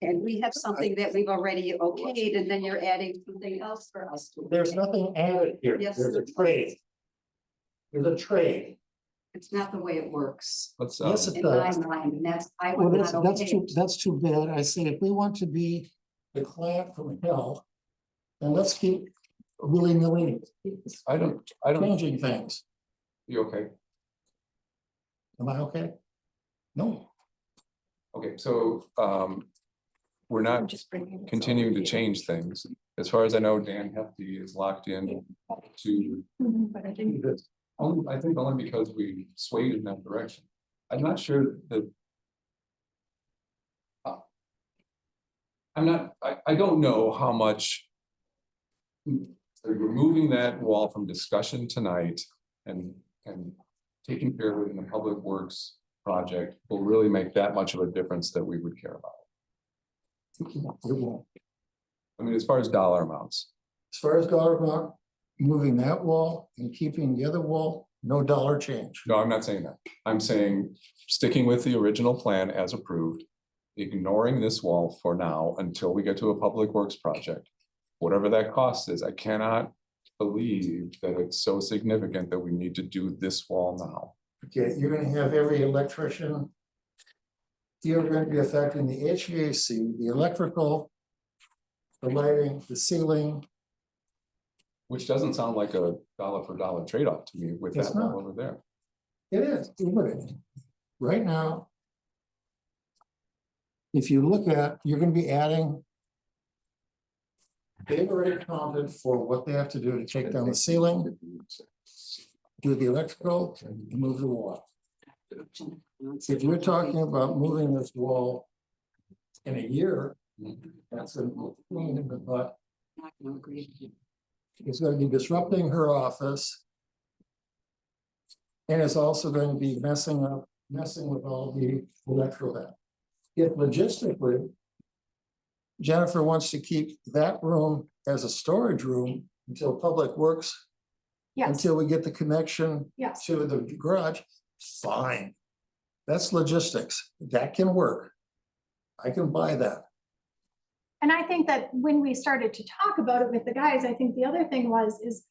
And we have something that we've already okayed, and then you're adding something else for us to. There's nothing added here. Yes. There's a trade. There's a trade. It's not the way it works Let's, Yes, it in my does. mind, and that's, I Well, would that's, not that's okay. too, that's too bad. I say if we want to be the client from hell, then let's keep willy-nilly I don't, changing things. you okay? Am I okay? No. Okay, so, we're not just bringing this continuing over to here. change things. As far as I know, Dan Hefty is locked in to But I didn't. this. I think only because we swayed in that direction. I'm not sure that. I don't know how much. Removing that wall from discussion tonight and taking care of it in the public works project will really make that much of a difference that we would care about. It won't. I mean, as far as dollar amounts, As far as dollar amount, moving that wall and keeping the other wall, no dollar change. no, I'm not saying that. I'm saying sticking with the original plan as approved. Ignoring this wall for now until we get to a public works project. Whatever that cost is, I cannot believe that it's so significant that we need to do this wall now. Okay, you're gonna have every electrician. You're going to be affecting the HVAC, the electrical, the lighting, the ceiling. Which doesn't sound like a dollar for dollar trade-off to me with It's that wall not. over there. It is, look at it. Right now. If you look at, you're gonna be adding. They've already accounted for what they have to do to take down the ceiling, do the electrical, and move the wall. If you're talking about moving this wall in a year, that's a pain in the butt. Not gonna agree. It's gonna be disrupting her office. And it's also going to be messing with all the electrical. If logistically. Jennifer wants to keep that room as a storage room until Public Works, Yes, until we get the connection yes. to the garage, fine. That's logistics. That can work. I can buy that. And I think that when we started to talk about it with the guys, I think the other thing is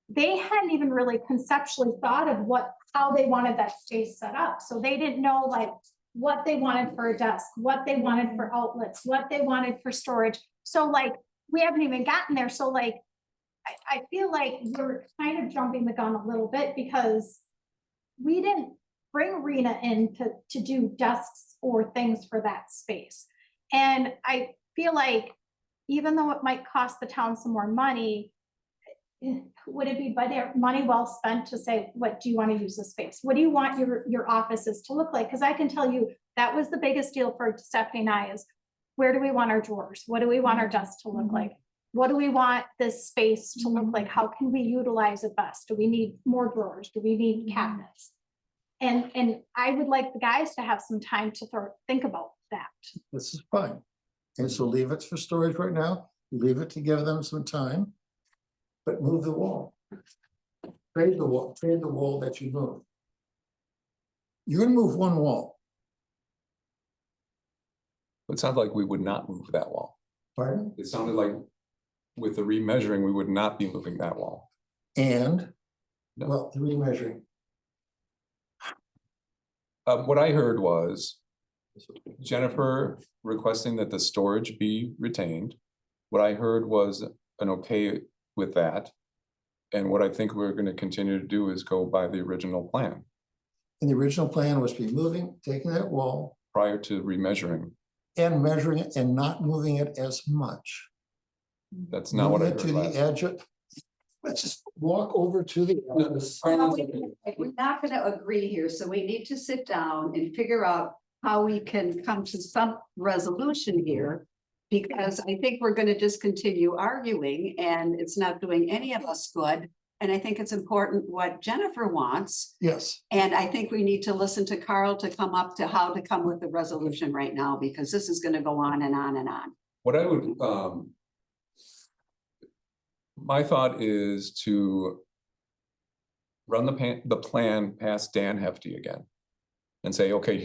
they hadn't even really conceptually thought of how they wanted that space set up. So they didn't know like what they wanted for a desk, what they wanted for outlets, what they wanted for storage. So like, we haven't even gotten there. So like, I feel like we're kind of jumping the gun a little bit because we didn't bring Rena in to do desks or things for that space. And I feel like even though it might cost the town some more money, would it be money well spent to say, what do you want to use the space? What do you want your offices to look like? Because I can tell you that was the biggest deal for Stephanie and I is, where do we want our drawers? What do we want our desks to look like? What do we want this space to look like? How can we utilize it best? Do we need more drawers? Do we need cabinets? And I would like the guys to have some time to think about that. This is fine. And so leave it for storage right now, leave it to give them some time. But move the wall. Trade the wall that you moved. You're gonna move one wall, It sounded like we would not move that wall. pardon? It sounded like with the remeasuring, we would not be moving that wall. And, No. well, the remeasuring. What I heard was Jennifer requesting that the storage be retained. What I heard was an okay with that. And what I think we're gonna continue to do is go by the original plan And the original plan was to be moving, taking that wall prior to remeasuring. and measuring it and not moving it as much. That's not what I Moving it heard to the last. edge of, let's just walk over to the. We're not gonna agree here, so we need to sit down and figure out how we can come to some resolution here. Because I think we're gonna just continue arguing and it's not doing any of us good. And I think it's important what Jennifer wants. Yes, And I think we need to listen to Carl to come up to how to come with the resolution right now, because this is gonna go on and on and on. What I would, my thought is to run the plan past Dan Hefty again. And say, okay,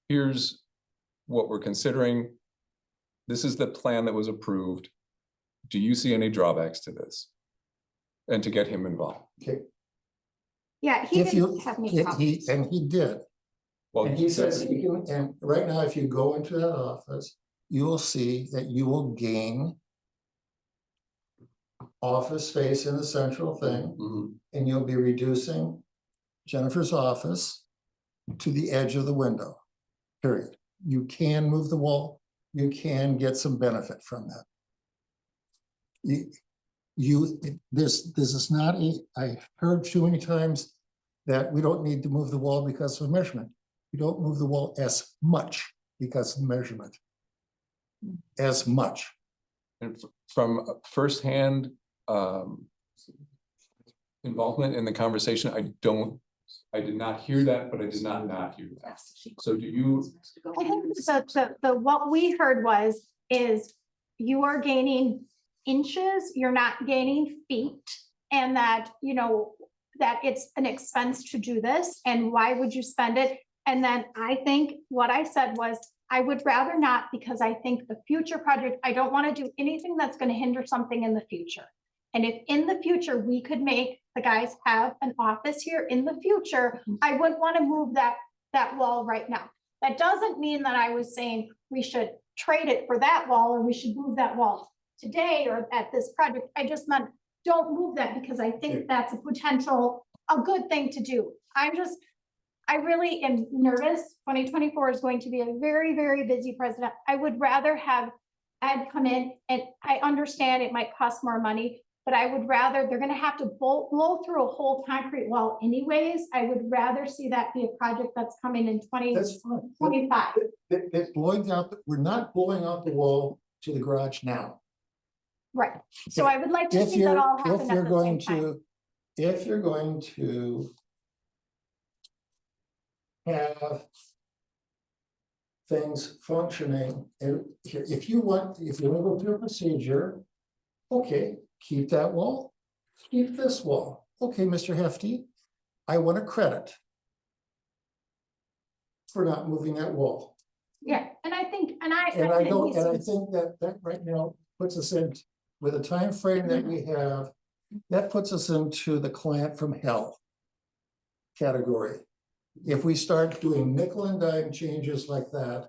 here's what we're considering. This is the plan that was approved. Do you see any drawbacks to this? And to get him involved. okay. Yeah, he If you, didn't have any he, problems. and he did. Well, And he says, you can, and right now, if you go into that office, you will see that you will gain office space in the central thing, Mhm. and you'll be reducing Jennifer's office to the edge of the window, period. You can move the wall, you can get some benefit from that. This is not I heard too many times that we don't need to move the wall because of measurement. We don't move the wall as much because of measurement. As much. And from firsthand involvement in the conversation, I did not hear that, but I did not hear that. So do you? I think what we heard is you are gaining inches, you're not gaining feet. And that, that it's an expense to do this, and why would you spend it? And then I think what I said was, I would rather not, because I think the future project, I don't want to do anything that's going to hinder something in the future. And if in the future, we could make the guys have an office here in the future, I wouldn't want to move that wall right now. That doesn't mean that I was saying we should trade it for that wall, or we should move that wall today or at this project. I just meant, don't move that, because I think that's a good thing to do. I really am nervous. 2024 is going to be a very, very busy president. I would rather have Ed come in, and I understand it might cost more money, but I would rather, they're gonna have to blow through a whole concrete wall anyways. I would rather see that be a project that's coming in That's fine. 2025. It's blowing out, we're not blowing out the wall to the garage now. Right. So I would like to If see that you're, all if happen you're at the going same time. to, if you're going to have things functioning, and if you want to go through a procedure, okay, keep that wall, keep this wall. Okay, Mr. Hefty, I want a credit for not moving that wall. Yeah, and I think, And I think that right now puts us in, with the time frame that we have, that puts us into the client from hell category. if we start doing nickel and dime changes like that,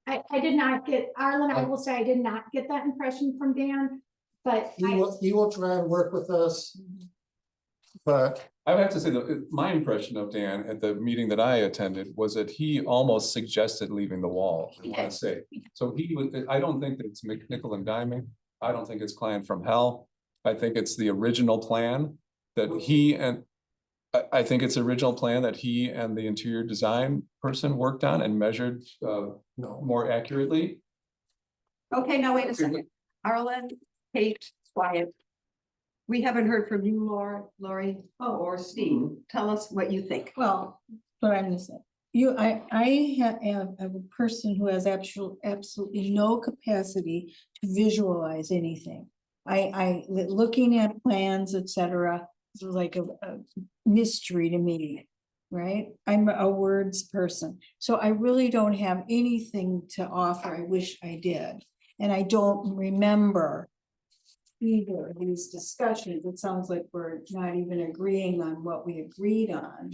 I did not get, Arlen, I will say I did not get that impression from Dan, but he will try and work with us. But I would have to say that my impression of Dan at the meeting that I attended was that he almost suggested leaving the wall, I wanna say. So he was, I don't think that it's nickel and diming. I don't think it's plan from hell. I think it's the original plan that he and I think it's the original plan that he and the interior design person worked on and measured no, more accurately. Okay, now wait a second. Arlen, Kate, Wyatt. We haven't heard from you, Lori, or Steve. Tell us what you think. Well, what I'm gonna say, I have a person who has absolutely no capacity to visualize anything. Looking at plans, etc., is like a mystery to me, right? I'm a words person, so I really don't have anything to offer. I wish I did, and I don't remember either of these discussions. It sounds like we're not even agreeing on what we agreed on.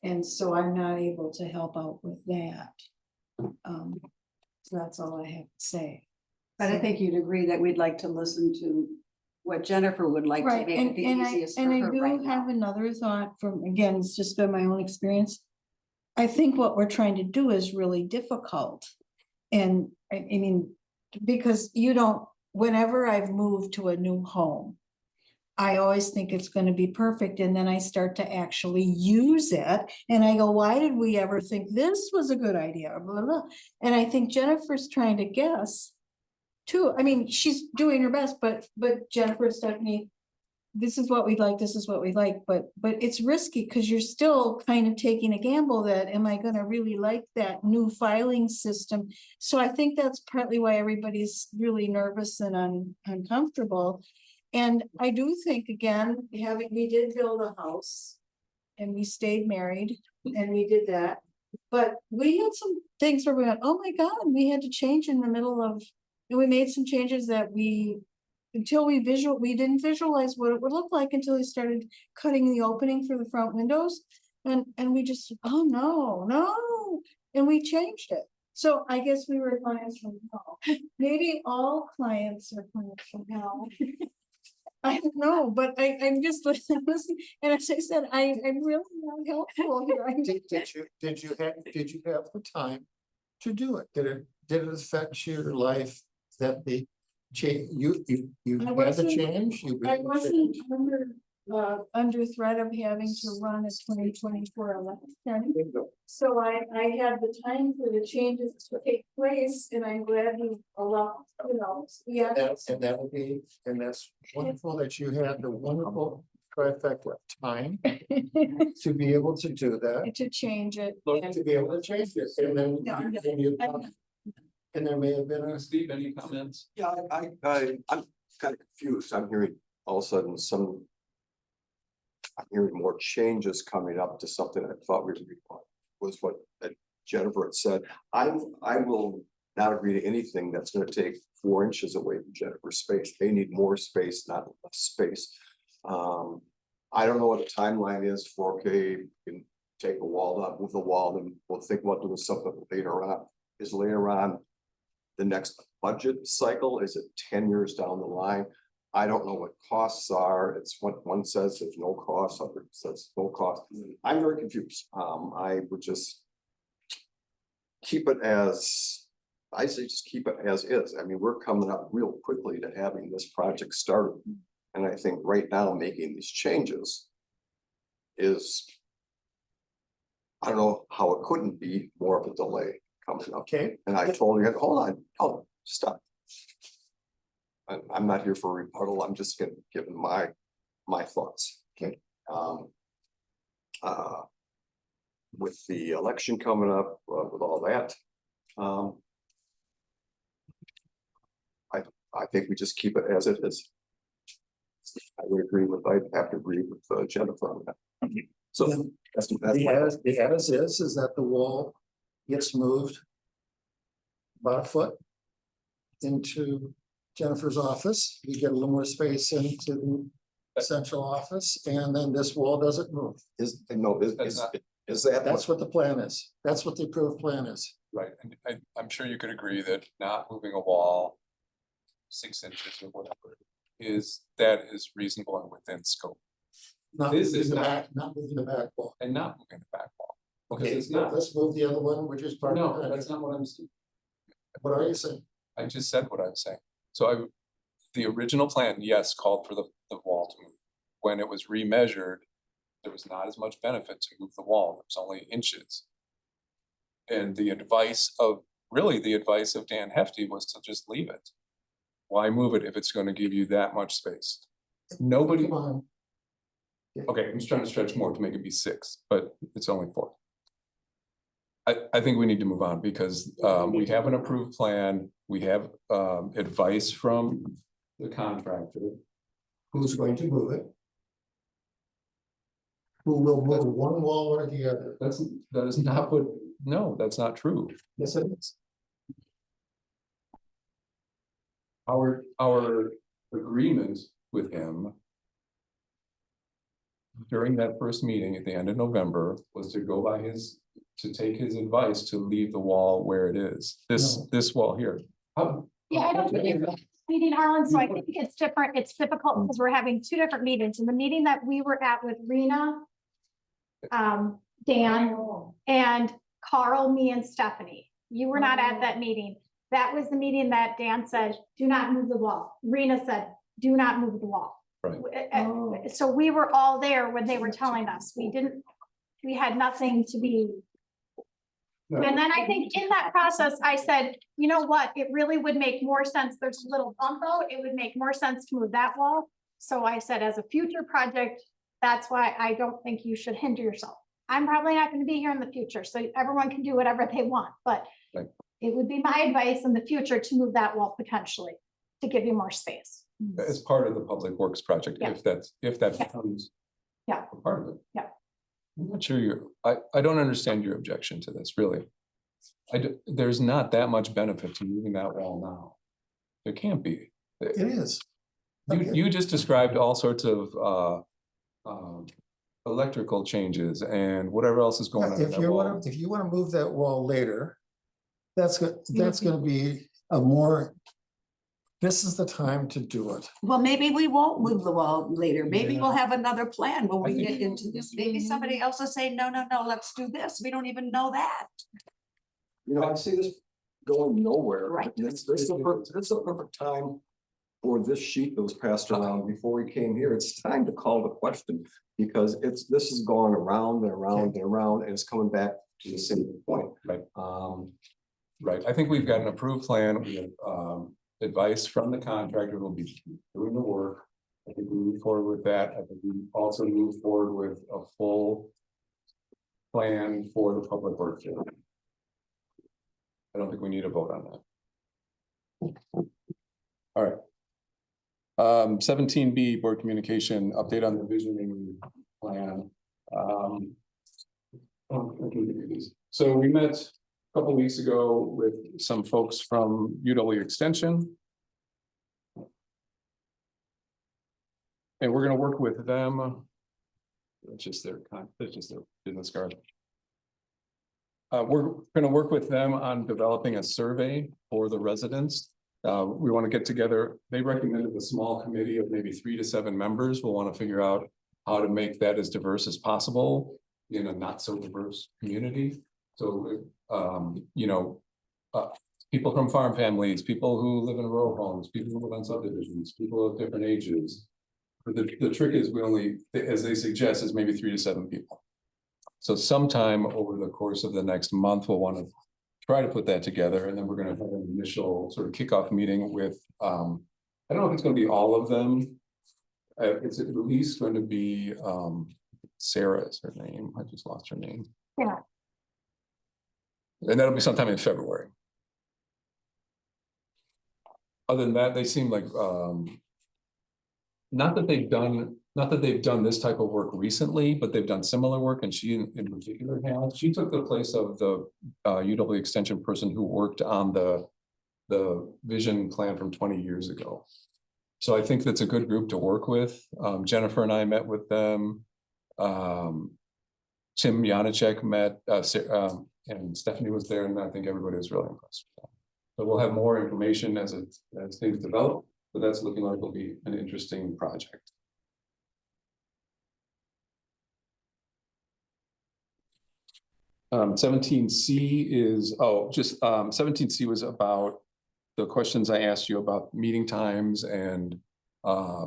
And so I'm not able to help out with that. So that's all I have to say. But I think you'd agree that we'd like to listen to what Jennifer would like to Right, make it the easiest for and I her do right have now. another thought from, again, it's just been my own experience. I think what we're trying to do is really difficult. And I mean, because you don't, whenever I've moved to a new home, I always think it's gonna be perfect, and then I start to actually use it, and I go, why did we ever think this was a good idea, blah, blah, blah. And I think Jennifer's trying to guess too. I mean, she's doing her best, but Jennifer, Stephanie, this is what we'd like, this is what we like, but it's risky, because you're still kind of taking a gamble that, am I gonna really like that new filing system? So I think that's partly why everybody's really nervous and uncomfortable. And I do think, again, we did build a house and we stayed married and we did that. But we had some things where we went, oh my God, we had to change in the middle of, and we made some changes that we didn't visualize what it would look like until we started cutting the opening for the front windows. And we just, oh no, and we changed it. So I guess we were clients from hell. Maybe all clients are clients from hell. I don't know, but I'm just listening, and as I said, I'm really not helpful here. did you have the time to do it? Did it affect your life that the change, you I had the wasn't- change? I wasn't under threat of having to run a 2024 election. So I had the time for the changes to take place, and I'm glad you allowed, yeah. And that would be, and that's wonderful that you had the wonderful trifecta of time to be able to do that. To change it. To be able to change it, and then, No, I'm and there may have been a. Steve, any comments? Yeah, I'm kind of confused. I'm hearing all of a sudden I'm hearing more changes coming up to something I thought was what Jennifer had said. I will not agree to anything that's gonna take 4 inches away from Jennifer's space. They need more space, not less space. I don't know what the timeline is for, okay, you can take the wall up, move the wall, and we'll think about doing something later on. Is later on the next budget cycle? Is it 10 years down the line? I don't know what costs are. It's what one says there's no cost, other says no cost. I'm very confused. I would just keep it as, I say just keep it as is. I mean, we're coming up real quickly to having this project started. And I think right now making these changes is, I don't know how it couldn't be more of a delay coming up. Okay. And I told her, hold on, stop. I'm not here for a rebuttal. I'm just gonna give my thoughts. Okay. With the election coming up, with all that, I think we just keep it as it is. I'd have to agree with Jennifer on that. So that's The as is that the wall gets moved about a foot into Jennifer's office. We get a little more space into the central office, and then this wall doesn't move. Is Is that? That's what the plan is. That's what the approved plan is. Right, and I'm sure you could agree that not moving a wall 6 inches or whatever that is reasonable and within scope, Not This moving is the not- back, not moving the back wall. and not moving the back wall. Because Okay, it's not, let's move the other one, which is part of no, the that's project. not what I'm saying. What are you saying? I just said what I'm saying. So the original plan, yes, called for the wall to move. When it was remeasured, there was not as much benefit to move the wall. It was only inches. And the advice of Dan Hefty was to just leave it. Why move it if it's going to give you that much space? Nobody, Come on. okay, I'm just trying to stretch more to make it be 6, but it's only 4. I think we need to move on because we have an approved plan. We have advice from the contractor. Who's going to move it? Who will move one wall or the other? That is not what, no, that's not true. Yes, it is. Our agreement with him during that first meeting at the end of November was to go by to take his advice to leave the wall where it is, this wall here. Yeah, I don't think it's meeting, Harlan, so I think it's different. It's difficult because we're having 2 different meetings. In the meeting that we were at with Rena, Dan, and Carl, me and Stephanie, you were not at that meeting. That was the meeting that Dan said, do not move the wall. Rena said, do not move the wall. Right. So we were all there when they were telling us. We had nothing to be. And then I think in that process, I said, you know what, it really would make more sense. There's a little bump out. It would make more sense to move that wall. So I said, as a future project, that's why I don't think you should hinder yourself. I'm probably not going to be here in the future, so everyone can do whatever they want, but Right. It would be my advice in the future to move that wall potentially to give you more space. As part of the public works project, Yeah. if that Yeah. becomes. Yeah. a part of it. Yeah. I'm not sure I don't understand your objection to this, really. There's not that much benefit to moving that wall now. There can't be. It is. Okay. You just described all sorts of electrical changes and whatever else is going on in If that you wall. want to, if you want to move that wall later, that's gonna be a more, this is the time to do it. Well, maybe we won't move the wall later. Maybe Yeah. we'll have another plan when we I think- get into this. Maybe somebody else will say, no, let's do this. We don't even know that. I see this going nowhere. Right. This is the perfect time for this sheet that was passed around before we came here. It's time to call the question because this has gone around and around and around and it's coming back to the same point. Right. Right, I think we've got an approved plan, we have advice from the contractor who'll be doing the work. I think we move forward with that, I think we also move forward with a full plan for the public works. I don't think we need a vote on that. All right. 17B, board communication, update on the visioning plan. So we met a couple weeks ago with some folks from UW Extension. And we're gonna work with them. It's just their business card. We're gonna work with them on developing a survey for the residents. We want to get together. They recommended a small committee of maybe 3 to 7 members. We'll want to figure out how to make that as diverse as possible in a not so diverse community. So, people from farm families, people who live in row homes, people who live on subdivisions, people of different ages. But the trick is we only, as they suggest, is maybe 3 to 7 people. So sometime over the course of the next month, we'll want to try to put that together, and then we're going to have an initial sort of kickoff meeting with, I don't know if it's going to be all of them. It's at least going to be, Sarah is her name. I just lost her name. Yeah. And that'll be sometime in February. Other than that, they seem like, not that they've done this type of work recently, but they've done similar work, and she in particular has. She took the place of the UW Extension person who worked on the vision plan from 20 years ago. So I think that's a good group to work with. Jennifer and I met with them. Tim Janacek met, and Stephanie was there, and I think everybody was really impressed with that. But we'll have more information as things develop, but that's looking like it'll be an interesting project. 17C is, 17C was about the questions I asked you about meeting times and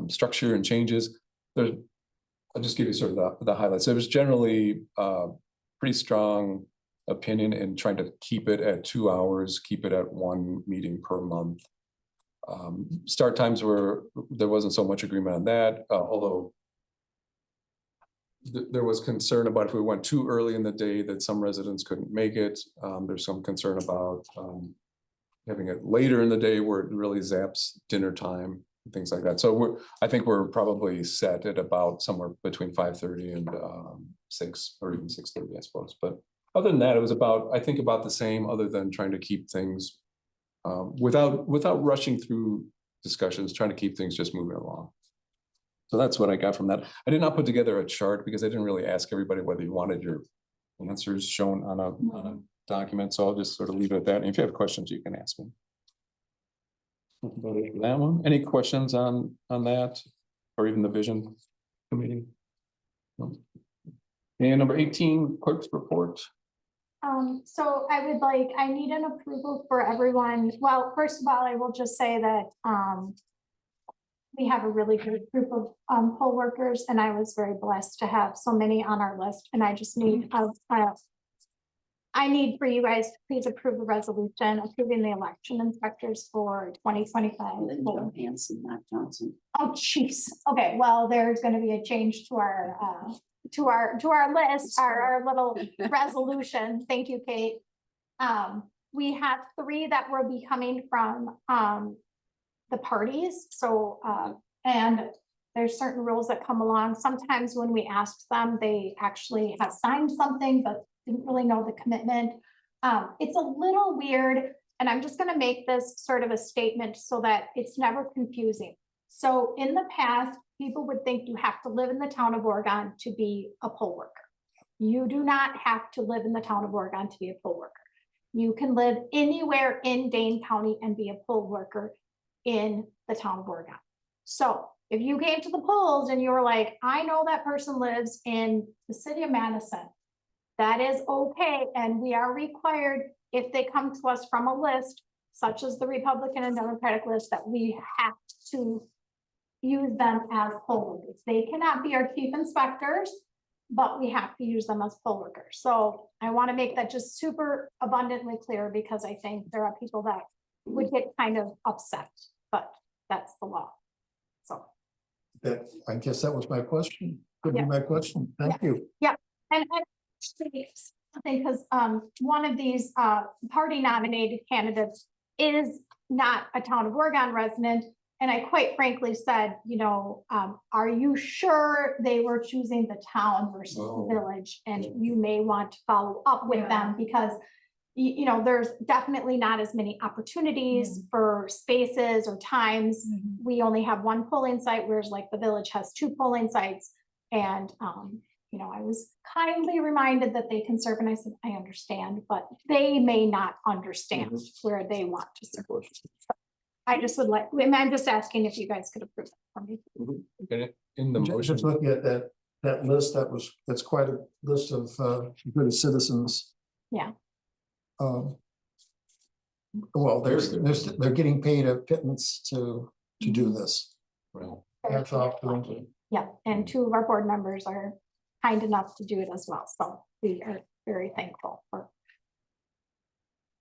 structure and changes. I'll just give you sort of the highlights. There was generally pretty strong opinion in trying to keep it at 2 hours, keep it at 1 meeting per month. Start times there wasn't so much agreement on that, although there was concern about if we went too early in the day that some residents couldn't make it. There's some concern about having it later in the day where it really zaps dinner time, things like that. So I think we're probably set at about somewhere between 5:30 and 6 or even 6:30, I suppose. But other than that, it was I think about the same, other than trying to keep things without rushing through discussions, trying to keep things just moving along. So that's what I got from that. I did not put together a chart because I didn't really ask everybody whether you wanted your answers shown on a document. So I'll just sort of leave it at that. And if you have questions, you can ask me. That one. Any questions on that, or even the vision committee? No. And number 18, clerk's report. So I need an approval for everyone. Well, first of all, I will just say that, we have a really good group of poll workers, and I was very blessed to have so many on our list, and I just need, I need for you guys to please approve a resolution approving the election inspectors for 2025. Linda Hanson, not Johnson. Oh, jeez. Okay, well, there's gonna be a change to our list, our little resolution. Thank you, Kate. We have 3 that will be coming from, the parties. So, and there's certain rules that come along. Sometimes when we ask them, they actually have signed something, but didn't really know the commitment. It's a little weird, and I'm just gonna make this sort of a statement so that it's never confusing. So in the past, people would think you have to live in the town of Oregon to be a poll worker. You do not have to live in the town of Oregon to be a poll worker. You can live anywhere in Dane County and be a poll worker in the town of Oregon. So if you came to the polls and you were like, I know that person lives in the city of Madison, that is okay. And we are required, if they come to us from a list, such as the Republican and Democratic list, that we have to use them as poll workers. They cannot be our chief inspectors, but we have to use them as poll workers. So I want to make that just super abundantly clear, because I think there are people that would get kind of upset, but that's the law. So. I guess that was my question. Could be Yeah. my question. Thank you. Yeah, and actually, because one of these party nominated candidates is not a town of Oregon resident. And I quite frankly said, are you sure they were choosing the town versus the village? And you may want to follow up with them, because there's definitely not as many opportunities for spaces or times. We only have 1 polling site, whereas like the village has 2 polling sites. And, I was kindly reminded that they can serve, and I said, I understand, but they may not understand where they want to serve. I just would like, I'm just asking if you guys could approve it for me. Okay, in the motion. Just looking at that list, that's quite a list of good citizens. Yeah. Well, they're getting paid a pittance to do this. Well, Hats off to them. Yeah, and 2 of our board members are kind enough to do it as well. So we are very thankful for.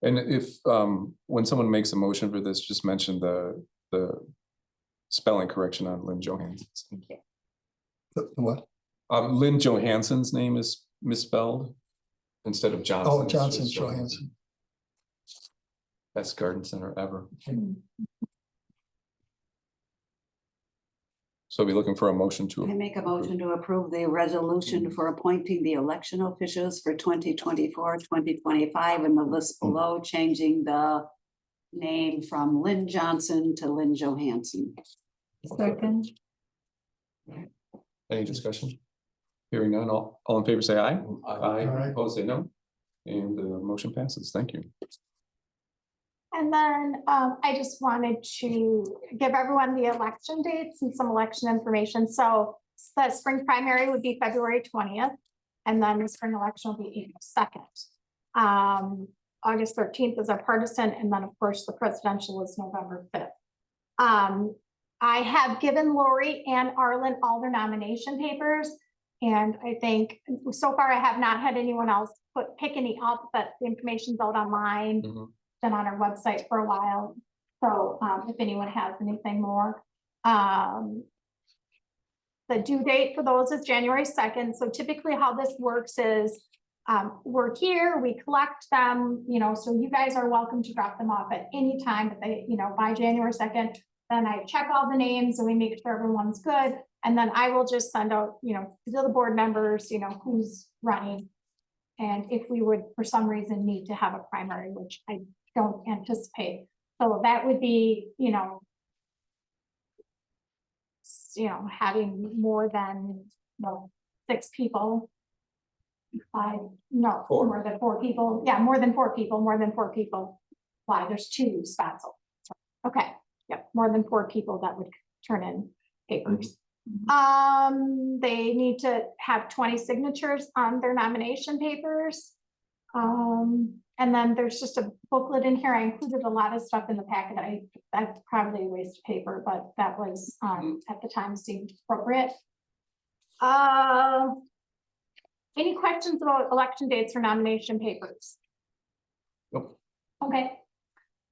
and if, when someone makes a motion for this, just mention the spelling correction on Lynn Johansson. What? Lynn Johansson's name is misspelled instead of Johnson. Oh, it's Johnson, just Johansson. Best garden center ever. So be looking for a motion to. I make a motion to approve the resolution for appointing the election officials for 2024, 2025, and the list below, changing the name from Lynn Johnson to Lynn Johansson. Second. Any discussion? Hearing none, all in favor, say aye. Aye. Aye. Opposed, say no. And the motion passes. Thank you. And then I just wanted to give everyone the election dates and some election information. So the spring primary would be February 20th. And then the spring election will be April 2nd. August 13th is our partisan, and then of course the presidential is November 5th. I have given Lori and Arlen all their nomination papers. And I think so far I have not had anyone else pick any up, but the information's out online, Mhm. been on our website for a while. So if anyone has anything more. The due date for those is January 2nd. So typically how this works is we're here, we collect them, so you guys are welcome to drop them off at any time, but they, by January 2nd, then I check all the names and we make sure everyone's good. And then I will just send out, to the board members, who's running. And if we would, for some reason, need to have a primary, which I don't anticipate. So that would be, having more than, 6 people. No, Four. more than 4 people. Yeah, more than 4 people. Why? There's 2 spots. Okay, yep, more than 4 people that would turn in papers. They need to have 20 signatures on their nomination papers. And then there's just a booklet in here. I included a lot of stuff in the packet. That's probably a waste of paper, but that was at the time seemed appropriate. Any questions about election dates or nomination papers? Nope. Okay.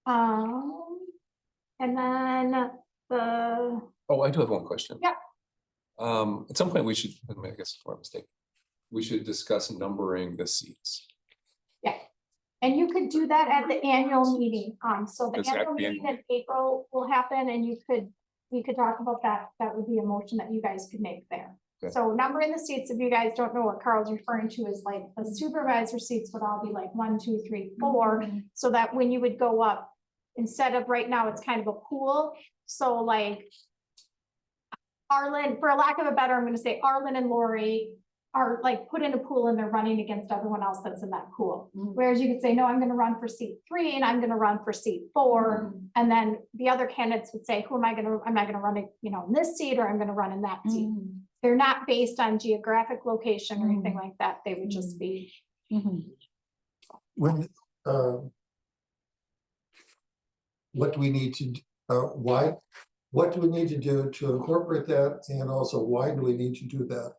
And then the, Oh, I do have one question. Yeah. At some point we should, I guess it's my mistake. We should discuss numbering the seats. yeah. And you could do that at the annual meeting. So the Is that annual the meeting annual? in April will happen and we could talk about that. That would be a motion that you guys could make there. Okay. So numbering the seats, if you guys don't know what Carl's referring to, is like the supervisor seats would all be like 1, 2, 3, 4. So that when you would go up, instead of right now, it's kind of a pool. So like Arlen, for lack of a better, I'm gonna say Arlen and Lori are like put in a pool and they're running against everyone else that's in that pool. Whereas you could say, no, I'm gonna run for seat 3 and I'm gonna run for seat 4. And then the other candidates would say, am I gonna run it, in this seat or I'm gonna run in that seat. They're not based on geographic location or anything like that. They would just be. When, what do we need to, what do we need to do to incorporate that? And also, why do we need to do that?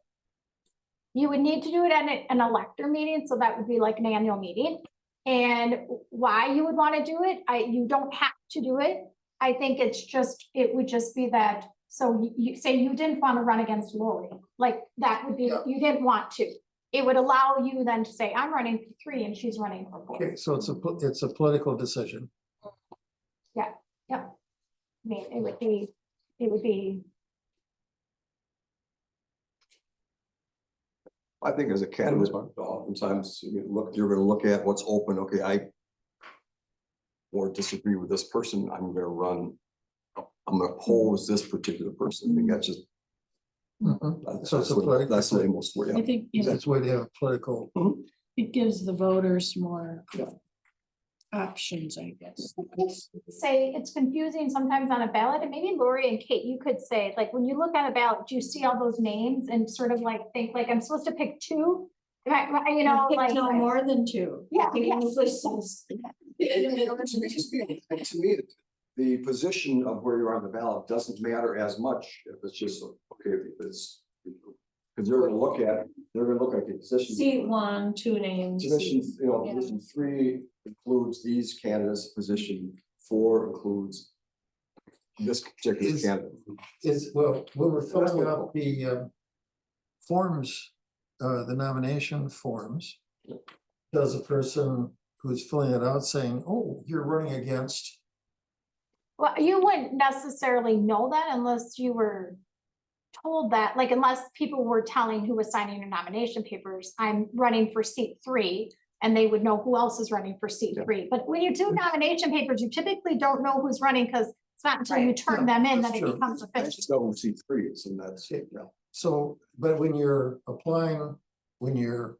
You would need to do it at an elector meeting, so that would be like an annual meeting. And why you would want to do it, you don't have to do it. I think it would just be that, so you say you didn't want to run against Lori, like that would be, Yeah. you didn't want to. It would allow you then to say, I'm running for 3 and she's running for 4. Okay, so it's a political decision. I mean, it would be, I think as a candidate, oftentimes you're gonna look at what's open, okay, I. Or disagree with this person, I'm gonna oppose this particular person, I think that's just. So it's a political That's the most, I yeah, think That's why they have political. it gives the voters more options, I guess. say it's confusing sometimes on a ballot, and maybe Lori and Kate, you could say, like, when you look at a ballot, do you see all those names and sort of like think like, I'm supposed to pick 2? Right, Pick like. no more than 2. Yeah, Pick yeah. to me, the position of where you are on the ballot doesn't matter as much if it's just, okay, if it's. Because they're gonna look at the position. Seat 1, 2 names. Position, Yeah. position 3 includes these candidates, position 4 includes. This particular Is- candidate. When we're filling out the forms, the nomination forms. Does a person who's filling it out saying, oh, you're running against, Well, you wouldn't necessarily know that unless you were told that, like, unless people were telling who was signing your nomination papers, I'm running for seat 3, and they would know who else is running for seat 3. But when you do nomination papers, you typically don't know who's running, because it's not until you turn them in that it That's true. becomes I official. just know who seat 3 is, and that's it, yeah. So, but when you're applying, when you're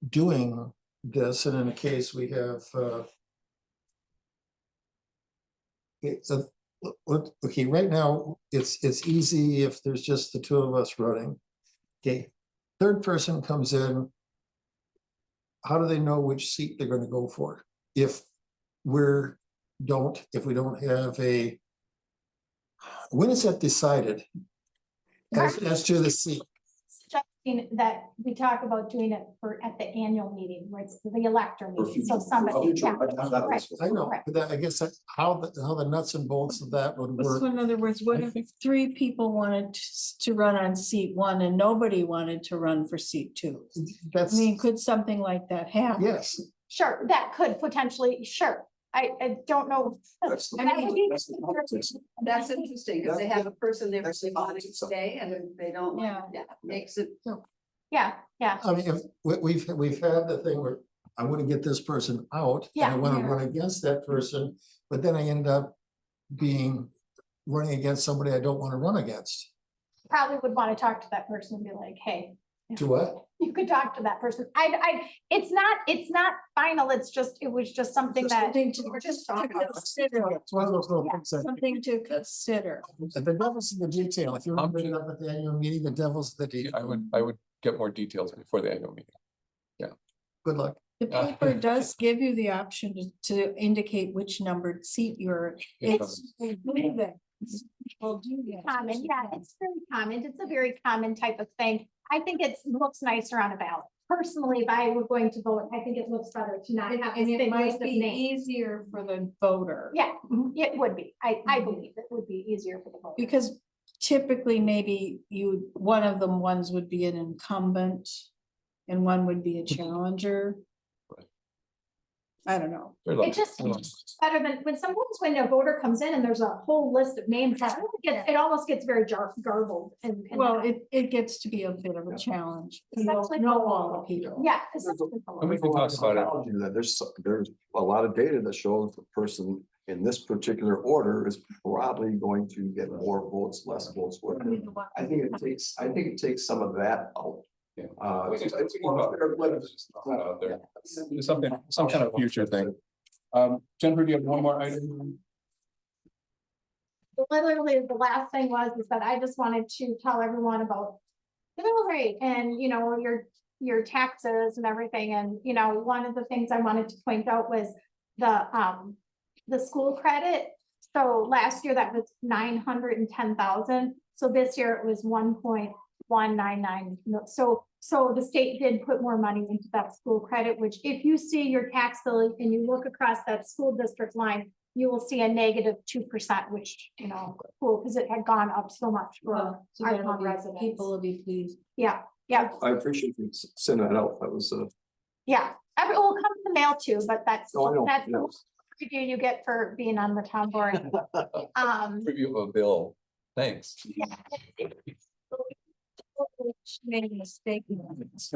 doing this, and in a case we have, it's a, okay, right now, it's easy if there's just the two of us running. Okay, third person comes in. How do they know which seat they're gonna go for? If if we don't have a, when is that decided? As to the seat, Suggesting that we talk about doing it at the annual meeting, where it's the elector meeting, so somebody. Yeah, right, I know, right. but that, I guess that how the nuts and bolts of that would So work. in other words, what if three people wanted to run on seat one and nobody wanted to run for seat two? I That's, mean, could something like that happen? yes, Sure, that could potentially, sure. I don't know. That's the- That would be- That's interesting, because they have a person there That's who's the wanting to opposite side. stay, and if they don't, Yeah. yeah, makes it. Yeah, yeah, I mean, if, we've had the thing where I wanna get this person out. And I Yeah. wanna Yeah. run against that person, but then I end up running against somebody I don't wanna run against. probably would want to talk to that person and be like, hey, To what? you could talk to that person. It's not final, it was just something that. Something to We're just to talking about- consider, It's one of those little Yeah. things that, something to consider. the devil's in the detail. If you want to bring it up at the annual meeting, the devil's in the detail. I would get more details before the annual meeting. Good luck. The paper does give you the option to indicate which numbered seat you're. It's. People do that. Common, yeah, it's very common. It's a very common type of thing. I think looks nicer on a ballot. Personally, if I were going to vote, I think it looks better to not have. And this it big might list of be names. easier for the voter. Yeah, it would be. I believe it would be easier for the voter. Because typically maybe one of them ones would be an incumbent. And one would be a challenger. I don't know. It just better than when a voter comes in and there's a whole list of names, it almost gets very garbled and. Well, it gets to be a bit of a challenge. You don't Especially know for- all the people. Yeah. And we can talk about it. That there's a lot of data that shows the person in this particular order is probably going to get more votes, less votes. whatever. I think it takes some of that out. Yeah. It's more fair, but it's not Out there. Something, some kind of future thing. Jennifer, do you have one more item? Literally, the last thing is that I just wanted to tell everyone about the mill rate and, your taxes and everything. And, one of the things I wanted to point out was the school credit. So last year that was 910,000. So this year it was 1.199. So the state did put more money into that school credit, which if you see your tax bill and you look across that school district line, you will see a -2%, which, cool, because it had gone up so much for So our that'll be- non-residents. people will be pleased. Yeah, I appreciate you sending that out. That was yeah. It will come in the mail too, but that's Oh, I know, the yeah. review you get for being on the town board. Review of a bill. Thanks. Yeah. Made a mistake. Because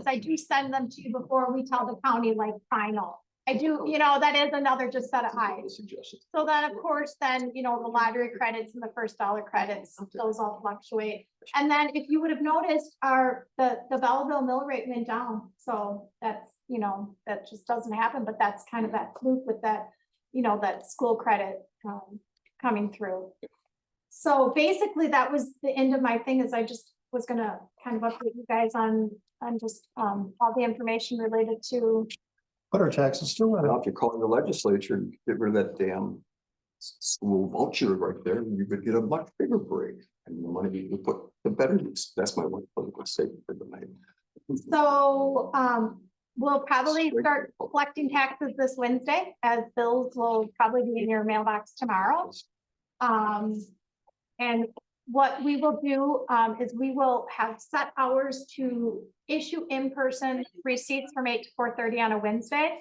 I do send them to you before we tell the county like final. I do, that is another just set of eyes. Suggestions. So then, of course, then, the lottery credits and the first dollar credits, those all fluctuate. And then if you would have noticed, the Belleville mill rate went down. So that's, that just doesn't happen, but that's kind of that fluke with that, that school credit coming through. So basically, that was the end of my thing, is I just was gonna kind of update you guys on just all the information related to. But our taxes still went Now, up. if you call the legislature and get rid of that damn school voucher right there, you could get a much bigger break. And the money you can put to better use. That's my one political statement for the night. So, we'll probably start collecting taxes this Wednesday, as bills will probably be in your mailbox tomorrow. And what we will do, is we will have set hours to issue in-person receipts from 8 to 4:30 on a Wednesday.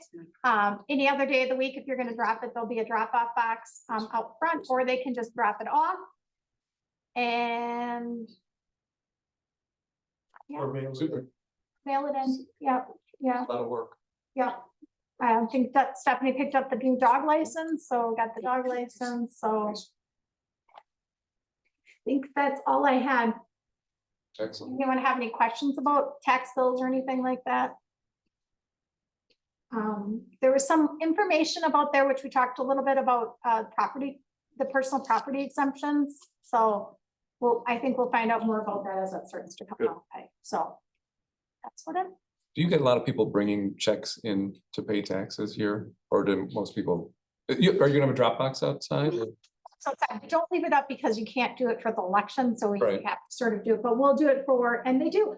Any other day of the week, if you're gonna drop it, there'll be a drop-off box, out front, or they can just drop it off. And Super. mail it in, yeah, A lot of work. yeah. I think that Stephanie picked up the new dog license, so got the dog license, so. I think that's all I had. Excellent. Anyone have any questions about tax bills or anything like that? There was some information about there, which we talked a little bit about, property, the personal property exemptions, so. Well, I think we'll find out more about that as that starts to come Good. out, okay, so. That's what it. Do you get a lot of people bringing checks in to pay taxes here, or do most people? Are you gonna have a Dropbox outside? or- So it's like, don't leave it up because you can't do it for the election, so we Right. have to sort of do it, but we'll do it for, and they do.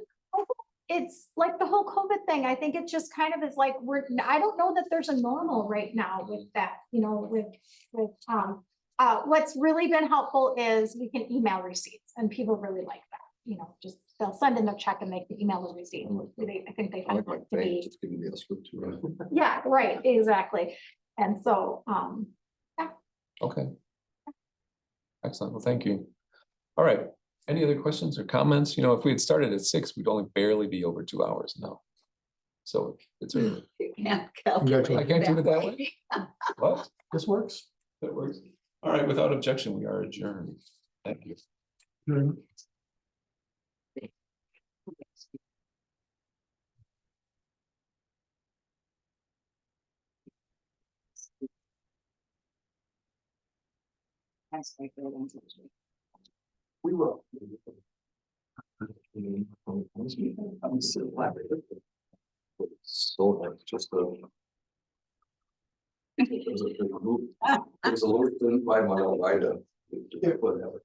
It's like the whole COVID thing. I think it just kind of is like, I don't know that there's a normal right now with that, you know, what's really been helpful is we can email receipts and people really like that, you know, just they'll send in their check and they can email the receipt. I think they I find like my it to bank be, just giving me a script to write. yeah, right, exactly. And so, Okay. Excellent, well, thank you. All right, any other questions or comments? You know, if we had started at 6, we'd only barely be over 2 hours now. So it's early. You can't calculate I can't do it that way. What? This works. That works. All right, without objection, we are adjourned. Thank you. We will. So that's just a. There's a little thin 5 mile ride up. Whatever.